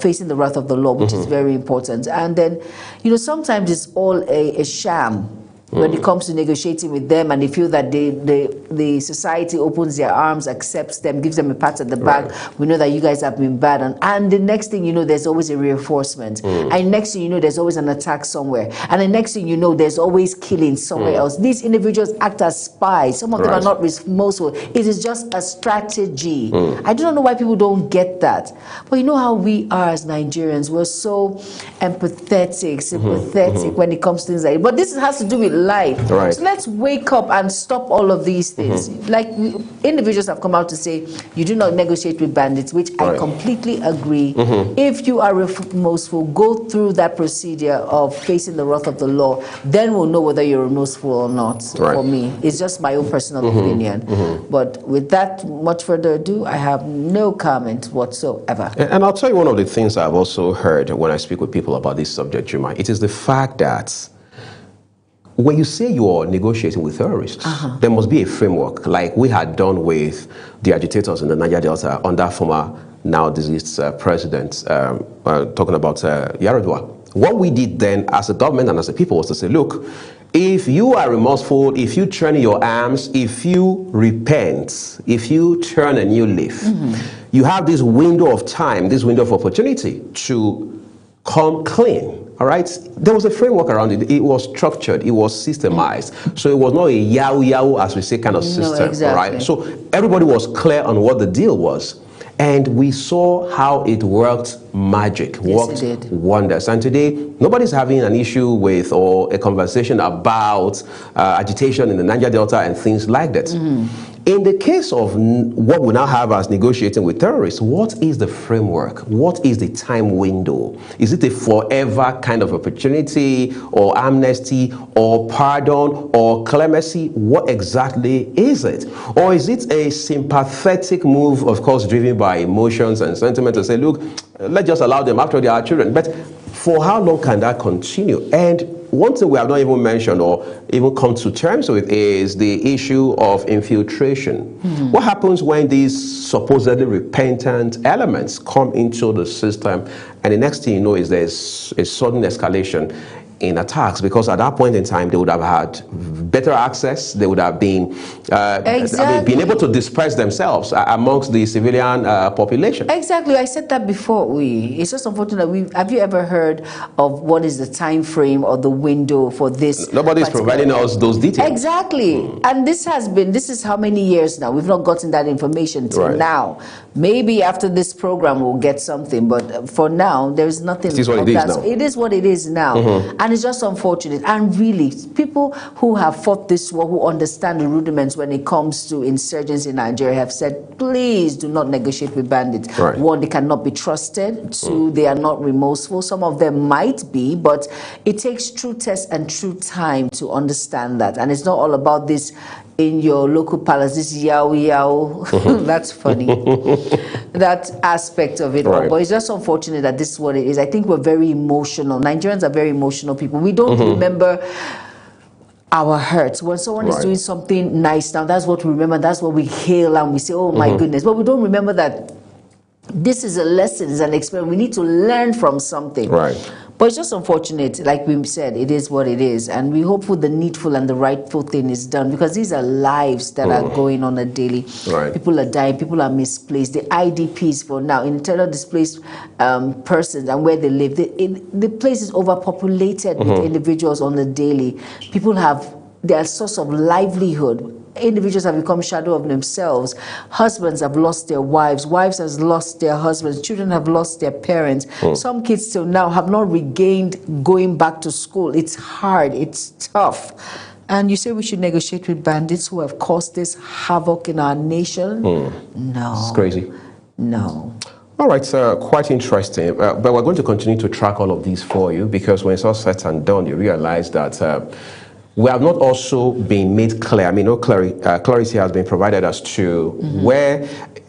facing the wrath of the law, which is very important. And then, you know, sometimes it's all a sham when it comes to negotiating with them, and they feel that the society opens their arms, accepts them, gives them a pat at the back. We know that you guys have been bad, and the next thing you know, there's always a reinforcement, and next thing you know, there's always an attack somewhere, and the next thing you know, there's always killing somewhere else. These individuals act as spies. Some of them are not remorseful. It is just a strategy. I do not know why people don't get that. But you know how we are as Nigerians, we're so empathetic, sympathetic when it comes to things like that. But this has to do with life. So let's wake up and stop all of these things. Like individuals have come out to say, you do not negotiate with bandits, which I completely agree. If you are remorseful, go through that procedure of facing the wrath of the law, then we'll know whether you're remorseful or not. For me, it's just my own personal opinion. But with that much further ado, I have no comment whatsoever. And I'll tell you one of the things I've also heard when I speak with people about this subject, Juma. It is the fact that when you say you're negotiating with terrorists, there must be a framework, like we had done with the agitators in the Niger Delta under former, now deceased president, talking about Yaradua. What we did then as a government and as a people was to say, look, if you are remorseful, if you turn your arms, if you repent, if you turn a new leaf, you have this window of time, this window of opportunity to come clean. All right, there was a framework around it. It was structured. It was systemized. So it was not a yahoo, as we say, kind of system. Right. So everybody was clear on what the deal was. And we saw how it worked magic, worked wonders. And today, nobody's having an issue with or a conversation about agitation in the Niger Delta and things like that. In the case of what we now have as negotiating with terrorists, what is the framework? What is the time window? Is it a forever kind of opportunity or amnesty or pardon or clemency? What exactly is it? Or is it a sympathetic move, of course, driven by emotions and sentiment to say, look, let's just allow them after they are children? But for how long can that continue? And one thing we have not even mentioned or even come to terms with is the issue of infiltration. What happens when these supposedly repentant elements come into the system, and the next thing you know is there's a sudden escalation in attacks, because at that point in time they would have had better access, they would have been been able to disperse themselves amongst the civilian population. Exactly, I said that before. It's just unfortunate. Have you ever heard of what is the time frame or the window for this? Nobody's providing us those details. Exactly, and this is how many years now? We've not gotten that information till now. Maybe after this program we'll get something, but for now there's nothing. It is what it is now. It is what it is now. And it's just unfortunate. And really, people who have fought this war, who understand the rudiments when it comes to insurgents in Nigeria, have said, please do not negotiate with bandits. Right. One, they cannot be trusted. Two, they are not remorseful. Some of them might be, but it takes true test and true time to understand that. And it's not all about this in your local palace, this yow yow. That's funny. That aspect of it all. But it's just unfortunate that this is what it is. I think we're very emotional. Nigerians are very emotional people. We don't remember our hurts. When someone is doing something nice now, that's what we remember. That's what we hail and we say, oh my goodness. But we don't remember that this is a lesson, it's an experience. We need to learn from something. Right. But it's just unfortunate, like we said, it is what it is. And we hope the needful and the rightful thing is done, because these are lives that are going on a daily. Right. People are dying, people are misplaced. The IDPs for now, internal displaced persons and where they live, the place is overpopulated with individuals on the daily. People have their source of livelihood. Individuals have become shadow of themselves. Husbands have lost their wives. Wives have lost their husbands. Children have lost their parents. Some kids till now have not regained going back to school. It's hard. It's tough. And you say we should negotiate with bandits who have caused this havoc in our nation? No. It's crazy. No. All right, quite interesting. But we're going to continue to track all of these for you, because when it's all said and done, you realize that we have not also been made clear. I mean, no clarity has been provided as to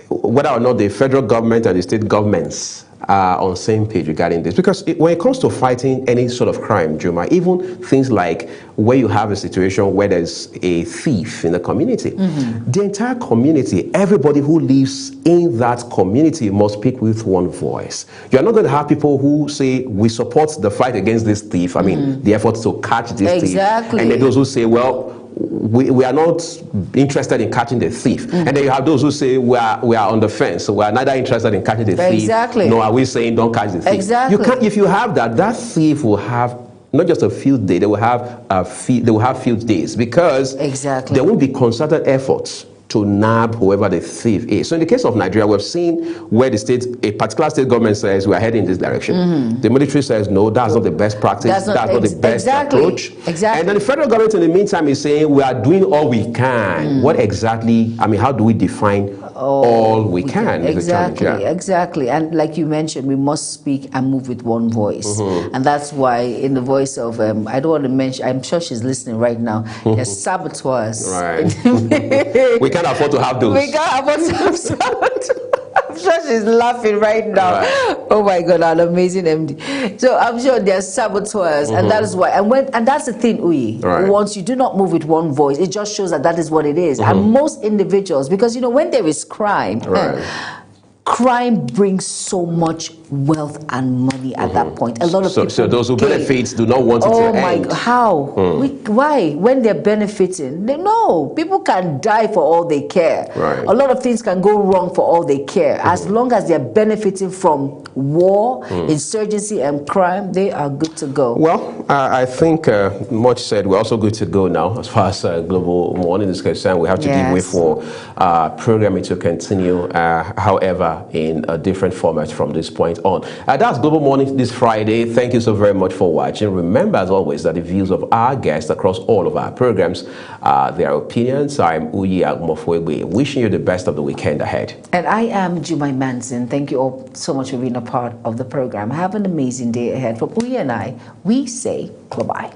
whether or not the federal government and the state governments are on the same page regarding this. Because when it comes to fighting any sort of crime, Juma, even things like where you have a situation where there's a thief in the community, the entire community, everybody who lives in that community must speak with one voice. You're not going to have people who say, we support the fight against this thief, I mean, the efforts to catch this thief. And then those who say, well, we are not interested in catching the thief. And then you have those who say we are on the fence, so we are neither interested in catching the thief, nor are we saying don't catch the thief. You can't, if you have that thief will have not just a field day, they will have field days, because there will be concerted efforts to nab whoever the thief is. So in the case of Nigeria, we've seen where a particular state government says we are heading in this direction. The military says no, that's not the best practice, that's not the best approach. And then the federal government in the meantime is saying we are doing all we can. What exactly, I mean, how do we define all we can? Exactly. And like you mentioned, we must speak and move with one voice. And that's why in the voice of, I don't want to mention, I'm sure she's listening right now, there's saboteurs. We can't afford to have those. We can't afford to have saboteurs. I'm sure she's laughing right now. Oh my God, an amazing MD. So I'm sure there are saboteurs, and that is why. And that's the thing, Uyi. Once you do not move with one voice, it just shows that is what it is. And most individuals, because when there is crime, crime brings so much wealth and money at that point. A lot of people. So those who benefit do not want it to end. Oh my God! How? Why? When they're benefiting, no. People can die for all they care. A lot of things can go wrong for all they care. As long as they're benefiting from war, insurgency, and crime, they are good to go. Well, I think much said. We're also good to go now as far as Global Morning is concerned. We have to give way for programming to continue. However, in a different format from this point on. That's Global Morning this Friday. Thank you so very much for watching. Remember, as always, that the views of our guests across all of our programs are their opinions. I'm Uyi Agmofwegbe, wishing you the best of the weekend ahead. And I am Jumai Manson. Thank you all so much for being a part of the program. Have an amazing day ahead. From Uyi and I, we say goodbye.